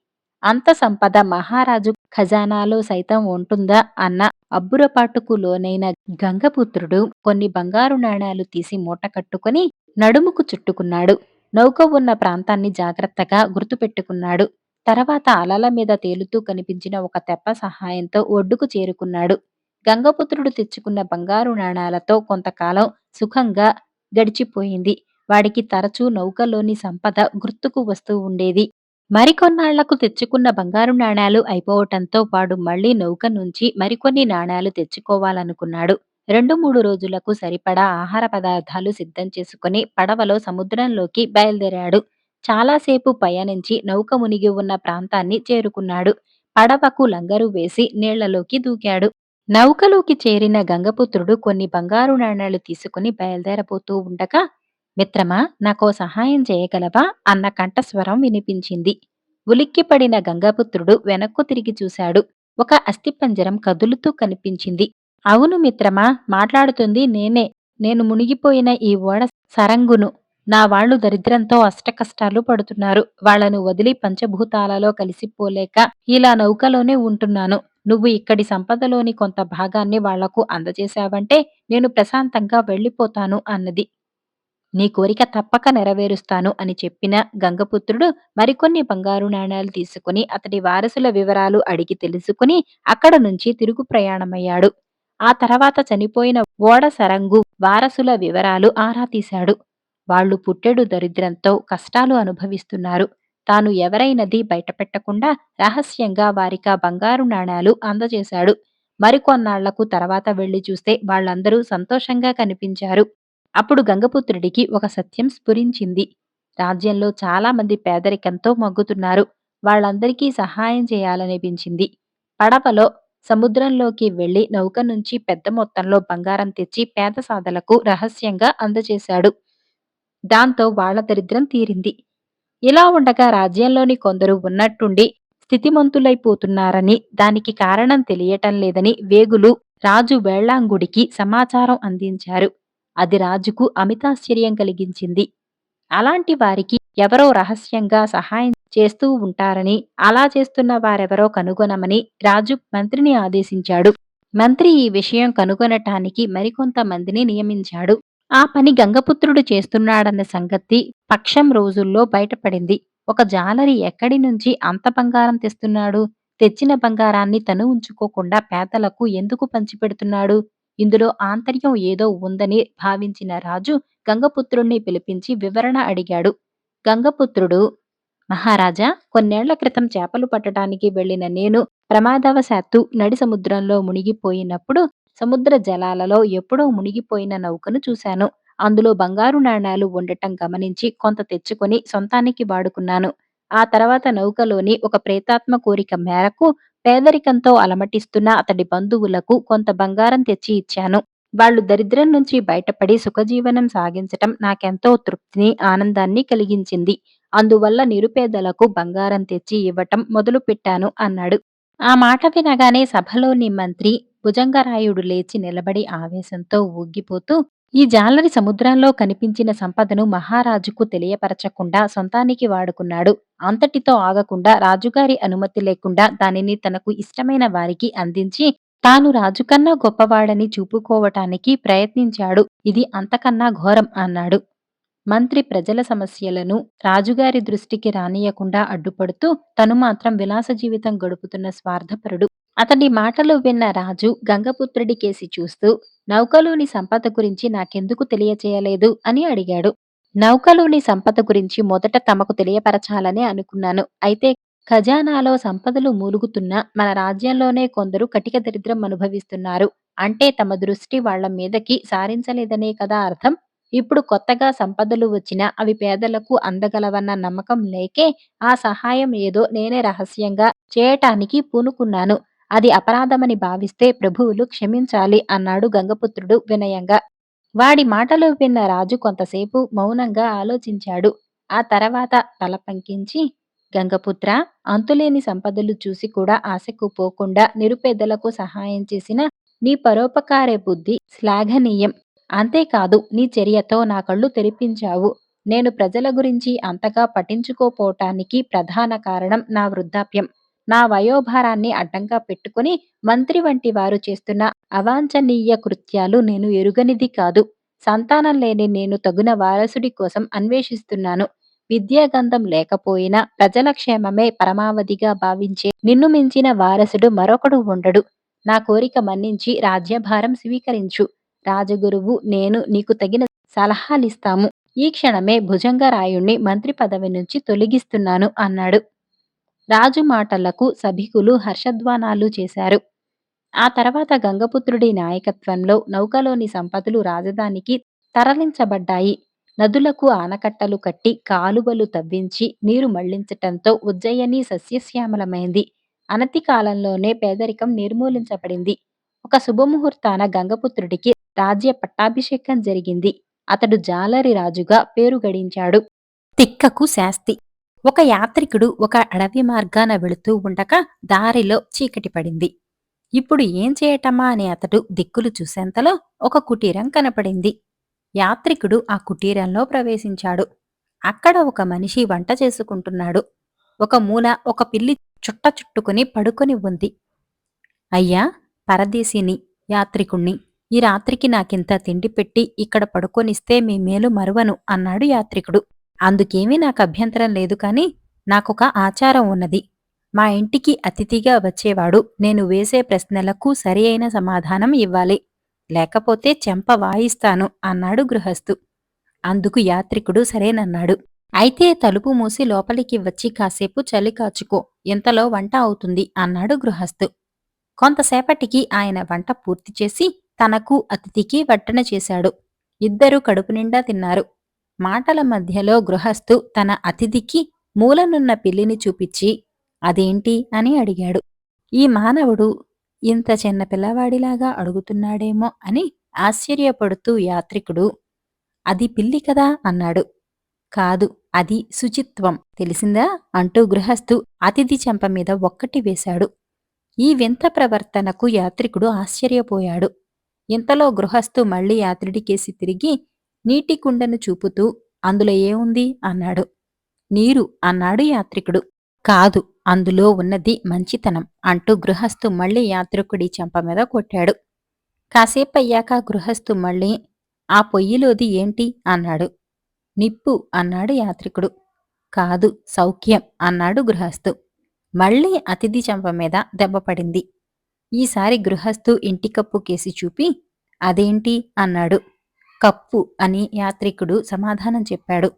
అంత సంపద మహారాజు ఖజానాలో సైతం ఉంటుందా అన్న అబ్బురపాటుకు లోనైన గంగపుత్రుడు కొన్ని బంగారు నాణేలు తీసి మూట కట్టుకుని నడుముకు చుట్టుకున్నాడు. నౌక ఉన్న ప్రాంతాన్ని జాగ్రత్తగా గుర్తుపెట్టుకున్నాడు. తర్వాత అలల మీద తేలుతూ కనిపించిన ఒక తెప్ప సహాయంతో ఒడ్డుకు చేరుకున్నాడు. గంగపుత్రుడు తెచ్చుకున్న బంగారు నాణాలతో కొంతకాలం సుఖంగా గడిచిపోయింది. వాడికి తరచూ నౌకలోని సంపద గుర్తుకు వస్తూ ఉండేది. మరికొన్నాళ్లకు తెచ్చుకున్న బంగారు నాణేలు అయిపోవటంతో వాడు మళ్లీ నౌక నుంచి మరికొన్ని నాణేలు తెచ్చుకోవాలనుకున్నాడు. 2-3 రోజులకు సరిపడా ఆహార పదార్థాలు సిద్ధం చేసుకుని పడవలో సముద్రంలోకి బయలుదేరాడు. చాలాసేపు పయనించి నౌక మునిగి ఉన్న ప్రాంతాన్ని చేరుకున్నాడు. పడవకు లంగరు వేసి నీళ్లలోకి దూకాడు. నౌకలోకి చేరిన గంగపుత్రుడు కొన్ని బంగారు నాణేలు తీసుకుని బయలుదేరబోతూ ఉండగా, మిత్రమా, నాకో సహాయం చేయగలవా అన్న కంఠస్వరం వినిపించింది. ఉలిక్కిపడిన గంగపుత్రుడు వెనక్కు తిరిగి చూశాడు. ఒక అస్థిపంజరం కదులుతూ కనిపించింది. అవును మిత్రమా, మాట్లాడుతుంది నేనే. నేను మునిగిపోయిన ఈ ఓడ సరంగును. నా వాళ్ళు దరిద్రంతో అష్టకష్టాలు పడుతున్నారు. వాళ్లను వదిలి పంచభూతాలలో కలిసిపోలేక ఇలా నౌకలోనే ఉంటున్నాను. నువ్వు ఇక్కడి సంపదలోని కొంత భాగాన్ని వాళ్లకు అందజేశావంటే నేను ప్రశాంతంగా వెళ్ళిపోతాను అన్నది. నీ కోరిక తప్పక నెరవేరుస్తాను అని చెప్పిన గంగపుత్రుడు మరికొన్ని బంగారు నాణేలు తీసుకుని అతడి వారసుల వివరాలు అడిగి తెలుసుకుని అక్కడ నుంచి తిరుగు ప్రయాణమయ్యాడు. ఆ తర్వాత చనిపోయిన ఓడ సరంగు వారసుల వివరాలు ఆరా తీశాడు. వాళ్ళు పుట్టెడు దరిద్రంతో కష్టాలు అనుభవిస్తున్నారు. తాను ఎవరైనది బయటపెట్టకుండా రహస్యంగా వారికా బంగారు నాణేలు అందజేశాడు. మరికొన్నాళ్లకు తర్వాత వెళ్లి చూస్తే వాళ్ళందరూ సంతోషంగా కనిపించారు. అప్పుడు గంగపుత్రుడికి ఒక సత్యం స్ఫురించింది. రాజ్యంలో చాలా మంది పేదరికంతో మగ్గుతున్నారు. వాళ్ళందరికీ సహాయం చేయాలనిపించింది. పడవలో సముద్రంలోకి వెళ్లి నౌక నుంచి పెద్ద మొత్తంలో బంగారం తెచ్చి పేద సాదలకు రహస్యంగా అందజేశాడు. దాంతో వాళ్ళ దరిద్రం తీరింది. ఇలా ఉండగా రాజ్యంలోని కొందరు ఉన్నట్టుండి స్థితిమంతులైపోతున్నారని, దానికి కారణం తెలియటం లేదని వేగులు రాజు వేళాంగుడికి సమాచారం అందించారు. అది రాజుకు అమితాశ్చర్యం కలిగించింది. అలాంటి వారికి ఎవరో రహస్యంగా సహాయం చేస్తూ ఉంటారని, అలా చేస్తున్న వారెవరో కనుగొనమని రాజు మంత్రిని ఆదేశించాడు. మంత్రి ఈ విషయం కనుగొనటానికి మరికొంతమందిని నియమించాడు. ఆ పని గంగపుత్రుడు చేస్తున్నాడన్న సంగతి పక్షం రోజుల్లో బయటపడింది. ఒక జాలరి ఎక్కడి నుంచి అంత బంగారం తెస్తున్నాడు? తెచ్చిన బంగారాన్ని తను ఉంచుకోకుండా పేదలకు ఎందుకు పంచిపెడుతున్నాడు? ఇందులో ఆంతర్యం ఏదో ఉందని భావించిన రాజు గంగపుత్రుణ్ణి పిలిపించి వివరణ అడిగాడు. గంగపుత్రుడు, మహారాజా, కొన్నేళ్ల క్రితం చేపలు పట్టడానికి వెళ్లిన నేను ప్రమాదవశాత్తు నడి సముద్రంలో మునిగిపోయినప్పుడు సముద్ర జలాలలో ఎప్పుడో మునిగిపోయిన నౌకను చూశాను. అందులో బంగారు నాణేలు ఉండటం గమనించి కొంత తెచ్చుకొని సొంతానికి వాడుకున్నాను. ఆ తర్వాత నౌకలోని ఒక ప్రేతాత్మ కోరిక మేరకు పేదరికంతో అలమటిస్తున్న అతడి బంధువులకు కొంత బంగారం తెచ్చి ఇచ్చాను. వాళ్ళు దరిద్రం నుంచి బయటపడి సుఖజీవనం సాగించటం నాకెంతో తృప్తిని, ఆనందాన్ని కలిగించింది. అందువల్ల నిరుపేదలకు బంగారం తెచ్చి ఇవ్వటం మొదలుపెట్టాను అన్నాడు. ఆ మాట వినగానే సభలోని మంత్రి భుజంగరాయుడు లేచి నిలబడి ఆవేశంతో ఊగిపోతూ, ఈ జాలరి సముద్రంలో కనిపించిన సంపదను మహారాజుకు తెలియపరచకుండా సొంతానికి వాడుకున్నాడు. అంతటితో ఆగకుండా రాజుగారి అనుమతి లేకుండా దానిని తనకు ఇష్టమైన వారికి అందించి తాను రాజుకన్నా గొప్పవాడని చూపుకోవటానికి ప్రయత్నించాడు. ఇది అంతకన్నా ఘోరం అన్నాడు. మంత్రి ప్రజల సమస్యలను రాజుగారి దృష్టికి రానియకుండా అడ్డుపడుతూ తను మాత్రం విలాస జీవితం గడుపుతున్న స్వార్థపరుడు. అతడి మాటలు విన్న రాజు గంగపుత్రుడి కేసి చూస్తూ నౌకలోని సంపద గురించి నాకెందుకు తెలియచేయలేదు అని అడిగాడు. నౌకలోని సంపద గురించి మొదట తమకు తెలియపరచాలని అనుకున్నాను. అయితే ఖజానాలో సంపదలు మూలుగుతున్న మన రాజ్యంలోనే కొందరు కటిక దరిద్రం అనుభవిస్తున్నారు. అంటే తమ దృష్టి వాళ్ళ మీదకి సారించలేదనే కదా అర్థం. ఇప్పుడు కొత్తగా సంపదలు వచ్చినా అవి పేదలకు అందగలవన్న నమ్మకం లేకే ఆ సహాయం ఏదో నేనే రహస్యంగా చేయటానికి పూనుకున్నాను. అది అపరాధమని భావిస్తే ప్రభువులు క్షమించాలి అన్నాడు గంగపుత్రుడు వినయంగా. వాడి మాటలు విన్న రాజు కొంతసేపు మౌనంగా ఆలోచించాడు. ఆ తర్వాత తల పంకించి, గంగపుత్ర, అంతులేని సంపదలు చూసి కూడా ఆశకు పోకుండా నిరుపేదలకు సహాయం చేసిన నీ పరోపకార బుద్ధి శ్లాఘనీయం. అంతేకాదు నీ చర్యతో నా కళ్ళు తెరిపించావు. నేను ప్రజల గురించి అంతగా పట్టించుకోపోవటానికి ప్రధాన కారణం నా వృద్ధాప్యం. నా వయోభారాన్ని అడ్డంగా పెట్టుకుని మంత్రి వంటి వారు చేస్తున్న అవాంఛనీయ కృత్యాలు నేను ఎరుగనిది కాదు. సంతానం లేని నేను తగున వారసుడి కోసం అన్వేషిస్తున్నాను. విద్యాగంధం లేకపోయినా ప్రజల క్షేమమే పరమావధిగా భావించే నిన్ను మించిన వారసుడు మరొకడు ఉండడు. నా కోరిక మన్నించి రాజ్యభారం స్వీకరించు. రాజగురువు నేను నీకు తగిన సలహాలిస్తాము. ఈ క్షణమే భుజంగరాయుణ్ణి మంత్రి పదవి నుంచి తొలగిస్తున్నాను అన్నాడు. రాజు మాటలకు సభికులు హర్షధ్వానాలు చేశారు. ఆ తర్వాత గంగపుత్రుడి నాయకత్వంలో నౌకలోని సంపదలు రాజధానికి తరలించబడ్డాయి. నదులకు ఆనకట్టలు కట్టి కాలువలు తవ్వించి నీరు మళ్లించటంతో ఉజ్జయిని సస్యశ్యామలమైంది. అనతి కాలంలోనే పేదరికం నిర్మూలించబడింది. ఒక శుభముహూర్తాన గంగపుత్రుడికి రాజ్య పట్టాభిషేకం జరిగింది. అతడు జాలరి రాజుగా పేరు గడించాడు. తిక్కకు శాస్తి. ఒక యాత్రికుడు ఒక అడవి మార్గాన వెళుతూ ఉండగా దారిలో చీకటి పడింది. ఇప్పుడు ఏం చేయటమా అని అతడు దిక్కులు చూసేంతలో ఒక కుటీరం కనపడింది. యాత్రికుడు ఆ కుటీరంలో ప్రవేశించాడు. అక్కడ ఒక మనిషి వంట చేసుకుంటున్నాడు. ఒక మూల ఒక పిల్లి చుట్ట చుట్టుకుని పడుకొని ఉంది. అయ్యా, పరదేశిని, యాత్రికుణ్ణి, ఈ రాత్రికి నాకింత తిండి పెట్టి ఇక్కడ పడుకొనిస్తే మీ మేలు మరువను అన్నాడు యాత్రికుడు. అందుకేమీ నాకు అభ్యంతరం లేదు కాని నాకొక ఆచారం ఉన్నది. మా ఇంటికి అతిథిగా వచ్చేవాడు నేను వేసే ప్రశ్నలకు సరి అయిన సమాధానం ఇవ్వాలి. లేకపోతే చెంప వాయిస్తాను అన్నాడు గృహస్థు. అందుకు యాత్రికుడు సరేనన్నాడు. అయితే తలుపు మూసి లోపలికి వచ్చి కాసేపు చలి కాచుకో, ఇంతలో వంట అవుతుంది అన్నాడు గృహస్థు. కొంతసేపటికి ఆయన వంట పూర్తి చేసి తనకు అతిథికి వడ్డన చేశాడు. ఇద్దరూ కడుపు నిండా తిన్నారు. మాటల మధ్యలో గృహస్థు తన అతిథికి మూలనున్న పిల్లిని చూపించి అదేంటి అని అడిగాడు. ఈ మానవుడు ఇంత చిన్న పిల్లవాడిలాగా అడుగుతున్నాడేమో అని ఆశ్చర్యపడుతూ యాత్రికుడు అది పిల్లి కదా అన్నాడు. కాదు, అది శుచిత్వం, తెలిసిందా అంటూ గృహస్థు అతిథి చెంప మీద ఒక్కటి వేశాడు. ఈ వింత ప్రవర్తనకు యాత్రికుడు ఆశ్చర్యపోయాడు. ఇంతలో గృహస్థు మళ్లీ యాత్రిడికేసి తిరిగి నీటి కుండను చూపుతూ అందులో ఏముంది అన్నాడు. నీరు అన్నాడు యాత్రికుడు. కాదు, అందులో ఉన్నది మంచితనం అంటూ గృహస్థు మళ్లీ యాత్రికుడి చెంప మీద కొట్టాడు. కాసేపయ్యాక గృహస్థు మళ్లీ ఆ పొయ్యిలోది ఏంటి అన్నాడు. నిప్పు అన్నాడు యాత్రికుడు. కాదు, సౌఖ్యం అన్నాడు గృహస్థు. మళ్లీ అతిథి చెంప మీద దెబ్బపడింది. ఈసారి గృహస్థు ఇంటి కప్పు కేసి చూపి అదేంటి అన్నాడు. కప్పు అని యాత్రికుడు సమాధానం చెప్పాడు.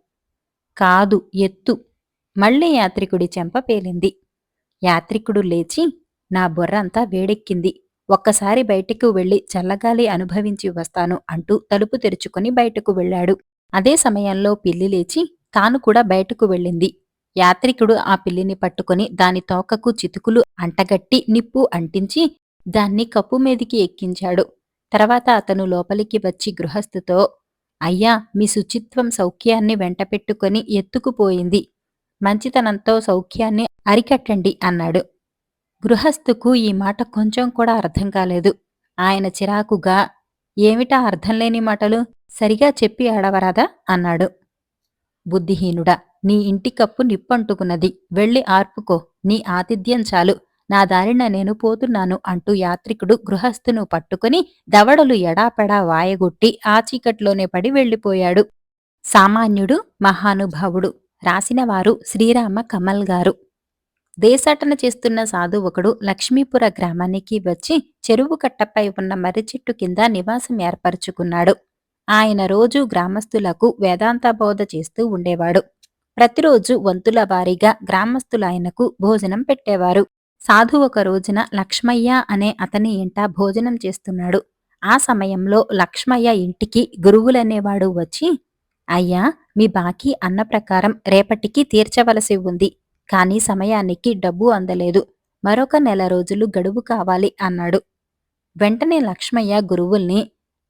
కాదు, ఎత్తు. మళ్లీ యాత్రికుడి చెంప పేలింది. యాత్రికుడు లేచి నా బుర్రంతా వేడెక్కింది, ఒక్కసారి బయటకు వెళ్లి చల్లగాలి అనుభవించి వస్తాను అంటూ తలుపు తెరుచుకుని బయటకు వెళ్లాడు. అదే సమయంలో పిల్లి లేచి తాను కూడా బయటకు వెళ్ళింది. యాత్రికుడు ఆ పిల్లిని పట్టుకుని దాని తోకకు చితుకులు అంటగట్టి నిప్పు అంటించి దాన్ని కప్పు మీదికి ఎక్కించాడు. తర్వాత అతను లోపలికి వచ్చి గృహస్థుతో అయ్యా, మీ శుచిత్వం సౌఖ్యాన్ని వెంటపెట్టుకుని ఎత్తుకుపోయింది. మంచితనంతో సౌఖ్యాన్ని అరికట్టండి అన్నాడు. గృహస్థుకు ఈ మాట కొంచెం కూడా అర్థం కాలేదు. ఆయన చిరాకుగా ఏమిటా అర్థంలేని మాటలు, సరిగా చెప్పి ఆడవరాదా అన్నాడు. బుద్ధిహీనుడా, నీ ఇంటి కప్పు నిప్పంటుకున్నది, వెళ్ళి ఆర్పుకో, నీ ఆతిథ్యం చాలు, నా దారిన నేను పోతున్నాను అంటూ యాత్రికుడు గృహస్థును పట్టుకుని దవడలు ఎడాపెడా వాయగొట్టి ఆ చీకట్లోనే పడి వెళ్ళిపోయాడు. సామాన్యుడు మహానుభావుడు. రాసినవారు శ్రీరామ కమల్ గారు. దేశాటన చేస్తున్న సాధువొకడు లక్ష్మీపుర గ్రామానికి వచ్చి చెరువు కట్టపై ఉన్న మర్రి చెట్టు కింద నివాసం ఏర్పరచుకున్నాడు. ఆయన రోజూ గ్రామస్తులకు వేదాంత బోధ చేస్తూ ఉండేవాడు. ప్రతిరోజు వంతుల వారీగా గ్రామస్తులాయనకు భోజనం పెట్టేవారు. సాధు ఒక రోజున లక్ష్మయ్య అనే అతని ఇంట భోజనం చేస్తున్నాడు. ఆ సమయంలో లక్ష్మయ్య ఇంటికి గురువులనేవాడు వచ్చి, అయ్యా, మీ బాకీ అన్న ప్రకారం రేపటికి తీర్చవలసి ఉంది. కానీ సమయానికి డబ్బు అందలేదు. మరొక నెల రోజులు గడువు కావాలి అన్నాడు. వెంటనే లక్ష్మయ్య గురువుల్ని,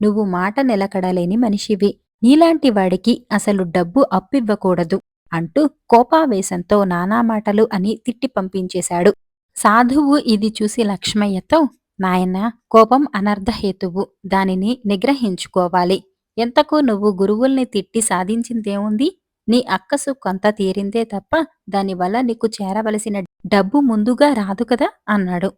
నువ్వు మాట నిలకడలేని మనిషివి. నీలాంటి వాడికి అసలు డబ్బు అప్పివ్వకూడదు అంటూ కోపావేశంతో నానా మాటలు అని తిట్టి పంపించేశాడు. సాధువు ఇది చూసి లక్ష్మయ్యతో, నాయనా, కోపం అనర్ధహేతువు. దానిని నిగ్రహించుకోవాలి. ఎంతకు నువ్వు గురువుల్ని తిట్టి సాధించిందేముంది? నీ అక్కసు కొంత తీరిందే తప్ప దానివల్ల నీకు చేరవలసిన డబ్బు ముందుగా రాదు కదా అన్నాడు.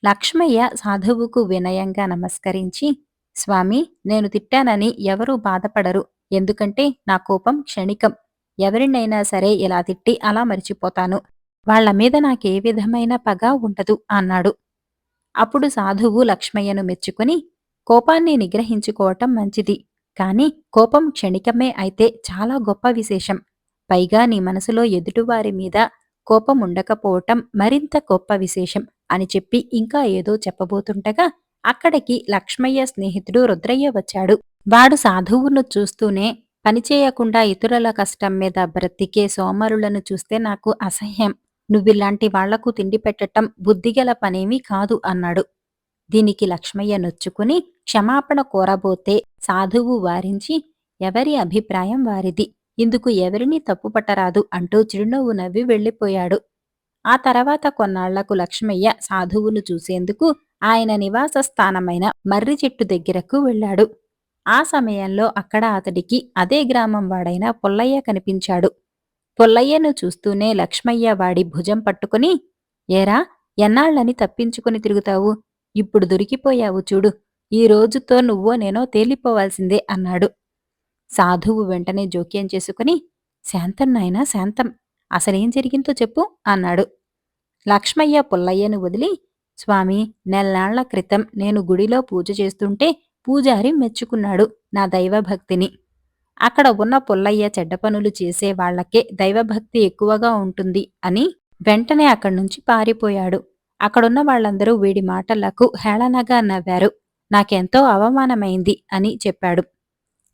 లక్ష్మయ్య సాధువుకు వినయంగా నమస్కరించి, స్వామీ, నేను తిట్టానని ఎవరూ బాధపడరు. ఎందుకంటే నా కోపం క్షణికం. ఎవరినైనా సరే ఇలా తిట్టి అలా మరిచిపోతాను. వాళ్ల మీద నాకే విధమైన పగ ఉండదు అన్నాడు. అప్పుడు సాధువు లక్ష్మయ్యను మెచ్చుకుని, కోపాన్ని నిగ్రహించుకోవటం మంచిది. కాని కోపం క్షణికమే అయితే చాలా గొప్ప విశేషం. పైగా నీ మనసులో ఎదుటివారి మీద కోపముండకపోవటం మరింత గొప్ప విశేషం అని చెప్పి ఇంకా ఏదో చెప్పబోతుండగా అక్కడికి లక్ష్మయ్య స్నేహితుడు రుద్రయ్య వచ్చాడు. వాడు సాధువును చూస్తూనే, పనిచేయకుండా ఇతరుల కష్టం మీద బ్రతికే సోమరులను చూస్తే నాకు అసహ్యం. నువ్విలాంటి వాళ్లకు తిండి పెట్టటం బుద్ధిగల పనేమీ కాదు అన్నాడు. దీనికి లక్ష్మయ్య నొచ్చుకుని క్షమాపణ కోరబోతే సాధువు వారించి, ఎవరి అభిప్రాయం వారిది. ఇందుకు ఎవరినీ తప్పుపట్టరాదు అంటూ చిరునవ్వు నవ్వి వెళ్ళిపోయాడు. ఆ తర్వాత కొన్నాళ్లకు లక్ష్మయ్య సాధువును చూసేందుకు ఆయన నివాస స్థానమైన మర్రి చెట్టు దగ్గరకు వెళ్ళాడు. ఆ సమయంలో అక్కడ అతడికి అదే గ్రామం వాడైన పుల్లయ్య కనిపించాడు. పుల్లయ్యను చూస్తూనే లక్ష్మయ్య వాడి భుజం పట్టుకుని, ఏరా, ఎన్నాళ్లని తప్పించుకుని తిరుగుతావు? ఇప్పుడు దొరికిపోయావు చూడు. ఈ రోజుతో నువ్వో నేనో తేలిపోవాల్సిందే అన్నాడు. సాధువు వెంటనే జోక్యం చేసుకుని, శాంతం నాయనా, శాంతం. అసలేం జరిగిందో చెప్పు అన్నాడు. లక్ష్మయ్య పుల్లయ్యను వదిలి, స్వామి, నెల్లాళ్ల క్రితం నేను గుడిలో పూజ చేస్తుంటే పూజారి మెచ్చుకున్నాడు నా దైవభక్తిని. అక్కడ ఉన్న పుల్లయ్య చెడ్డ పనులు చేసే వాళ్లకే దైవభక్తి ఎక్కువగా ఉంటుంది అని వెంటనే అక్కడ్నుంచి పారిపోయాడు. అక్కడున్న వాళ్లందరూ వీడి మాటలకు హేళనగా నవ్వారు. నాకెంతో అవమానమైంది అని చెప్పాడు.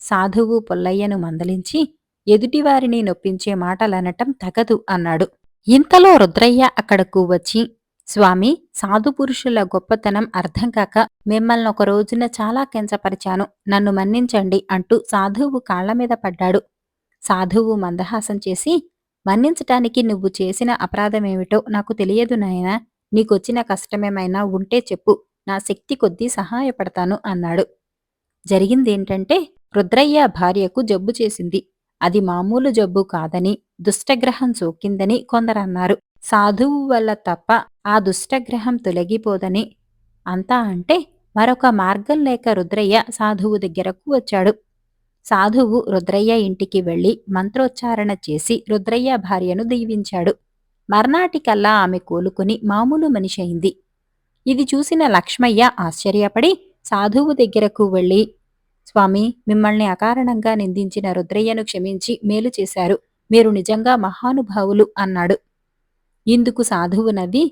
సాధువు పుల్లయ్యను మందలించి, ఎదుటివారిని నొప్పించే మాటలనటం తగదు అన్నాడు. ఇంతలో రుద్రయ్య అక్కడకు వచ్చి, స్వామి, సాధుపురుషుల గొప్పతనం అర్థం కాక మిమ్మల్నొక రోజున చాలా కించపరిచాను. నన్ను మన్నించండి అంటూ సాధువు కాళ్లమీద పడ్డాడు. సాధువు మందహాసం చేసి, మన్నించటానికి నువ్వు చేసిన అపరాధమేమిటో నాకు తెలియదు నాయనా. నీకొచ్చిన కష్టమేమైనా ఉంటే చెప్పు. నా శక్తి కొద్దీ సహాయపడతాను అన్నాడు. జరిగిందేంటంటే, రుద్రయ్య భార్యకు జబ్బు చేసింది. అది మామూలు జబ్బు కాదని, దుష్టగ్రహం సోకిందని కొందరన్నారు. సాధువు వల్ల తప్ప ఆ దుష్టగ్రహం తొలగిపోదని అంతా అంటే మరొక మార్గం లేక రుద్రయ్య సాధువు దగ్గరకు వచ్చాడు. సాధువు రుద్రయ్య ఇంటికి వెళ్లి మంత్రోచ్చారణ చేసి రుద్రయ్య భార్యను దీవించాడు. మర్నాటికల్లా ఆమె కోలుకుని మామూలు మనిషి అయింది. ఇది చూసిన లక్ష్మయ్య ఆశ్చర్యపడి సాధువు దగ్గరకు వెళ్ళి, స్వామి, మిమ్మల్ని అకారణంగా నిందించిన రుద్రయ్యను క్షమించి మేలు చేశారు. మీరు నిజంగా మహానుభావులు అన్నాడు. ఇందుకు సాధువు నవ్వి,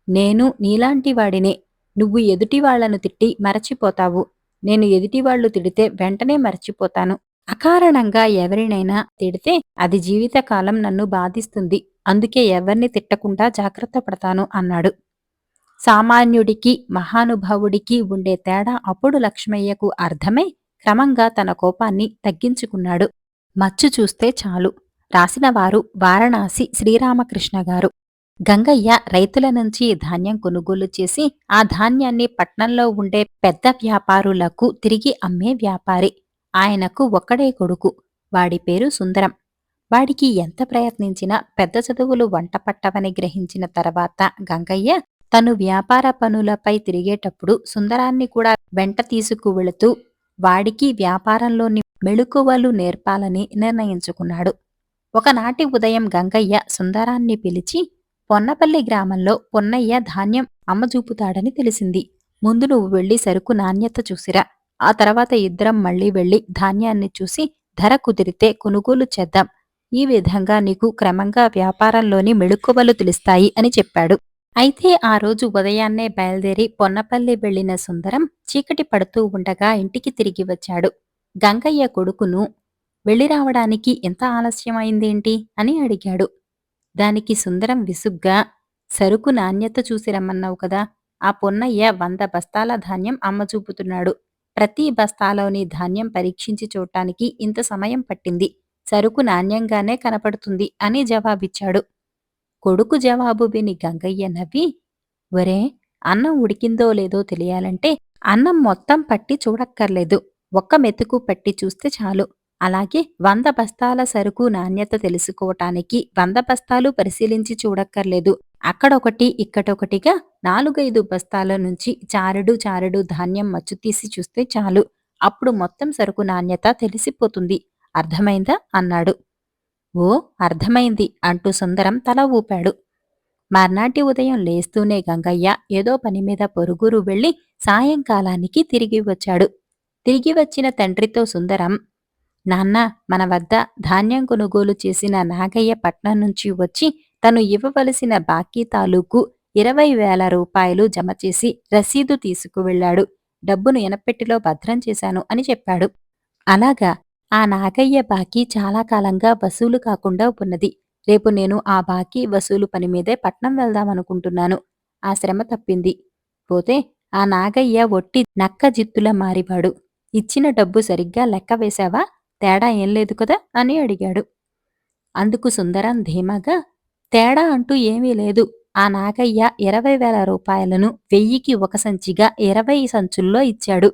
నేను నీలాంటి వాడినే. నువ్వు ఎదుటివాళ్లను తిట్టి మరచిపోతావు. నేను ఎదుటివాళ్లు తిడితే వెంటనే మరచిపోతాను. అకారణంగా ఎవరినైనా తిడితే అది జీవితకాలం నన్ను బాధిస్తుంది. అందుకే ఎవర్ని తిట్టకుండా జాగ్రత్త పడతాను అన్నాడు. సామాన్యుడికి మహానుభావుడికి ఉండే తేడా అప్పుడు లక్ష్మయ్యకు అర్థమై క్రమంగా తన కోపాన్ని తగ్గించుకున్నాడు. మచ్చు చూస్తే చాలు. రాసినవారు వారణాసి శ్రీరామకృష్ణ గారు. గంగయ్య రైతుల నుంచి ధాన్యం కొనుగోలు చేసి ఆ ధాన్యాన్ని పట్నంలో ఉండే పెద్ద వ్యాపారులకు తిరిగి అమ్మే వ్యాపారి. ఆయనకు ఒక్కడే కొడుకు. వాడి పేరు సుందరం. వాడికి ఎంత ప్రయత్నించినా పెద్ద చదువులు వంట పట్టవని గ్రహించిన తర్వాత గంగయ్య తను వ్యాపార పనులపై తిరిగేటప్పుడు సుందరాన్ని కూడా వెంట తీసుకువెళుతూ వాడికి వ్యాపారంలోని మెళుకువలు నేర్పాలని నిర్ణయించుకున్నాడు. ఒకనాటి ఉదయం గంగయ్య సుందరాన్ని పిలిచి, పొన్నపల్లి గ్రామంలో పొన్నయ్య ధాన్యం అమ్మజూపుతాడని తెలిసింది. ముందు నువ్వు వెళ్ళి సరుకు నాణ్యత చూసిరా. ఆ తర్వాత ఇద్దరం మళ్ళీ వెళ్ళి ధాన్యాన్ని చూసి ధర కుదిరితే కొనుగోలు చేద్దాం. ఈ విధంగా నీకు క్రమంగా వ్యాపారంలోని మెళుకువలు తెలుస్తాయి అని చెప్పాడు. అయితే ఆ రోజు ఉదయాన్నే బయలుదేరి పొన్నపల్లి వెళ్లిన సుందరం చీకటి పడుతూ ఉండగా ఇంటికి తిరిగి వచ్చాడు. గంగయ్య కొడుకును వెళ్ళి రావడానికి ఎంత ఆలస్యమైందేంటి అని అడిగాడు. దానికి సుందరం విసుగ్గా, సరుకు నాణ్యత చూసి రమ్మన్నావు కదా. ఆ పొన్నయ్య 100 బస్తాల ధాన్యం అమ్మచూపుతున్నాడు. ప్రతి బస్తాలోని ధాన్యం పరీక్షించి చూడటానికి ఇంత సమయం పట్టింది. సరుకు నాణ్యంగానే కనపడుతుంది అని జవాబిచ్చాడు. కొడుకు జవాబు విని గంగయ్య నవ్వి, ఒరే, అన్నం ఉడికిందో లేదో తెలియాలంటే అన్నం మొత్తం పట్టి చూడక్కర్లేదు. ఒక్క మెతుకు పట్టి చూస్తే చాలు. అలాగే 100 బస్తాల సరుకు నాణ్యత తెలుసుకోవటానికి 100 బస్తాలు పరిశీలించి చూడక్కర్లేదు. అక్కడొకటి ఇక్కడొకటిగా 4-5 బస్తాల నుంచి చారెడు చారెడు ధాన్యం మచ్చుతీసి చూస్తే చాలు. అప్పుడు మొత్తం సరుకు నాణ్యత తెలిసిపోతుంది. అర్థమైందా అన్నాడు. ఓ, అర్థమైంది అంటూ సుందరం తల ఊపాడు. మర్నాటి ఉదయం లేస్తూనే గంగయ్య ఏదో పనిమీద పొరుగురు వెళ్లి సాయంకాలానికి తిరిగి వచ్చాడు. తిరిగి వచ్చిన తండ్రితో సుందరం, నాన్నా, మన వద్ద ధాన్యం కొనుగోలు చేసిన నాగయ్య పట్నం నుంచి వచ్చి తను ఇవ్వవలసిన బాకీ తాలూకు 20,000 రూపాయలు జమ చేసి రసీదు తీసుకువెళ్లాడు. డబ్బును ఎనపెట్టిలో భద్రం చేశాను అని చెప్పాడు. అలాగా, ఆ నాగయ్య బాకీ చాలా కాలంగా వసూలు కాకుండా ఉన్నది. రేపు నేను ఆ బాకీ వసూలు పనిమీదే పట్నం వెళ్దామనుకుంటున్నాను. ఆ శ్రమ తప్పింది. పోతే ఆ నాగయ్య ఒట్టి నక్క జిత్తులా మారివాడు. ఇచ్చిన డబ్బు సరిగ్గా లెక్క వేశావా? తేడా ఏం లేదు కదా అని అడిగాడు. అందుకు సుందరం ధీమాగా, తేడా అంటూ ఏమీ లేదు. ఆ నాగయ్య 20,000 రూపాయలను 1000కి ఒక సంచిగా 20 సంచుల్లో ఇచ్చాడు.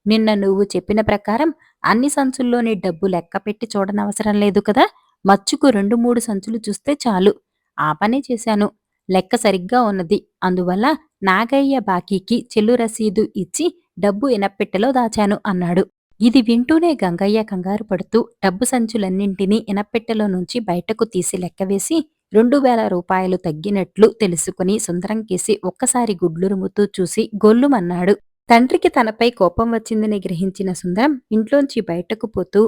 నిన్న నువ్వు చెప్పిన ప్రకారం అన్ని సంచుల్లోని డబ్బు లెక్కపెట్టి చూడనవసరం లేదు కదా. మచ్చుకు 2-3 సంచులు చూస్తే చాలు. ఆ పని చేశాను. లెక్క సరిగ్గా ఉన్నది. అందువల్ల నాగయ్య బాకీకి చెల్లు రసీదు ఇచ్చి డబ్బు ఇనప్పెట్టెలో దాచాను అన్నాడు. ఇది వింటూనే గంగయ్య కంగారు పడుతూ డబ్బు సంచులన్నింటినీ ఇనప్పెట్టెలో నుంచి బయటకు తీసి లెక్కవేసి 2,000 రూపాయలు తగ్గినట్లు తెలుసుకుని సుందరం కేసి ఒక్కసారి గుడ్లురుముతూ చూసి గొల్లుమన్నాడు. తండ్రికి తనపై కోపం వచ్చిందని గ్రహించిన సుందరం ఇంట్లోంచి బయటకు పోతూ,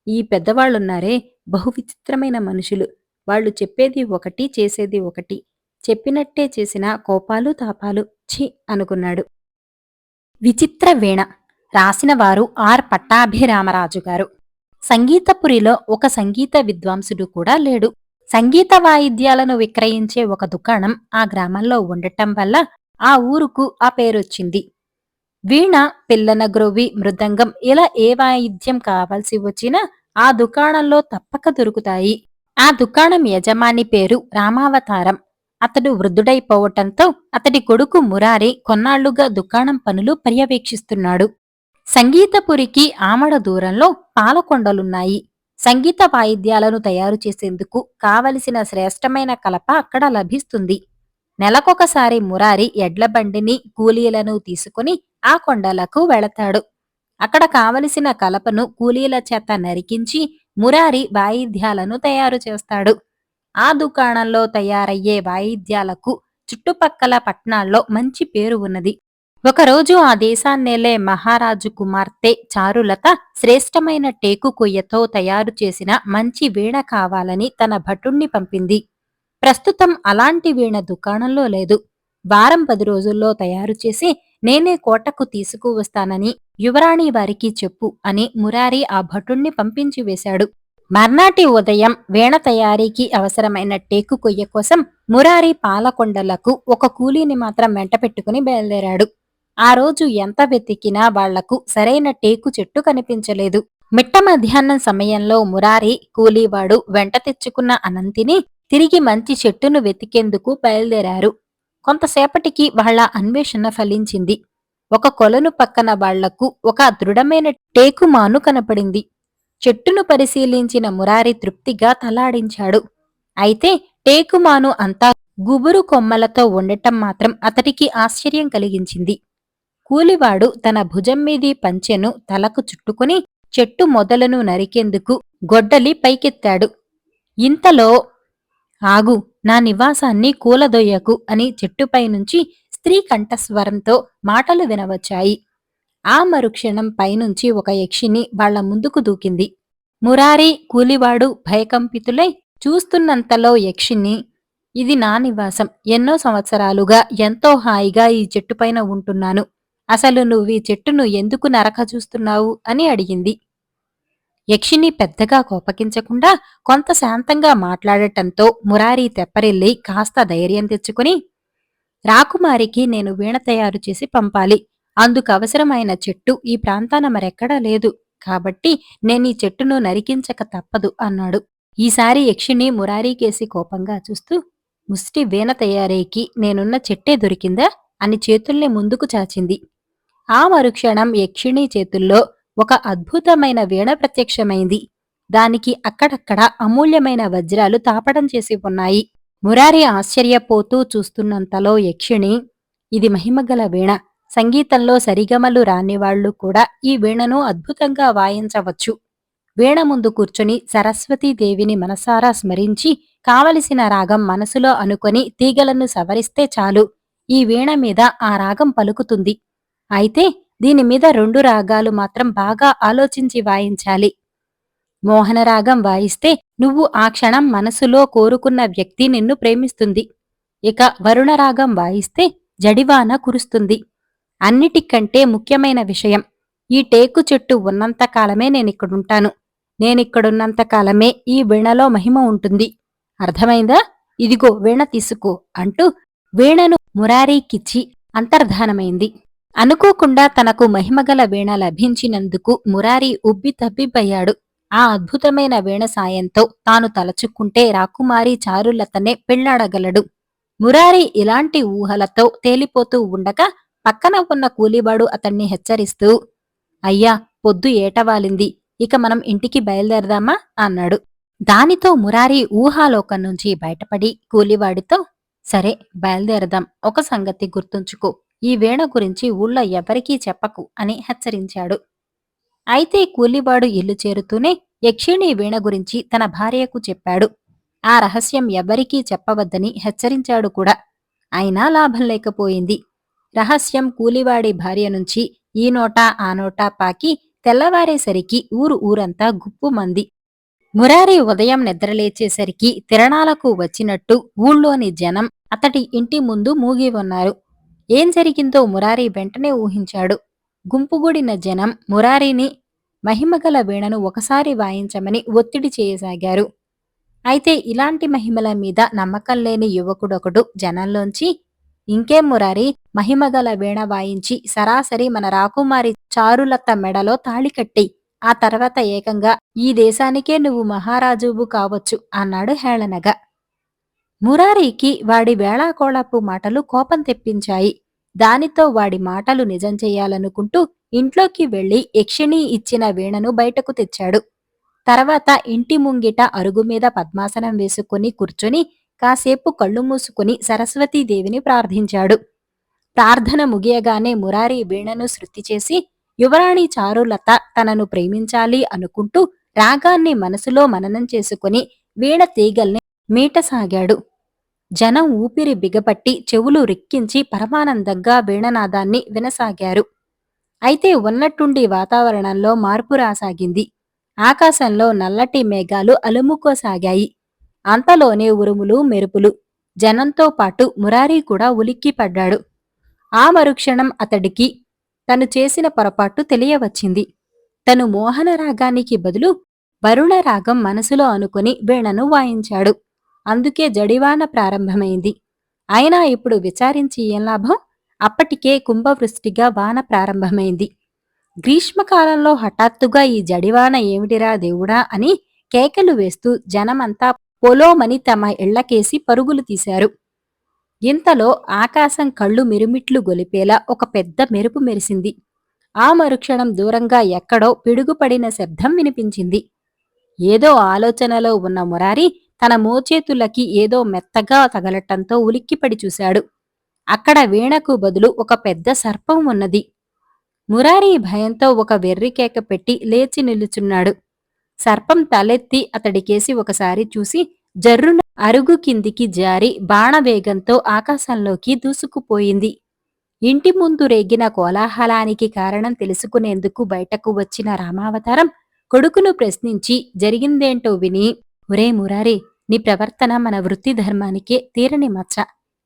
ఈ పెద్దవాళ్లున్నారే, బహు విచిత్రమైన మనుషులు. వాళ్ళు చెప్పేది ఒకటి, చేసేది ఒకటి. చెప్పినట్టే చేసిన కోపాలు తాపాలు, ఛీ అనుకున్నాడు. విచిత్ర వీణ. రాసినవారు ఆర్ పట్టాభిరామరాజు గారు. సంగీతపురిలో ఒక సంగీత విద్వాంసుడు కూడా లేడు. సంగీత వాయిద్యాలను విక్రయించే ఒక దుకాణం ఆ గ్రామంలో ఉండటం వల్ల ఆ ఊరుకు ఆ పేరొచ్చింది. వీణ, పిల్లనగ్రోవి, మృదంగం ఇలా ఏ వాయిద్యం కావలసి వచ్చినా ఆ దుకాణంలో తప్పక దొరుకుతాయి. ఆ దుకాణం యజమాని పేరు రామావతారం. అతడు వృద్ధుడైపోవటంతో అతడి కొడుకు మురారి కొన్నాళ్లుగా దుకాణం పనులు పర్యవేక్షిస్తున్నాడు. సంగీతపురికి ఆమడ దూరంలో పాలకొండలున్నాయి. సంగీత వాయిద్యాలను తయారు చేసేందుకు కావలసిన శ్రేష్టమైన కలప అక్కడ లభిస్తుంది. నెలకొకసారి మురారి ఎడ్లబండిని, కూలీలను తీసుకుని ఆ కొండలకు వెళతాడు. అక్కడ కావలసిన కలపను కూలీల చేత నరికించి మురారి వాయిద్యాలను తయారు చేస్తాడు. ఆ దుకాణంలో తయారయ్యే వాయిద్యాలకు చుట్టుపక్కల పట్నాల్లో మంచి పేరు ఉన్నది. ఒకరోజు ఆ దేశాన్నేలే మహారాజు కుమార్తె చారులత శ్రేష్టమైన టేకు కొయ్యతో తయారు చేసిన మంచి వీణ కావాలని తన భటుణ్ణి పంపింది. ప్రస్తుతం అలాంటి వీణ దుకాణంలో లేదు. వారం 10 రోజుల్లో తయారు చేసి నేనే కోటకు తీసుకువస్తానని యువరాణి వారికి చెప్పు అని మురారి ఆ భటుణ్ణి పంపించి వేశాడు. మర్నాటి ఉదయం వీణ తయారీకి అవసరమైన టేకు కొయ్య కోసం మురారి పాలకొండలకు ఒక కూలీని మాత్రం వెంట పెట్టుకుని బయలుదేరాడు. ఆ రోజు ఎంత వెతికినా వాళ్లకు సరైన టేకు చెట్టు కనిపించలేదు. మిట్ట మధ్యాహ్నం సమయంలో మురారి, కూలీవాడు వెంట తెచ్చుకున్న అనంతిని తిరిగి మంచి చెట్టును వెతికేందుకు బయలుదేరారు. కొంతసేపటికి వాళ్ల అన్వేషణ ఫలించింది. ఒక కొలను పక్కన వాళ్లకు ఒక దృఢమైన టేకుమాను కనపడింది. చెట్టును పరిశీలించిన మురారి తృప్తిగా తలాడించాడు. అయితే టేకుమాను అంతా గుబురు కొమ్మలతో ఉండటం మాత్రం అతడికి ఆశ్చర్యం కలిగించింది. కూలివాడు తన భుజం మీది పంచెను తలకు చుట్టుకుని చెట్టు మొదలను నరికేందుకు గొడ్డలి పైకెత్తాడు. ఇంతలో ఆగు, నా నివాసాన్ని కూలదొయ్యకు అని చెట్టుపైనుంచి స్త్రీ కంఠస్వరంతో మాటలు వినవచ్చాయి. ఆ మరుక్షణం పైనుంచి ఒక యక్షిని వాళ్ల ముందుకు దూకింది. మురారి, కూలివాడు భయకంపితులై చూస్తున్నంతలో యక్షిని, ఇది నా నివాసం. ఎన్నో సంవత్సరాలుగా ఎంతో హాయిగా ఈ చెట్టుపైన ఉంటున్నాను. అసలు నువ్వీ చెట్టును ఎందుకు నరక చూస్తున్నావు అని అడిగింది. యక్షిని పెద్దగా కోపగించకుండా కొంత శాంతంగా మాట్లాడటంతో మురారి తెప్పరిల్లి కాస్త ధైర్యం తెచ్చుకుని, రాకుమారికి నేను వీణ తయారు చేసి పంపాలి. అందుకవసరమైన చెట్టు ఈ ప్రాంతాన మరెక్కడా లేదు. కాబట్టి నేనీ చెట్టును నరికించక తప్పదు అన్నాడు. ఈసారి యక్షిని మురారీకేసి కోపంగా చూస్తూ, ముష్టి వీణ తయారీకి నేనున్న చెట్టే దొరికిందా అని చేతుల్ని ముందుకు చాచింది. ఆ మరుక్షణం యక్షిణీ చేతుల్లో ఒక అద్భుతమైన వీణ ప్రత్యక్షమైంది. దానికి అక్కడక్కడ అమూల్యమైన వజ్రాలు తాపడం చేసి ఉన్నాయి. మురారి ఆశ్చర్యపోతూ చూస్తున్నంతలో యక్షిణి, ఇది మహిమగల వీణ. సంగీతంలో సరిగమలు రానివాళ్లు కూడా ఈ వీణను అద్భుతంగా వాయించవచ్చు. వీణ ముందు కూర్చుని సరస్వతీదేవిని మనసారా స్మరించి కావలసిన రాగం మనసులో అనుకొని తీగలను సవరిస్తే చాలు, ఈ వీణ మీద ఆ రాగం పలుకుతుంది. అయితే దీనిమీద 2 రాగాలు మాత్రం బాగా ఆలోచించి వాయించాలి. మోహనరాగం వాయిస్తే నువ్వు ఆ క్షణం మనసులో కోరుకున్న వ్యక్తి నిన్ను ప్రేమిస్తుంది. ఇక వరుణరాగం వాయిస్తే జడివాన కురుస్తుంది. అన్నిటికంటే ముఖ్యమైన విషయం, ఈ టేకు చెట్టు ఉన్నంతకాలమే నేనిక్కడుంటాను. నేనిక్కడున్నంతకాలమే ఈ వీణలో మహిమ ఉంటుంది. అర్థమైందా? ఇదిగో వీణ తీసుకో అంటూ వీణను మురారీకిచ్చి అంతర్ధానమైంది. అనుకోకుండా తనకు మహిమగల వీణ లభించినందుకు మురారి ఉబ్బి తబ్బిబ్బయ్యాడు. ఆ అద్భుతమైన వీణ సాయంతో తాను తలచుకుంటే రాకుమారి చారులతనే పెళ్లాడగలడు. మురారి ఇలాంటి ఊహలతో తేలిపోతూ ఉండగా పక్కన ఉన్న కూలివాడు అతన్ని హెచ్చరిస్తూ, అయ్యా, పొద్దు ఏటవాలింది. ఇక మనం ఇంటికి బయలుదేరదామా అన్నాడు. దానితో మురారి ఊహాలోకం నుంచి బయటపడి కూలివాడితో, సరే బయలుదేరదాం. ఒక సంగతి గుర్తుంచుకో, ఈ వీణ గురించి ఊళ్ళో ఎవరికీ చెప్పకు అని హెచ్చరించాడు. అయితే కూలివాడు ఇల్లు చేరుతూనే యక్షిణి వీణ గురించి తన భార్యకు చెప్పాడు. ఆ రహస్యం ఎవరికీ చెప్పవద్దని హెచ్చరించాడు కూడా. అయినా లాభం లేకపోయింది. రహస్యం కూలివాడి భార్య నుంచి ఈ నోటా ఆ నోటా పాకి తెల్లవారేసరికి ఊరంతా గుప్పుమంది. మురారి ఉదయం నిద్రలేచేసరికి తిరణాలకు వచ్చినట్టు ఊళ్ళోని జనం అతడి ఇంటి ముందు మూగి ఉన్నారు. ఏం జరిగిందో మురారి వెంటనే ఊహించాడు. గుంపుగూడిన జనం మురారిని మహిమగల వీణను ఒకసారి వాయించమని ఒత్తిడి చేయసాగారు. అయితే ఇలాంటి మహిమల మీద నమ్మకం లేని యువకుడొకడు జనంలోంచి, ఇంకేం మురారి, మహిమగల వీణ వాయించి సరాసరి మన రాకుమారి చారులత మెడలో తాళికట్టి ఆ తర్వాత ఏకంగా ఈ దేశానికే నువ్వు మహారాజువు కావచ్చు అన్నాడు హేళనగా. మురారికి వాడి వేళాకోళపు మాటలు కోపం తెప్పించాయి. దానితో వాడి మాటలు నిజం చెయ్యాలనుకుంటూ ఇంట్లోకి వెళ్లి యక్షిణి ఇచ్చిన వీణను బయటకు తెచ్చాడు. తర్వాత ఇంటి ముంగిట అరుగుమీద పద్మాసనం వేసుకుని కూర్చొని కాసేపు కళ్ళు మూసుకుని సరస్వతీదేవిని ప్రార్థించాడు. ప్రార్థన ముగియగానే మురారి వీణను శృతి చేసి యువరాణి చారులత తనను ప్రేమించాలి అనుకుంటూ రాగాన్ని మనసులో మననం చేసుకుని వీణ తీగల్ని మీటసాగాడు. జనం ఊపిరి బిగపట్టి చెవులు రిక్కించి పరమానందంగా వీణనాదాన్ని వినసాగారు. అయితే ఉన్నట్టుండి వాతావరణంలో మార్పు రాసాగింది. ఆకాశంలో నల్లటి మేఘాలు అలుముకోసాగాయి. అంతలోనే ఉరుములు, మెరుపులు. జనంతో పాటు మురారి కూడా ఉలిక్కిపడ్డాడు. ఆ మరుక్షణం అతడికి తను చేసిన పొరపాటు తెలియవచ్చింది. తను మోహనరాగానికి బదులు వరుణరాగం మనసులో అనుకుని వీణను వాయించాడు. అందుకే జడివాన ప్రారంభమైంది. అయినా ఇప్పుడు విచారించి ఏం లాభం? అప్పటికే కుంభవృష్టిగా వాన ప్రారంభమైంది. గ్రీష్మకాలంలో హఠాత్తుగా ఈ జడివాన ఏమిటిరా దేవుడా అని కేకలు వేస్తూ జనమంతా పొలోమని తమ ఇళ్లకేసి పరుగులు తీశారు. ఇంతలో ఆకాశం కళ్ళు మిరుమిట్లు గొలిపేలా ఒక పెద్ద మెరుపు మెరిసింది. ఆ మరుక్షణం దూరంగా ఎక్కడో పిడుగుపడిన శబ్దం వినిపించింది. ఏదో ఆలోచనలో ఉన్న మురారి తన మోచేతులకి ఏదో మెత్తగా తగలటంతో ఉలిక్కిపడి చూశాడు. అక్కడ వీణకు బదులు ఒక పెద్ద సర్పం ఉన్నది. మురారి భయంతో ఒక వెర్రి కేక పెట్టి లేచి నిలుచున్నాడు. సర్పం తలెత్తి అతడికేసి ఒకసారి చూసి జర్రున అరుగు కిందికి జారి బాణవేగంతో ఆకాశంలోకి దూసుకుపోయింది. ఇంటి ముందు రేగిన కోలాహలానికి కారణం తెలుసుకునేందుకు బయటకు వచ్చిన రామావతారం కొడుకును ప్రశ్నించి జరిగిందేంటో విని, ఒరే మురారి, నీ ప్రవర్తన మన వృత్తి ధర్మానికే తీరని మచ్చ.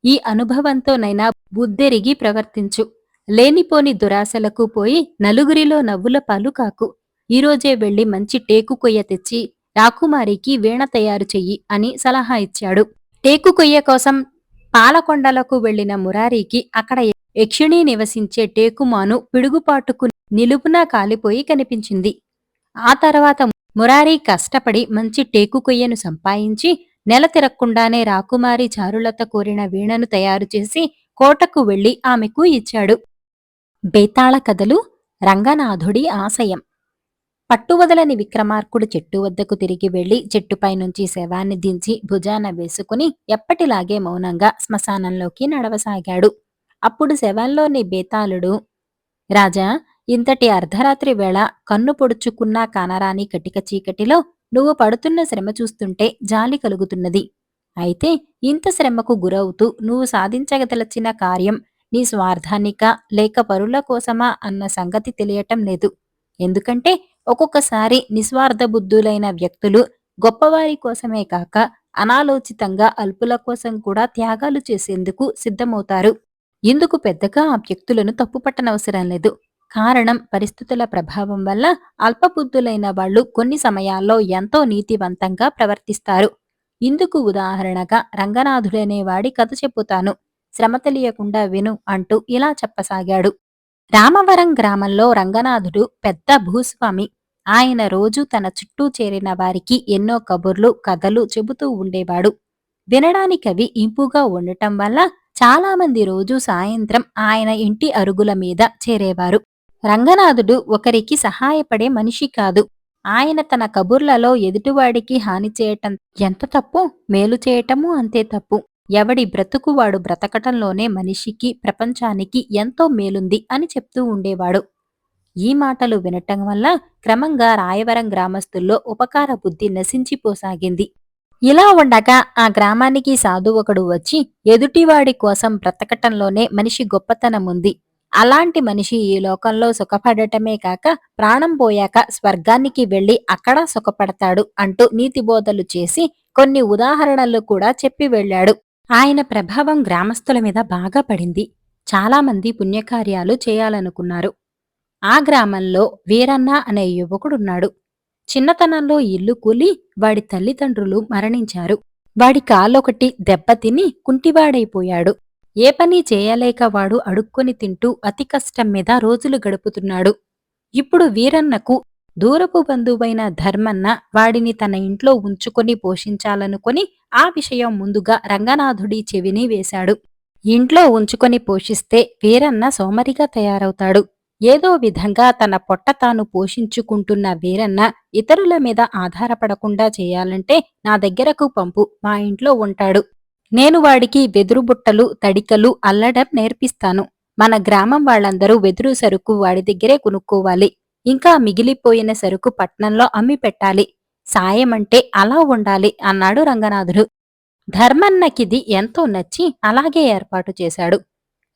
ఈ అనుభవంతోనైనా బుద్ధెరిగి ప్రవర్తించు. లేనిపోని దురాశలకు పోయి నలుగురిలో నవ్వుల పాలు కాకు. ఈరోజే వెళ్లి మంచి టేకు కొయ్య తెచ్చి రాకుమారికి వీణ తయారు చెయ్యి అని సలహా ఇచ్చాడు. టేకు కొయ్య కోసం పాలకొండలకు వెళ్లిన మురారికి అక్కడ యక్షిణి నివసించే టేకుమాను పిడుగుపాటుకు నిలుపునా కాలిపోయి కనిపించింది. ఆ తర్వాత మురారి కష్టపడి మంచి టేకు కొయ్యను సంపాదించి నెల తిరక్కుండానే రాకుమారి చారులత కోరిన వీణను తయారుచేసి కోటకు వెళ్లి ఆమెకు ఇచ్చాడు. బేతాళ కథలు రంగనాథుడి ఆశయం. పట్టువదలని విక్రమార్కుడు చెట్టు వద్దకు తిరిగి వెళ్లి చెట్టుపైనుంచి శవాన్ని దించి భుజాన వేసుకుని ఎప్పటిలాగే మౌనంగా శ్మశానంలోకి నడవసాగాడు. అప్పుడు శవంలోని బేతాళుడు, రాజా, ఇంతటి అర్ధరాత్రి వేళ కన్ను పొడుచుకున్నా కానరాని కటిక చీకటిలో నువ్వు పడుతున్న శ్రమ చూస్తుంటే జాలి కలుగుతున్నది. అయితే ఇంత శ్రమకు గురవుతూ నువ్వు సాధించగదలచిన కార్యం నీ స్వార్థానికా లేక పరుల కోసమా అన్న సంగతి తెలియటం లేదు. ఎందుకంటే ఒక్కొక్కసారి నిస్వార్థ బుద్ధులైన వ్యక్తులు గొప్పవారి కోసమే కాక అనాలోచితంగా అల్పుల కోసం కూడా త్యాగాలు చేసేందుకు సిద్ధమవుతారు. ఇందుకు పెద్దగా ఆ వ్యక్తులను తప్పుపట్టనవసరం లేదు. కారణం పరిస్థితుల ప్రభావం వల్ల అల్పబుద్ధులైన వాళ్ళు కొన్ని సమయాల్లో ఎంతో నీతివంతంగా ప్రవర్తిస్తారు. ఇందుకు ఉదాహరణగా రంగనాథుడనేవాడి కథ చెప్పుతాను. శ్రమ తెలియకుండా విను అంటూ ఇలా చెప్పసాగాడు. రామవరం గ్రామంలో రంగనాథుడు పెద్ద భూస్వామి. ఆయన రోజూ తన చుట్టూ చేరిన వారికి ఎన్నో కబుర్లు, కథలు చెబుతూ ఉండేవాడు. వినడానికవి ఇంపుగా ఉండటం వల్ల చాలామంది రోజూ సాయంత్రం ఆయన ఇంటి అరుగుల మీద చేరేవారు. రంగనాథుడు ఒకరికి సహాయపడే మనిషి కాదు. ఆయన తన కబుర్లలో ఎదుటివాడికి హాని చేయటం ఎంత తప్పు, మేలు చేయటమూ అంతే తప్పు. ఎవడి బ్రతుకు వాడు బ్రతకటంలోనే మనిషికి, ప్రపంచానికి ఎంతో మేలుంది అని చెప్తూ ఉండేవాడు. ఈ మాటలు వినటం వల్ల క్రమంగా రాయవరం గ్రామస్తుల్లో ఉపకార బుద్ధి నశించిపోసాగింది. ఇలా ఉండగా ఆ గ్రామానికి సాధువొకడు వచ్చి, ఎదుటివాడి కోసం బ్రతకటంలోనే మనిషి గొప్పతనముంది, అలాంటి మనిషి ఈ లోకంలో సుఖపడటమే కాక ప్రాణం పోయాక స్వర్గానికి వెళ్లి అక్కడ సుఖపడతాడు అంటూ నీతిబోధలు చేసి కొన్ని ఉదాహరణలు కూడా చెప్పి వెళ్ళాడు. ఆయన ప్రభావం గ్రామస్తుల మీద బాగా పడింది. చాలామంది పుణ్యకార్యాలు చేయాలనుకున్నారు. ఆ గ్రామంలో వీరన్న అనే యువకుడున్నాడు. చిన్నతనంలో ఇల్లు కూలి వాడి తల్లిదండ్రులు మరణించారు. వాడి కాలొకటి దెబ్బతిని కుంటివాడైపోయాడు. ఏ పని చేయలేక వాడు అడుక్కొని తింటూ అతి కష్టం మీద రోజులు గడుపుతున్నాడు. ఇప్పుడు వీరన్నకు దూరపు బంధువైన ధర్మన్న వాడిని తన ఇంట్లో ఉంచుకొని పోషించాలనుకొని ఆ విషయం ముందుగా రంగనాథుడి చెవిని వేశాడు. ఇంట్లో ఉంచుకొని పోషిస్తే వీరన్న సోమరిగా తయారవుతాడు. ఏదో విధంగా తన పొట్ట తాను పోషించుకుంటున్న వీరన్న ఇతరుల మీద ఆధారపడకుండా చేయాలంటే నా దగ్గరకు పంపు, మా ఇంట్లో ఉంటాడు. నేను వాడికి వెదురు బుట్టలు, తడికలు అల్లడం నేర్పిస్తాను. మన గ్రామం వాళ్ళందరూ వెదురు సరుకు వాడి దగ్గరే కొనుక్కోవాలి. ఇంకా మిగిలిపోయిన సరుకు పట్నంలో అమ్మి పెట్టాలి. సాయమంటే అలా ఉండాలి అన్నాడు రంగనాథుడు. ధర్మన్నకిది ఎంతో నచ్చి అలాగే ఏర్పాటు చేశాడు.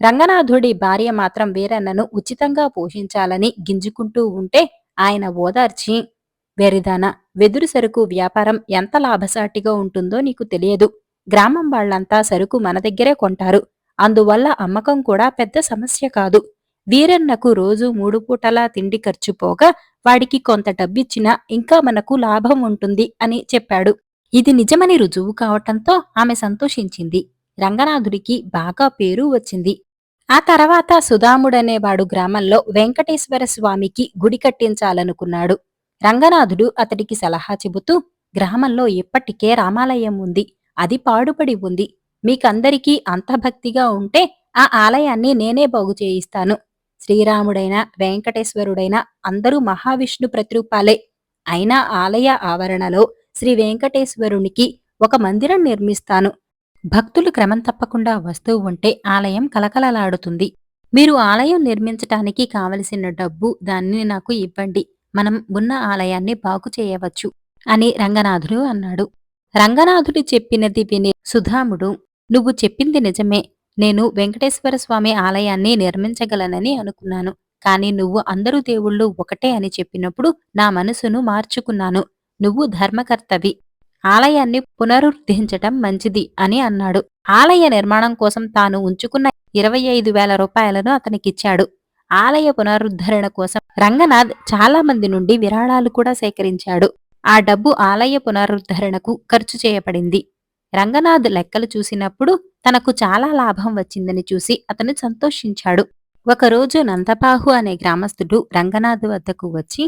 రంగనాథుడి భార్య మాత్రం వీరన్నను ఉచితంగా పోషించాలని గింజుకుంటూ ఉంటే ఆయన ఓదార్చి, వెరిదానా, వెదురు సరుకు వ్యాపారం ఎంత లాభసాటిగా ఉంటుందో నీకు తెలియదు. గ్రామం వాళ్లంతా సరుకు మన దగ్గరే కొంటారు. అందువల్ల అమ్మకం కూడా పెద్ద సమస్య కాదు. వీరన్నకు రోజు 3 పూటలా తిండి ఖర్చు పోగా వాడికి కొంత డబ్బిచ్చినా ఇంకా మనకు లాభం ఉంటుంది అని చెప్పాడు. ఇది నిజమని రుజువు కావటంతో ఆమె సంతోషించింది. రంగనాథుడికి బాగా పేరు వచ్చింది. ఆ తర్వాత సుధాముడనేవాడు గ్రామంలో వెంకటేశ్వర స్వామికి గుడి కట్టించాలనుకున్నాడు. రంగనాథుడు అతడికి సలహా చెబుతూ, గ్రామంలో ఇప్పటికే రామాలయం ఉంది. అది పాడుపడి ఉంది. మీకందరికీ అంత భక్తిగా ఉంటే ఆ ఆలయాన్ని నేనే బాగు చేయిస్తాను. శ్రీరాముడైనా వెంకటేశ్వరుడైనా అందరూ మహావిష్ణు ప్రతిరూపాలే. అయినా ఆలయ ఆవరణలో శ్రీ వెంకటేశ్వరునికి ఒక మందిరం నిర్మిస్తాను. భక్తులు క్రమం తప్పకుండా వస్తూ ఉంటే ఆలయం కలకలలాడుతుంది. మీరు ఆలయం నిర్మించటానికి కావలసిన డబ్బు దానిని నాకు ఇవ్వండి. మనం ఉన్న ఆలయాన్ని బాగు చేయవచ్చు అని రంగనాథుడు అన్నాడు. రంగనాథుడు చెప్పినది విని సుధాముడు, నువ్వు చెప్పింది నిజమే. నేను వెంకటేశ్వర స్వామి ఆలయాన్ని నిర్మించగలనని అనుకున్నాను. కాని నువ్వు అందరూ దేవుళ్ళు ఒకటే అని చెప్పినప్పుడు నా మనసును మార్చుకున్నాను. నువ్వు ధర్మకర్తవి. ఆలయాన్ని పునరుద్ధరించటం మంచిది అని అన్నాడు. ఆలయ నిర్మాణం కోసం తాను ఉంచుకున్న 25,000 రూపాయలను అతనికిచ్చాడు. ఆలయ పునరుద్ధరణ కోసం రంగనాథ్ చాలా మంది నుండి విరాళాలు కూడా సేకరించాడు. ఆ డబ్బు ఆలయ పునరుద్ధరణకు ఖర్చు చేయబడింది. రంగనాథ్ లెక్కలు చూసినప్పుడు తనకు చాలా లాభం వచ్చిందని చూసి అతను సంతోషించాడు. ఒకరోజు నందబాహు అనే గ్రామస్థుడు రంగనాథ్ వద్దకు వచ్చి,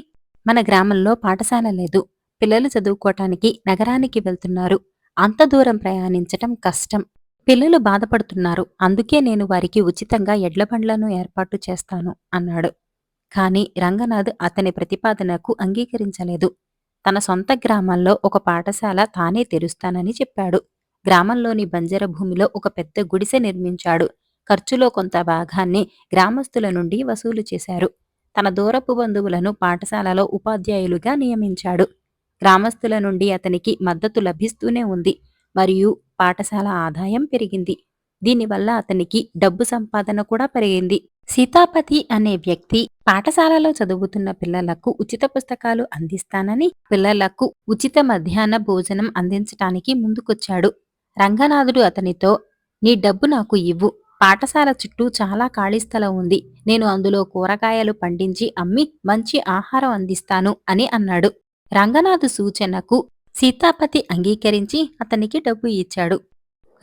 మన గ్రామంలో పాఠశాల లేదు. పిల్లలు చదువుకోటానికి నగరానికి వెళ్తున్నారు. అంత దూరం ప్రయాణించటం కష్టం. పిల్లలు బాధపడుతున్నారు. అందుకే నేను వారికి ఉచితంగా ఎడ్లబండ్లను ఏర్పాటు చేస్తాను అన్నాడు. కాని రంగనాథ్ అతని ప్రతిపాదనకు అంగీకరించలేదు. తన సొంత గ్రామంలో ఒక పాఠశాల తానే తెరుస్తానని చెప్పాడు. గ్రామంలోని బంజర భూమిలో ఒక పెద్ద గుడిసె నిర్మించాడు. ఖర్చులో కొంత భాగాన్ని గ్రామస్తుల నుండి వసూలు చేశారు. తన దూరపు బంధువులను పాఠశాలలో ఉపాధ్యాయులుగా నియమించాడు. గ్రామస్తుల నుండి అతనికి మద్దతు లభిస్తూనే ఉంది మరియు పాఠశాల ఆదాయం పెరిగింది. దీనివల్ల అతనికి డబ్బు సంపాదన కూడా పెరిగింది. సీతాపతి అనే వ్యక్తి పాఠశాలలో చదువుతున్న పిల్లలకు ఉచిత పుస్తకాలు అందిస్తానని, పిల్లలకు ఉచిత మధ్యాహ్న భోజనం అందించటానికి ముందుకొచ్చాడు. రంగనాథుడు అతనితో, నీ డబ్బు నాకు ఇవ్వు. పాఠశాల చుట్టూ చాలా ఖాళీ స్థలం ఉంది. నేను అందులో కూరగాయలు పండించి అమ్మి మంచి ఆహారం అందిస్తాను అని అన్నాడు. రంగనాథు సూచనకు సీతాపతి అంగీకరించి అతనికి డబ్బు ఇచ్చాడు.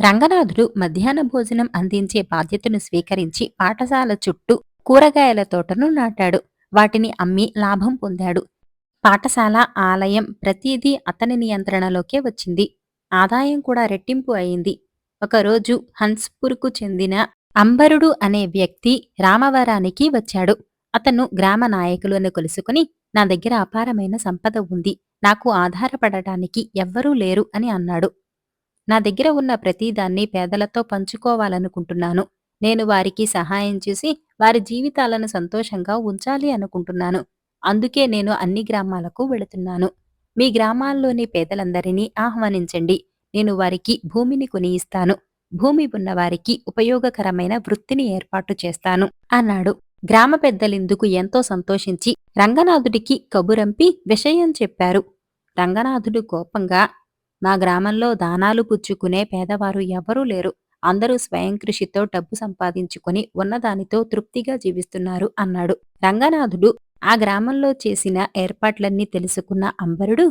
రంగనాథుడు మధ్యాహ్న భోజనం అందించే బాధ్యతను స్వీకరించి పాఠశాల చుట్టూ కూరగాయల తోటను నాటాడు. వాటిని అమ్మి లాభం పొందాడు. పాఠశాల, ఆలయం ప్రతిదీ అతని నియంత్రణలోకే వచ్చింది. ఆదాయం కూడా రెట్టింపు అయింది. ఒకరోజు హన్స్పూర్కు చెందిన అంబరుడు అనే వ్యక్తి రామవరానికి వచ్చాడు. అతను గ్రామ నాయకులను కలుసుకుని, నా దగ్గర అపారమైన సంపద ఉంది. నాకు ఆధారపడటానికి ఎవ్వరూ లేరు అని అన్నాడు. నా దగ్గర ఉన్న ప్రతిదాన్ని పేదలతో పంచుకోవాలనుకుంటున్నాను. నేను వారికి సహాయం చేసి వారి జీవితాలను సంతోషంగా ఉంచాలి అనుకుంటున్నాను. అందుకే నేను అన్ని గ్రామాలకు వెళుతున్నాను. మీ గ్రామాల్లోని పేదలందరినీ ఆహ్వానించండి. నేను వారికి భూమిని కొని ఇస్తాను. భూమి ఉన్నవారికి ఉపయోగకరమైన వృత్తిని ఏర్పాటు చేస్తాను అన్నాడు. గ్రామ పెద్దలిందుకు ఎంతో సంతోషించి రంగనాథుడికి కబురంపి విషయం చెప్పారు. రంగనాథుడు కోపంగా, మా గ్రామంలో దానాలు పుచ్చుకునే పేదవారు ఎవరూ లేరు. అందరూ స్వయం కృషితో డబ్బు సంపాదించుకొని ఉన్నదానితో తృప్తిగా జీవిస్తున్నారు అన్నాడు. రంగనాథుడు ఆ గ్రామంలో చేసిన ఏర్పాట్లన్నీ తెలుసుకున్న అంబరుడు,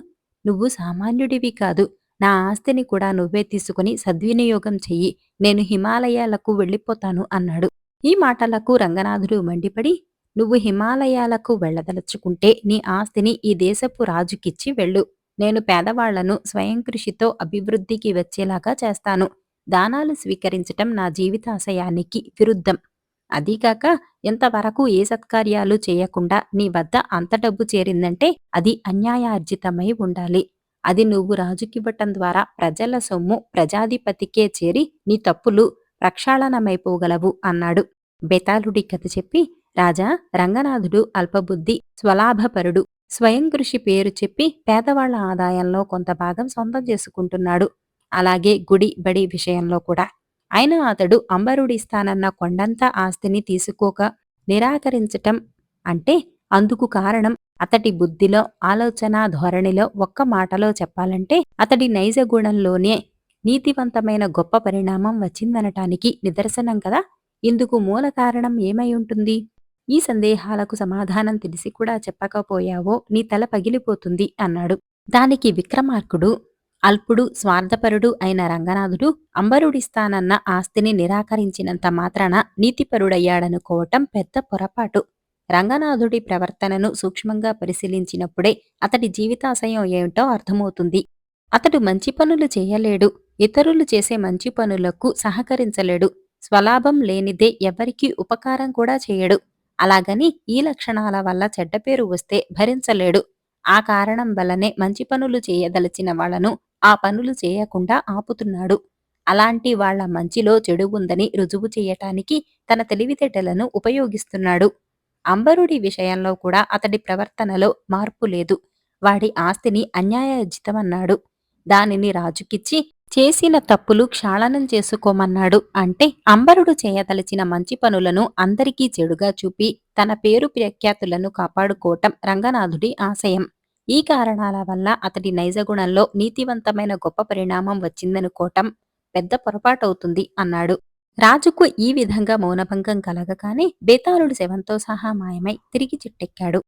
నువ్వు సామాన్యుడివి కాదు. నా ఆస్తిని కూడా నువ్వే తీసుకుని సద్వినియోగం చెయ్యి. నేను హిమాలయాలకు వెళ్ళిపోతాను అన్నాడు. ఈ మాటలకు రంగనాథుడు మండిపడి, నువ్వు హిమాలయాలకు వెళ్ళదలుచుకుంటే నీ ఆస్తిని ఈ దేశపు రాజుకిచ్చి వెళ్ళు. నేను పేదవాళ్లను స్వయం కృషితో అభివృద్ధికి వచ్చేలాగా చేస్తాను. దానాలు స్వీకరించటం నా జీవితాశయానికి విరుద్ధం. అదీగాక ఇంతవరకు ఏ సత్కార్యాలు చేయకుండా నీ వద్ద అంత డబ్బు చేరిందంటే అది అన్యాయార్జితమై ఉండాలి. అది నువ్వు రాజుకివ్వటం ద్వారా ప్రజల సొమ్ము ప్రజాధిపతికే చేరి నీ తప్పులు ప్రక్షాళనమైపోగలవు అన్నాడు. బెతాళుడి కథ చెప్పి, రాజా, రంగనాథుడు అల్పబుద్ధి, స్వలాభపరుడు. స్వయం కృషి పేరు చెప్పి పేదవాళ్ల ఆదాయంలో కొంత భాగం సొంతం చేసుకుంటున్నాడు. అలాగే గుడి బడి విషయంలో కూడా. అయినా అతడు అంబరుడిస్తానన్న కొండంత ఆస్తిని తీసుకోక నిరాకరించటం అంటే అందుకు కారణం అతడి బుద్ధిలో, ఆలోచన ధోరణిలో, ఒక్క మాటలో చెప్పాలంటే అతడి నైజ గుణంలోనే నీతివంతమైన గొప్ప పరిణామం వచ్చిందనటానికి నిదర్శనం కదా. ఇందుకు మూల కారణం ఏమై ఉంటుంది? ఈ సందేహాలకు సమాధానం తెలిసి కూడా చెప్పకపోయావో నీ తల పగిలిపోతుంది అన్నాడు. దానికి విక్రమార్కుడు, అల్పుడు, స్వార్థపరుడు అయిన రంగనాథుడు అంబరుడిస్తానన్న ఆస్తిని నిరాకరించినంత మాత్రాన నీతిపరుడయ్యాడనుకోవటం పెద్ద పొరపాటు. రంగనాథుడి ప్రవర్తనను సూక్ష్మంగా పరిశీలించినప్పుడే అతడి జీవితాశయం ఏమిటో అర్థమవుతుంది. అతడు మంచి పనులు చేయలేడు. ఇతరులు చేసే మంచి పనులకు సహకరించలేడు. స్వలాభం లేనిదే ఎవరికీ ఉపకారం కూడా చేయడు. అలాగని ఈ లక్షణాల వల్ల చెడ్డ పేరు వస్తే భరించలేడు. ఆ కారణం వల్లనే మంచి పనులు చేయదలిచిన వాళ్లను ఆ పనులు చేయకుండా ఆపుతున్నాడు. అలాంటి వాళ్ళ మంచిలో చెడు ఉందని రుజువు చేయటానికి తన తెలివితేటలను ఉపయోగిస్తున్నాడు. అంబరుడి విషయంలో కూడా అతడి ప్రవర్తనలో మార్పు లేదు. వాడి ఆస్తిని అన్యాయజితమన్నాడు. దానిని రాజుకిచ్చి చేసిన తప్పులు క్షాళనం చేసుకోమన్నాడు. అంటే అంబరుడు చేయదలిచిన మంచి పనులను అందరికీ చెడుగా చూపి తన పేరు ప్రఖ్యాతులను కాపాడుకోవటం రంగనాథుడి ఆశయం. ఈ కారణాల వల్ల అతడి నైజగుణంలో నీతివంతమైన గొప్ప పరిణామం వచ్చిందనుకోవటం పెద్ద పొరపాటవుతుంది అన్నాడు. రాజుకు ఈ విధంగా మౌనభంగం కలగగానే బేతాళుడు శవంతో సహా మాయమై తిరిగి చెట్టెక్కాడు.